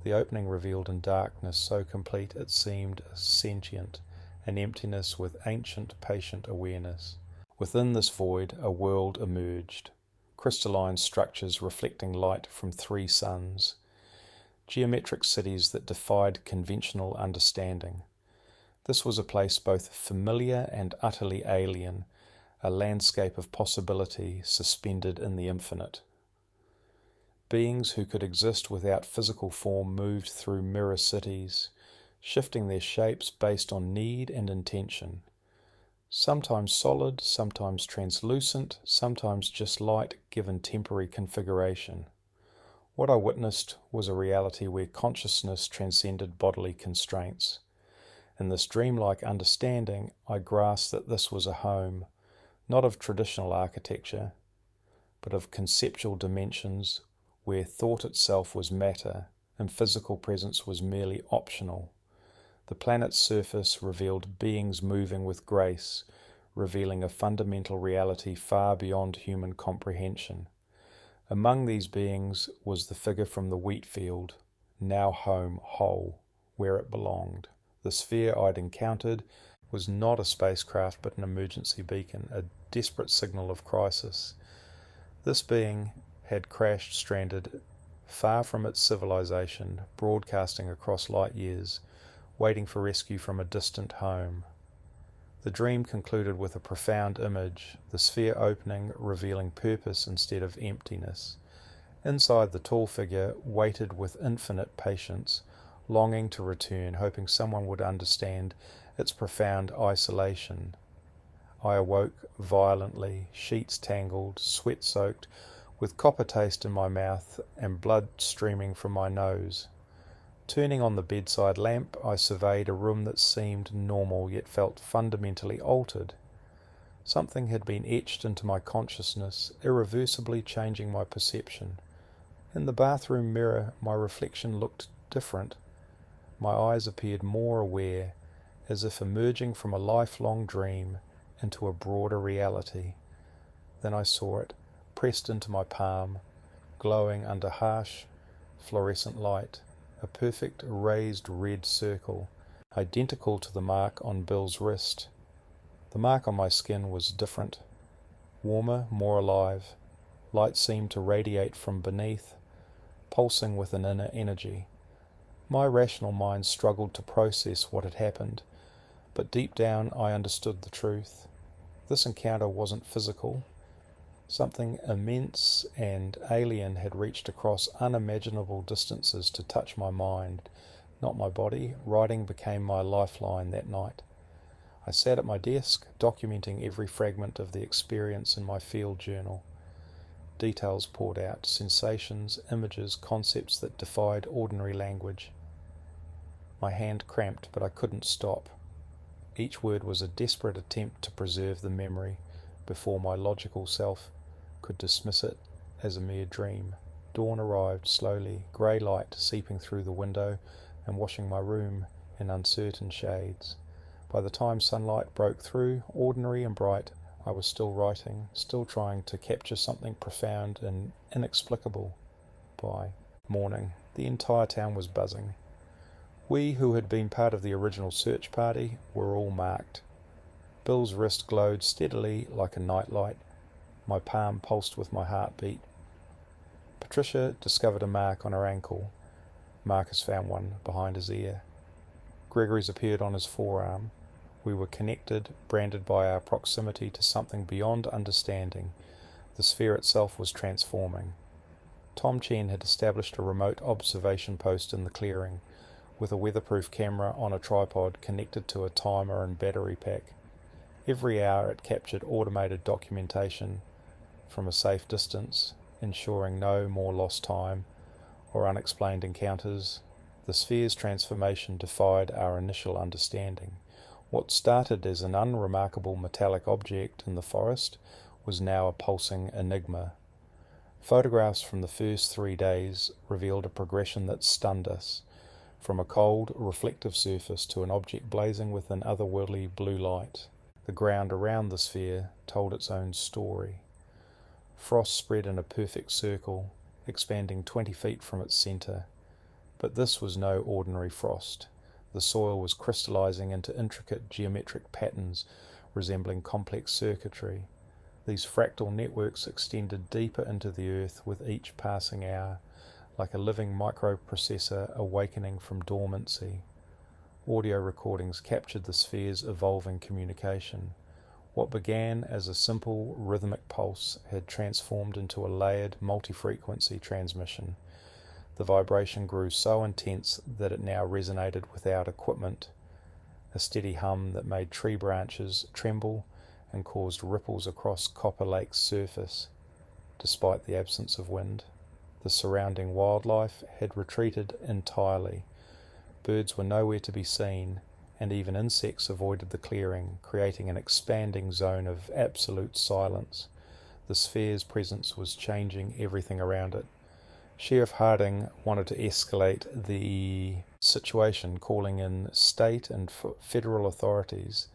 The opening revealed in darkness so complete it seemed sentient, an emptiness with ancient, patient awareness. Within this void, a world emerged, crystalline structures reflecting light from 3 suns, geometric cities that defied conventional understanding. This was a place both familiar and utterly alien, a landscape of possibility suspended in the infinite. Beings who could exist without physical form moved through mirror cities, shifting their shapes based on need and intention. Sometimes solid, sometimes translucent, sometimes just light given temporary configuration. What I witnessed was a reality where consciousness transcended bodily constraints. In this dreamlike understanding, I grasped that this was a home, not of traditional architecture, but of conceptual dimensions where thought itself was matter and physical presence was merely optional. The planet's surface revealed beings moving with grace, revealing a fundamental reality far beyond human comprehension. Among these beings was the figure from the wheat field, now home whole, where it belonged. The sphere I'd encountered was not a spacecraft but an emergency beacon, a desperate signal of crisis. This being had crashed stranded far from its civilization, broadcasting across light years, waiting for rescue from a distant home. The dream concluded with a profound image, the sphere opening, revealing purpose instead of emptiness. Inside, the tall figure waited with infinite patience, longing to return, hoping someone would understand its profound isolation. I awoke violently, sheets tangled, sweat-soaked, with copper taste in my mouth and blood streaming from my nose. Turning on the bedside lamp, I surveyed a room that seemed normal yet felt fundamentally altered. Something had been etched into my consciousness, irreversibly changing my perception. In the bathroom mirror, my reflection looked different. My eyes appeared more aware, as if emerging from a lifelong dream into a broader reality. Then I saw it, pressed into my palm, glowing under harsh, fluorescent light, a perfect raised red circle, identical to the mark on Bill's wrist. The mark on my skin was different, warmer, more alive. Light seemed to radiate from beneath, pulsing with an inner energy. My rational mind struggled to process what had happened, but deep down I understood the truth. This encounter wasn't physical. Something immense and alien had reached across unimaginable distances to touch my mind, not my body. Writing became my lifeline that night. I sat at my desk, documenting every fragment of the experience in my field journal. Details poured out, sensations, images, concepts that defied ordinary language. My hand cramped, but I couldn't stop. Each word was a desperate attempt to preserve the memory before my logical self could dismiss it as a mere dream. Dawn arrived slowly, grey light seeping through the window and washing my room in uncertain shades. By the time sunlight broke through, ordinary and bright, I was still writing, still trying to capture something profound and inexplicable. By morning, the entire town was buzzing. We who had been part of the original search party were all marked. Bill's wrist glowed steadily like a nightlight. My palm pulsed with my heartbeat. Patricia discovered a mark on her ankle. Marcus found one behind his ear. Gregory's appeared on his forearm. We were connected, branded by our proximity to something beyond understanding. The sphere itself was transforming. Tom Chen had established a remote observation post in the clearing, with a weatherproof camera on a tripod connected to a timer and battery pack. Every hour it captured automated documentation from a safe distance, ensuring no more lost time or unexplained encounters. The sphere's transformation defied our initial understanding. What started as an unremarkable metallic object in the forest was now a pulsing enigma. Photographs from the first 3 days revealed a progression that stunned us, from a cold, reflective surface to an object blazing with an otherworldly blue light. The ground around the sphere told its own story. Frost spread in a perfect circle, expanding 20 feet from its centre. But this was no ordinary frost. The soil was crystallizing into intricate geometric patterns resembling complex circuitry. These fractal networks extended deeper into the earth with each passing hour, like a living microprocessor awakening from dormancy. Audio recordings captured the sphere's evolving communication. What began as a simple rhythmic pulse had transformed into a layered multi-frequency transmission. The vibration grew so intense that it now resonated without equipment, a steady hum that made tree branches tremble and caused ripples across Copper Lake's surface, despite the absence of wind. The surrounding wildlife had retreated entirely. Birds were nowhere to be seen, and even insects avoided the clearing, creating an expanding zone of absolute silence. The sphere's presence was changing everything around it. Sheriff Harding wanted to escalate the situation, calling in state and federal authorities.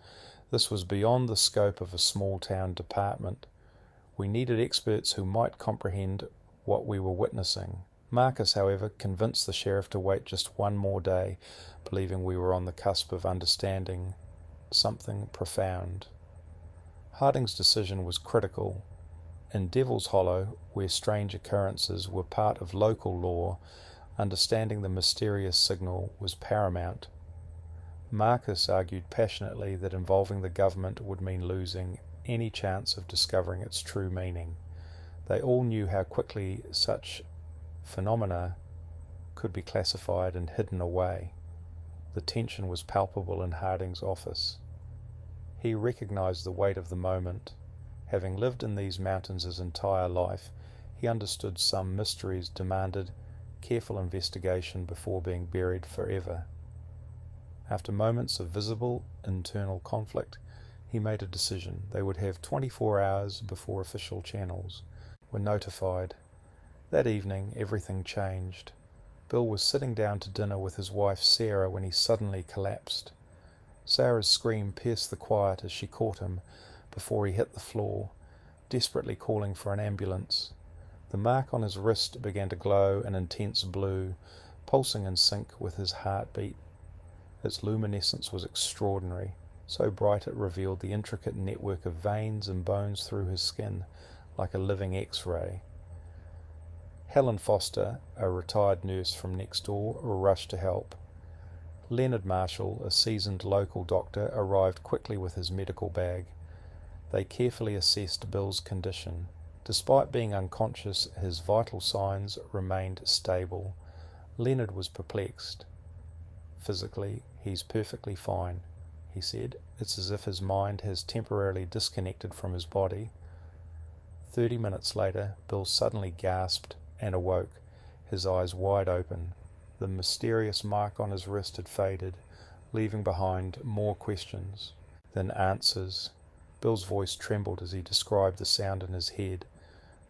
This was beyond the scope of a small-town department. We needed experts who might comprehend what we were witnessing. Marcus, however, convinced the sheriff to wait just one more day, believing we were on the cusp of understanding something profound. Harding's decision was critical. In Devil's Hollow, where strange occurrences were part of local law, understanding the mysterious signal was paramount. Marcus argued passionately that involving the government would mean losing any chance of discovering its true meaning. They all knew how quickly such phenomena could be classified and hidden away. The tension was palpable in Harding's office. He recognized the weight of the moment. Having lived in these mountains his entire life, he understood some mysteries demanded careful investigation before being buried forever. After moments of visible internal conflict, he made a decision. They would have 24 hours before official channels were notified. That evening, everything changed. Bill was sitting down to dinner with his wife Sarah when he suddenly collapsed. Sarah's scream pierced the quiet as she caught him before he hit the floor, desperately calling for an ambulance. The mark on his wrist began to glow an intense blue, pulsing in sync with his heartbeat. Its luminescence was extraordinary, so bright it revealed the intricate network of veins and bones through his skin, like a living X-ray. Helen Foster, a retired nurse from next door, rushed to help. Leonard Marshall, a seasoned local doctor, arrived quickly with his medical bag. They carefully assessed Bill's condition. Despite being unconscious, his vital signs remained stable. Leonard was perplexed. Physically, he's perfectly fine, he said. It's as if his mind has temporarily disconnected from his body. 30 minutes later, Bill suddenly gasped and awoke, his eyes wide open. The mysterious mark on his wrist had faded, leaving behind more questions than answers. Bill's voice trembled as he described the sound in his head,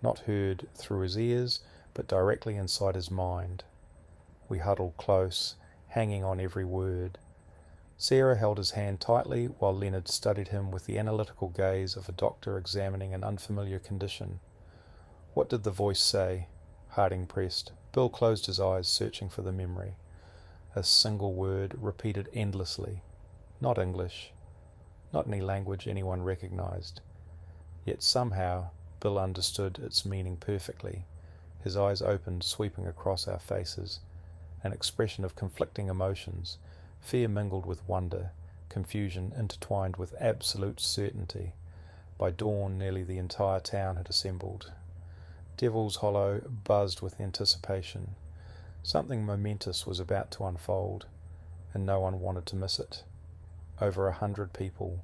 not heard through his ears, but directly inside his mind. We huddled close, hanging on every word. Sarah held his hand tightly while Leonard studied him with the analytical gaze of a doctor examining an unfamiliar condition. "What did the voice say?" Harding pressed. Bill closed his eyes, searching for the memory. A single word, repeated endlessly. Not English. Not any language anyone recognized. Yet somehow Bill understood its meaning perfectly. His eyes opened, sweeping across our faces. An expression of conflicting emotions, fear mingled with wonder, confusion intertwined with absolute certainty. By dawn, nearly the entire town had assembled. Devil's Hollow buzzed with anticipation. Something momentous was about to unfold, and no one wanted to miss it. Over 100 people,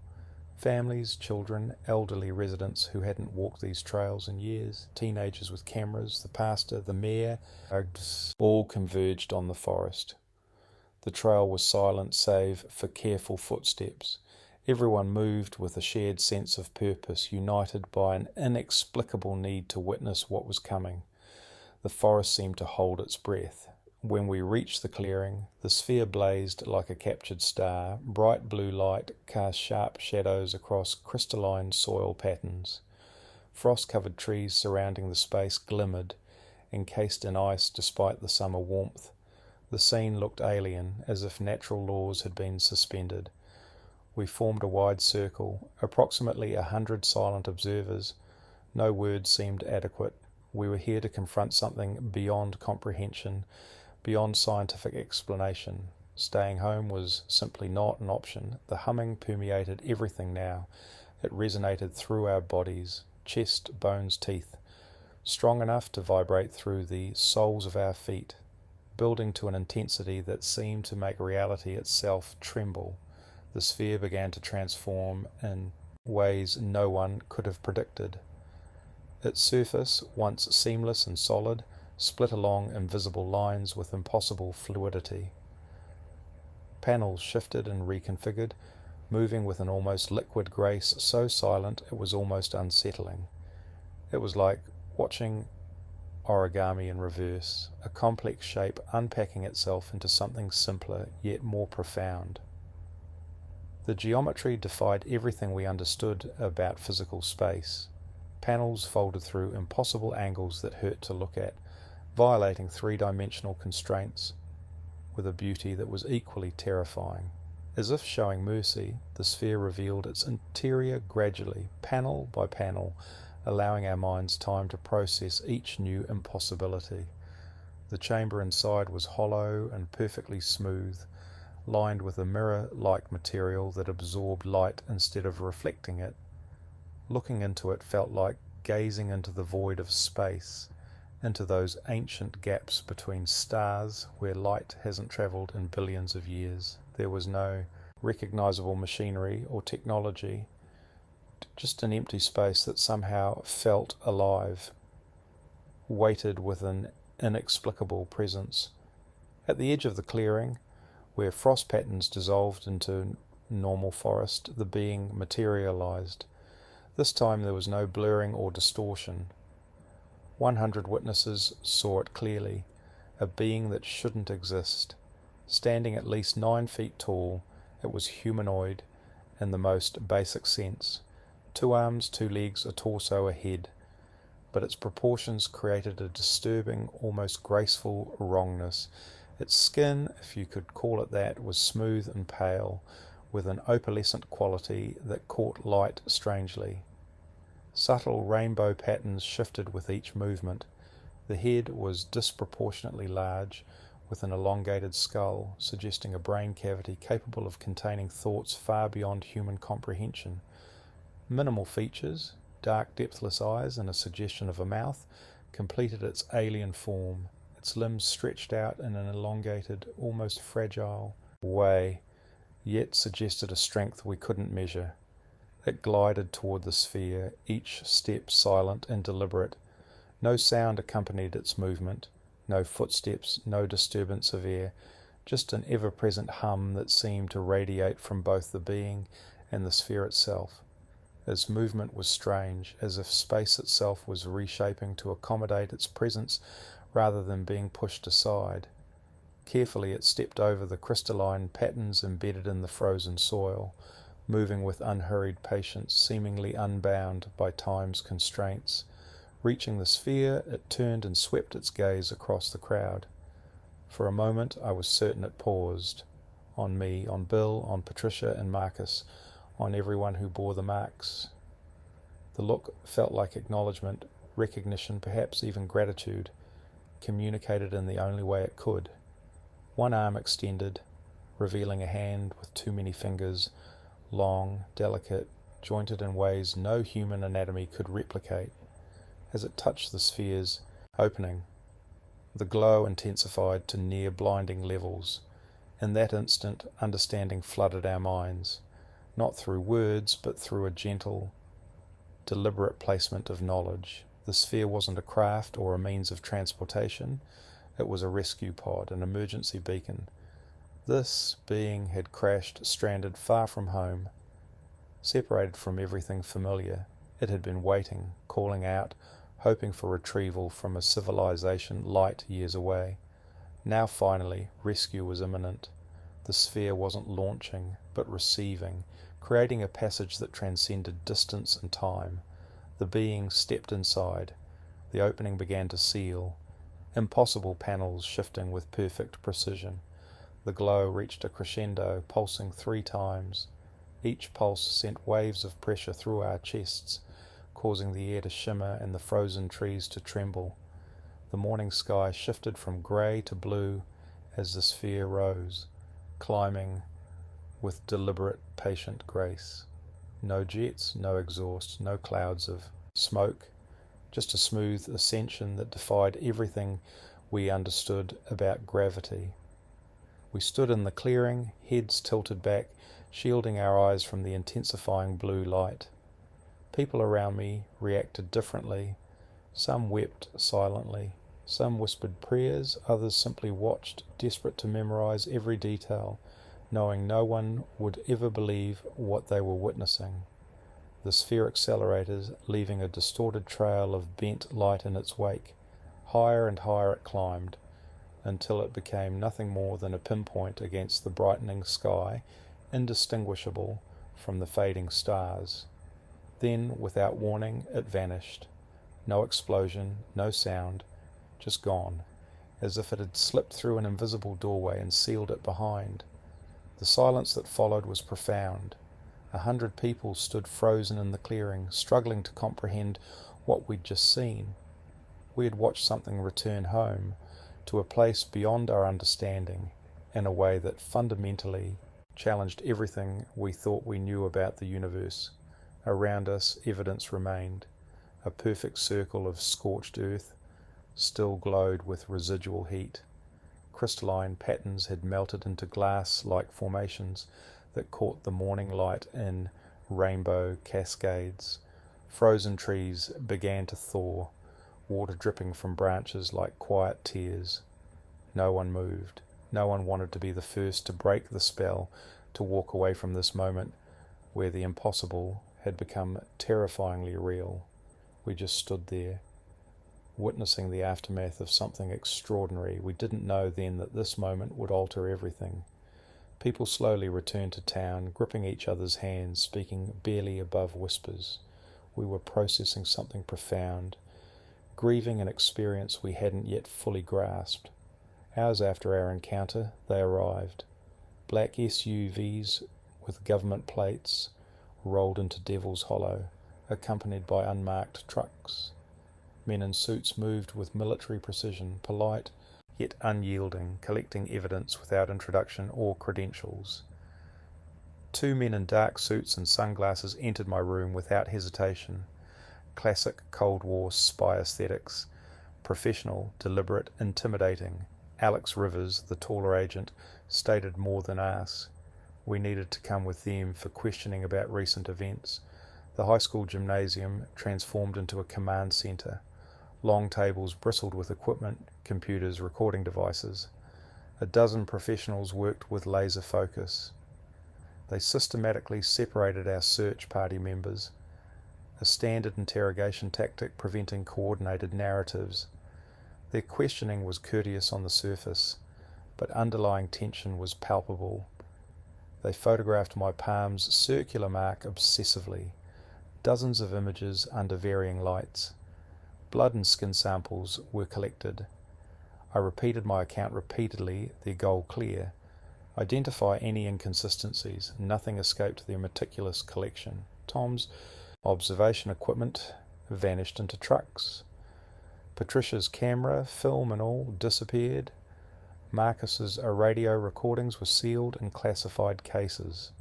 families, children, elderly residents who hadn't walked these trails in years, teenagers with cameras, the pastor, the mayor, all converged on the forest. The trail was silent save for careful footsteps. Everyone moved with a shared sense of purpose, united by an inexplicable need to witness what was coming. The forest seemed to hold its breath. When we reached the clearing, the sphere blazed like a captured star. Bright blue light cast sharp shadows across crystalline soil patterns. Frost-covered trees surrounding the space glimmered, encased in ice despite the summer warmth. The scene looked alien, as if natural laws had been suspended. We formed a wide circle, approximately 100 silent observers. No words seemed adequate. We were here to confront something beyond comprehension, beyond scientific explanation. Staying home was simply not an option. The humming permeated everything now. It resonated through our bodies, chest, bones, teeth, strong enough to vibrate through the soles of our feet, building to an intensity that seemed to make reality itself tremble. The sphere began to transform in ways no one could have predicted. Its surface, once seamless and solid, split along invisible lines with impossible fluidity. panels shifted and reconfigured, moving with an almost liquid grace so silent it was almost unsettling. It was like watching origami in reverse, a complex shape unpacking itself into something simpler yet more profound. The geometry defied everything we understood about physical space. Panels folded through impossible angles that hurt to look at, violating three-dimensional constraints with a beauty that was equally terrifying. As if showing mercy, the sphere revealed its interior gradually, panel by panel, allowing our minds time to process each new impossibility. The chamber inside was hollow and perfectly smooth, lined with a mirror-like material that absorbed light instead of reflecting it. Looking into it felt like gazing into the void of space, into those ancient gaps between stars where light hasn't travelled in billions of years. There was no recognizable machinery or technology, just an empty space that somehow felt alive, weighted with an inexplicable presence. At the edge of the clearing, where frost patterns dissolved into normal forest, the being materialized. This time there was no blurring or distortion. 100 witnesses saw it clearly, a being that shouldn't exist. Standing at least 9 feet tall, it was humanoid in the most basic sense. 2 arms, 2 legs, a torso, a head. But its proportions created a disturbing, almost graceful wrongness. Its skin, if you could call it that, was smooth and pale, with an opalescent quality that caught light strangely. Subtle rainbow patterns shifted with each movement. The head was disproportionately large, with an elongated skull, suggesting a brain cavity capable of containing thoughts far beyond human comprehension. Minimal features, dark depthless eyes and a suggestion of a mouth, completed its alien form. Its limbs stretched out in an elongated, almost fragile way, yet suggested a strength we couldn't measure. It glided toward the sphere, each step silent and deliberate. No sound accompanied its movement, no footsteps, no disturbance of air, just an ever-present hum that seemed to radiate from both the being and the sphere itself. Its movement was strange, as if space itself was reshaping to accommodate its presence rather than being pushed aside. Carefully it stepped over the crystalline patterns embedded in the frozen soil, moving with unhurried patience, seemingly unbound by time's constraints. Reaching the sphere, it turned and swept its gaze across the crowd. For a moment I was certain it paused. On me, on Bill, on Patricia and Marcus, on everyone who bore the marks. The look felt like acknowledgement, recognition, perhaps even gratitude, communicated in the only way it could. One arm extended, revealing a hand with too many fingers, long, delicate, jointed in ways no human anatomy could replicate. As it touched the sphere's opening, the glow intensified to near blinding levels. In that instant, understanding flooded our minds, not through words, but through a gentle, deliberate placement of knowledge. The sphere wasn't a craft or a means of transportation. It was a rescue pod, an emergency beacon. This being had crashed, stranded far from home, separated from everything familiar. It had been waiting, calling out, hoping for retrieval from a civilization light years away. Now finally, rescue was imminent. The sphere wasn't launching, but receiving, creating a passage that transcended distance and time. The being stepped inside. The opening began to seal, impossible panels shifting with perfect precision. The glow reached a crescendo, pulsing 3 times. Each pulse sent waves of pressure through our chests, causing the air to shimmer and the frozen trees to tremble. The morning sky shifted from grey to blue as the sphere rose, climbing with deliberate, patient grace. No jets, no exhaust, no clouds of smoke, just a smooth ascension that defied everything we understood about gravity. We stood in the clearing, heads tilted back, shielding our eyes from the intensifying blue light. People around me reacted differently. Some wept silently. Some whispered prayers. Others simply watched, desperate to memorize every detail. knowing no one would ever believe what they were witnessing. The sphere accelerated, leaving a distorted trail of bent light in its wake. Higher and higher it climbed, until it became nothing more than a pinpoint against the brightening sky, indistinguishable from the fading stars. Then, without warning, it vanished. No explosion, no sound, just gone, as if it had slipped through an invisible doorway and sealed it behind. The silence that followed was profound. 100 people stood frozen in the clearing, struggling to comprehend what we'd just seen. We had watched something return home, to a place beyond our understanding, in a way that fundamentally challenged everything we thought we knew about the universe. Around us, evidence remained. A perfect circle of scorched earth still glowed with residual heat. Crystalline patterns had melted into glass-like formations that caught the morning light in rainbow cascades. Frozen trees began to thaw, water dripping from branches like quiet tears. No one moved. No one wanted to be the first to break the spell, to walk away from this moment where the impossible had become terrifyingly real. We just stood there, witnessing the aftermath of something extraordinary. We didn't know then that this moment would alter everything. People slowly returned to town, gripping each other's hands, speaking barely above whispers. We were processing something profound, grieving an experience we hadn't yet fully grasped. Hours after our encounter, they arrived. Black SUVs with government plates rolled into Devil's Hollow, accompanied by unmarked trucks. Men in suits moved with military precision, polite yet unyielding, collecting evidence without introduction or credentials. 2 men in dark suits and sunglasses entered my room without hesitation. Classic Cold War spy aesthetics, professional, deliberate, intimidating. Alex Rivers, the taller agent, stated more than asked. We needed to come with them for questioning about recent events. The high school gymnasium transformed into a command centre. Long tables bristled with equipment, computers, recording devices. A dozen professionals worked with laser focus. They systematically separated our search party members, a standard interrogation tactic preventing coordinated narratives. Their questioning was courteous on the surface, but underlying tension was palpable. They photographed my palm's circular mark obsessively, dozens of images under varying lights. Blood and skin samples were collected. I repeated my account repeatedly, their goal clear. Identify any inconsistencies. Nothing escaped their meticulous collection. Tom's observation equipment vanished into trucks. Patricia's camera, film and all, disappeared. Marcus's radio recordings were sealed in classified cases.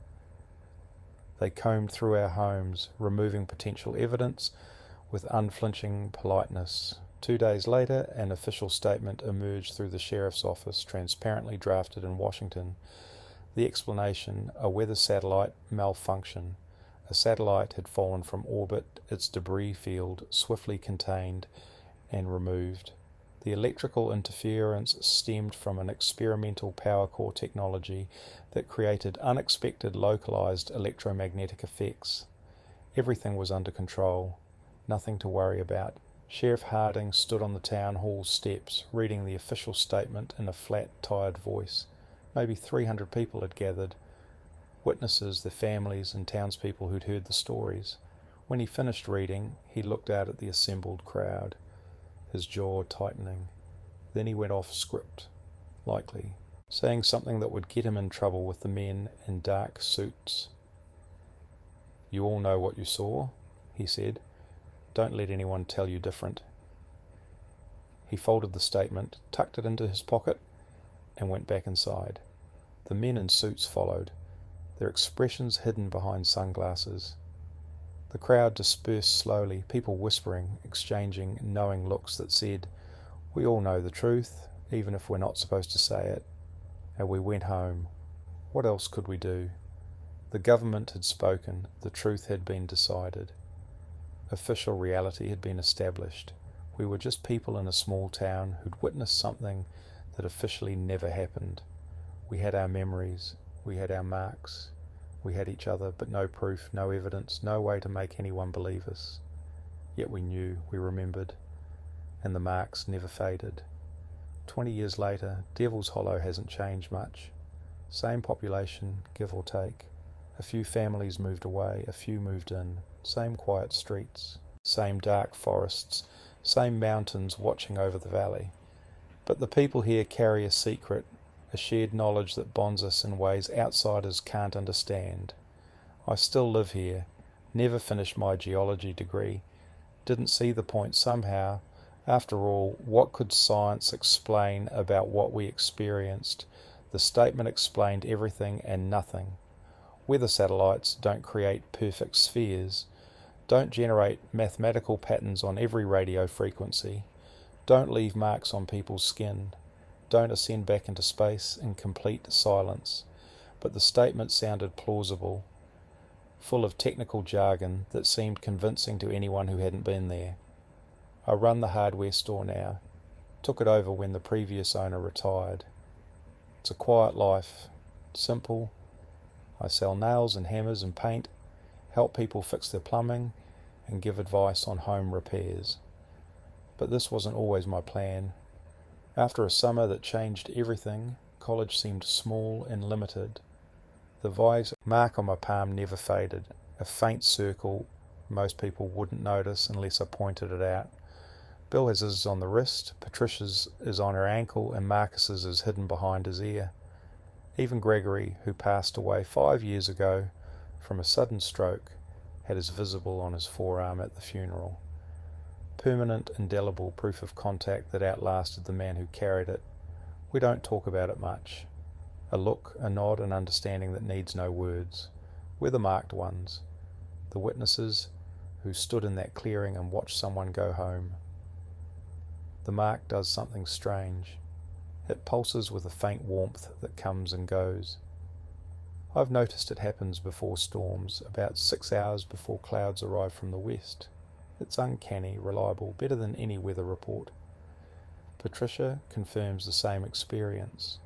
They combed through our homes, removing potential evidence with unflinching politeness. 2 days later, an official statement emerged through the sheriff's office, transparently drafted in Washington. The explanation: a weather satellite malfunction. A satellite had fallen from orbit, its debris field swiftly contained and removed. The electrical interference stemmed from an experimental power core technology that created unexpected localized electromagnetic effects. Everything was under control. Nothing to worry about. Sheriff Harding stood on the town hall steps, reading the official statement in a flat, tired voice. Maybe 300 people had gathered. Witnesses, their families, and townspeople who'd heard the stories. When he finished reading, he looked out at the assembled crowd, his jaw tightening. Then he went off script, likely, saying something that would get him in trouble with the men in dark suits. "You all know what you saw," he said. "Don't let anyone tell you different." He folded the statement, tucked it into his pocket, and went back inside. The men in suits followed, their expressions hidden behind sunglasses. The crowd dispersed slowly, people whispering, exchanging knowing looks that said, "We all know the truth, even if we're not supposed to say it." And we went home. What else could we do? The government had spoken, the truth had been decided. Official reality had been established. We were just people in a small town who'd witnessed something that officially never happened. We had our memories. We had our marks. We had each other, but no proof, no evidence, no way to make anyone believe us. Yet we knew, we remembered, and the marks never faded. 20 years later, Devil's Hollow hasn't changed much. Same population, give or take. A few families moved away, a few moved in. Same quiet streets, same dark forests, same mountains watching over the valley. But the people here carry a secret, a shared knowledge that bonds us in ways outsiders can't understand. I still live here, never finished my geology degree, didn't see the point somehow. After all, what could science explain about what we experienced? The statement explained everything and nothing. Weather satellites don't create perfect spheres, don't generate mathematical patterns on every radio frequency, don't leave marks on people's skin, don't ascend back into space in complete silence. But the statement sounded plausible, full of technical jargon that seemed convincing to anyone who hadn't been there. I run the hardware store now, took it over when the previous owner retired. It's a quiet life, simple. I sell nails and hammers and paint, help people fix their plumbing, and give advice on home repairs. But this wasn't always my plan. After a summer that changed everything, college seemed small and limited. The vise mark on my palm never faded, a faint circle most people wouldn't notice unless I pointed it out. Bill has his on the wrist, Patricia's is on her ankle, and Marcus's is hidden behind his ear. Even Gregory, who passed away 5 years ago from a sudden stroke, had his visible on his forearm at the funeral. Permanent, indelible proof of contact that outlasted the man who carried it. We don't talk about it much. A look, a nod, an understanding that needs no words. We're the marked ones, the witnesses who stood in that clearing and watched someone go home. The mark does something strange. It pulses with a faint warmth that comes and goes. I've noticed it happens before storms, about 6 hours before clouds arrive from the west. It's uncanny, reliable, better than any weather report. Patricia confirms the same experience.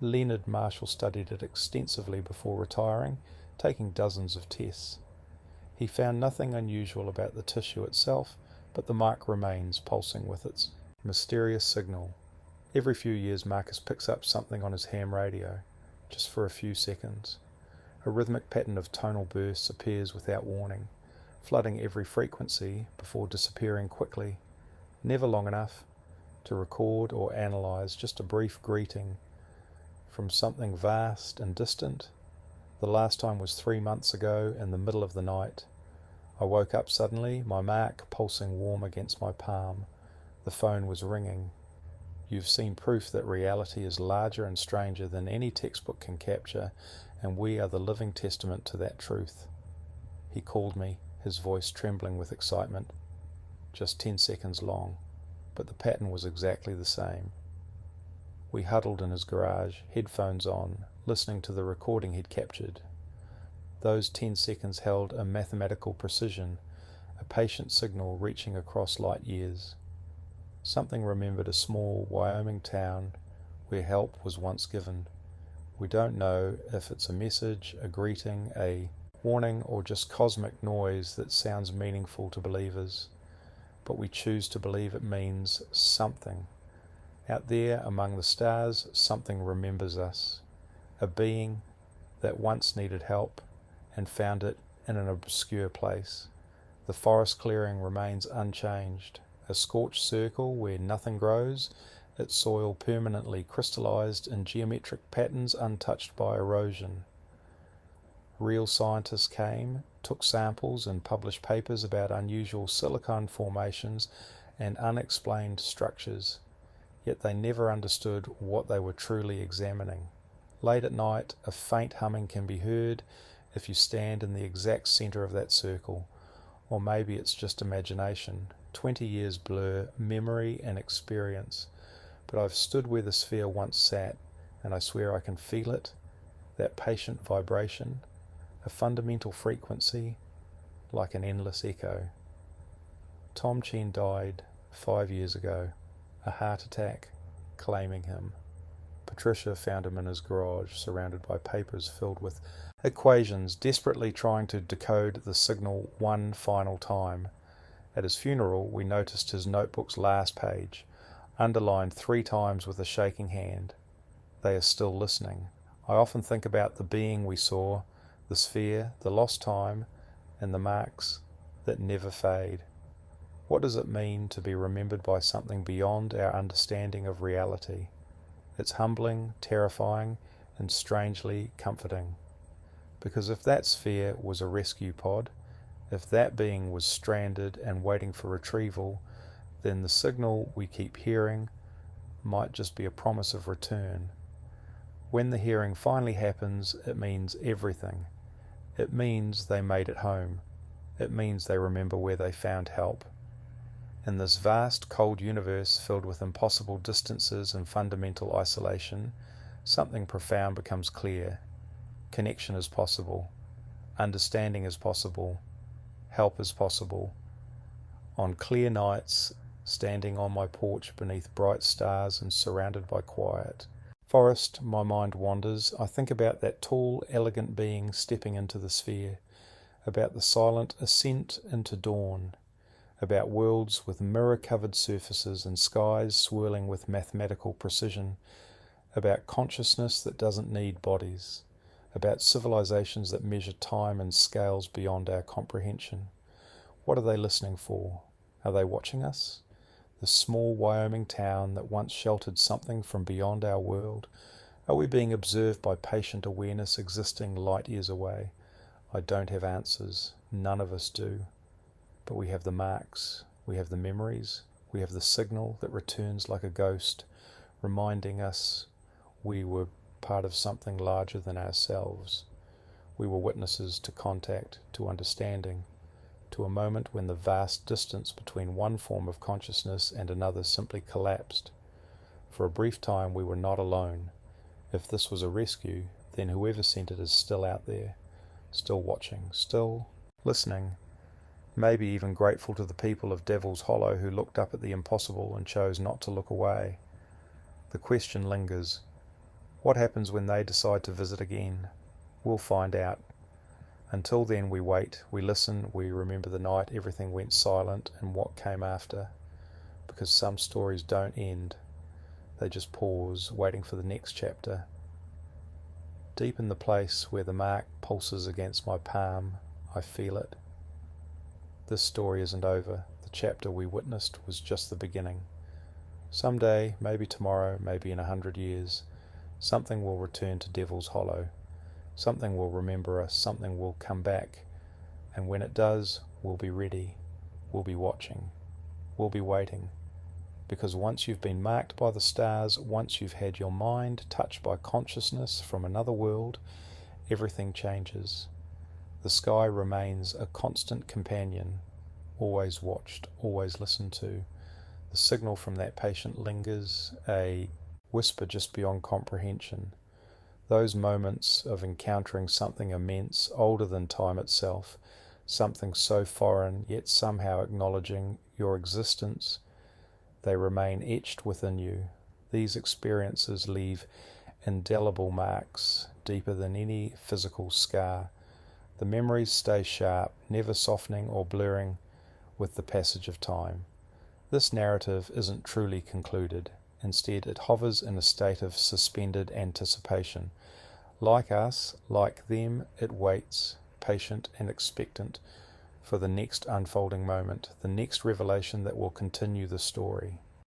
Leonard Marshall studied it extensively before retiring, taking dozens of tests. He found nothing unusual about the tissue itself, but the mark remains, pulsing with its mysterious signal. Every few years Marcus picks up something on his ham radio, just for a few seconds. A rhythmic pattern of tonal bursts appears without warning, flooding every frequency before disappearing quickly, never long enough to record or analyze, just a brief greeting from something vast and distant. The last time was 3 months ago in the middle of the night. I woke up suddenly, my mark pulsing warm against my palm. The phone was ringing. You've seen proof that reality is larger and stranger than any textbook can capture, and we are the living testament to that truth. He called me, his voice trembling with excitement. Just 10 seconds long, but the pattern was exactly the same. We huddled in his garage, headphones on, listening to the recording he'd captured. Those 10 seconds held a mathematical precision, a patient signal reaching across light years. Something remembered a small Wyoming town where help was once given. We don't know if it's a message, a greeting, a warning, or just cosmic noise that sounds meaningful to believers, but we choose to believe it means something. Out there among the stars, something remembers us, a being that once needed help and found it in an obscure place. The forest clearing remains unchanged, a scorched circle where nothing grows, its soil permanently crystallized in geometric patterns untouched by erosion. Real scientists came, took samples and published papers about unusual silicon formations and unexplained structures, yet they never understood what they were truly examining. Late at night, a faint humming can be heard if you stand in the exact center of that circle, or maybe it's just imagination. 20 years blur memory and experience, but I've stood where the sphere once sat, and I swear I can feel it, that patient vibration, a fundamental frequency, like an endless echo. Tom Chen died 5 years ago, a heart attack claiming him. Patricia found him in his garage, surrounded by papers filled with equations, desperately trying to decode the signal one final time. At his funeral, we noticed his notebook's last page, underlined 3 times with a shaking hand. They are still listening. I often think about the being we saw, the sphere, the lost time, and the marks that never fade. What does it mean to be remembered by something beyond our understanding of reality? It's humbling, terrifying, and strangely comforting. Because if that sphere was a rescue pod, if that being was stranded and waiting for retrieval, then the signal we keep hearing might just be a promise of return. When the hearing finally happens, it means everything. It means they made it home. It means they remember where they found help. In this vast, cold universe filled with impossible distances and fundamental isolation, something profound becomes clear. Connection is possible. Understanding is possible. Help is possible. On clear nights, standing on my porch beneath bright stars and surrounded by quiet forest, my mind wanders. I think about that tall, elegant being stepping into the sphere, about the silent ascent into dawn, about worlds with mirror-covered surfaces and skies swirling with mathematical precision, about consciousness that doesn't need bodies, about civilizations that measure time in scales beyond our comprehension. What are they listening for? Are they watching us? The small Wyoming town that once sheltered something from beyond our world? Are we being observed by patient awareness existing light years away? I don't have answers. None of us do. But we have the marks. We have the memories. We have the signal that returns like a ghost, reminding us we were part of something larger than ourselves. We were witnesses to contact, to understanding, to a moment when the vast distance between one form of consciousness and another simply collapsed. For a brief time we were not alone. If this was a rescue, then whoever sent it is still out there, still watching, still listening, maybe even grateful to the people of Devil's Hollow who looked up at the impossible and chose not to look away. The question lingers. What happens when they decide to visit again? We'll find out. Until then we wait, we listen, we remember the night everything went silent and what came after. Because some stories don't end. They just pause, waiting for the next chapter. Deep in the place where the mark pulses against my palm, I feel it. This story isn't over. The chapter we witnessed was just the beginning. Someday, maybe tomorrow, maybe in 100 years, something will return to Devil's Hollow. Something will remember us, something will come back, and when it does, we'll be ready, we'll be watching, we'll be waiting. Because once you've been marked by the stars, once you've had your mind touched by consciousness from another world, everything changes. The sky remains a constant companion, always watched, always listened to. The signal from that patient lingers, a whisper just beyond comprehension. Those moments of encountering something immense, older than time itself, something so foreign, yet somehow acknowledging your existence, they remain etched within you. These experiences leave indelible marks, deeper than any physical scar. The memories stay sharp, never softening or blurring with the passage of time. This narrative isn't truly concluded. Instead, it hovers in a state of suspended anticipation. Like us, like them, it waits, patient and expectant, for the next unfolding moment, the next revelation that will continue the story.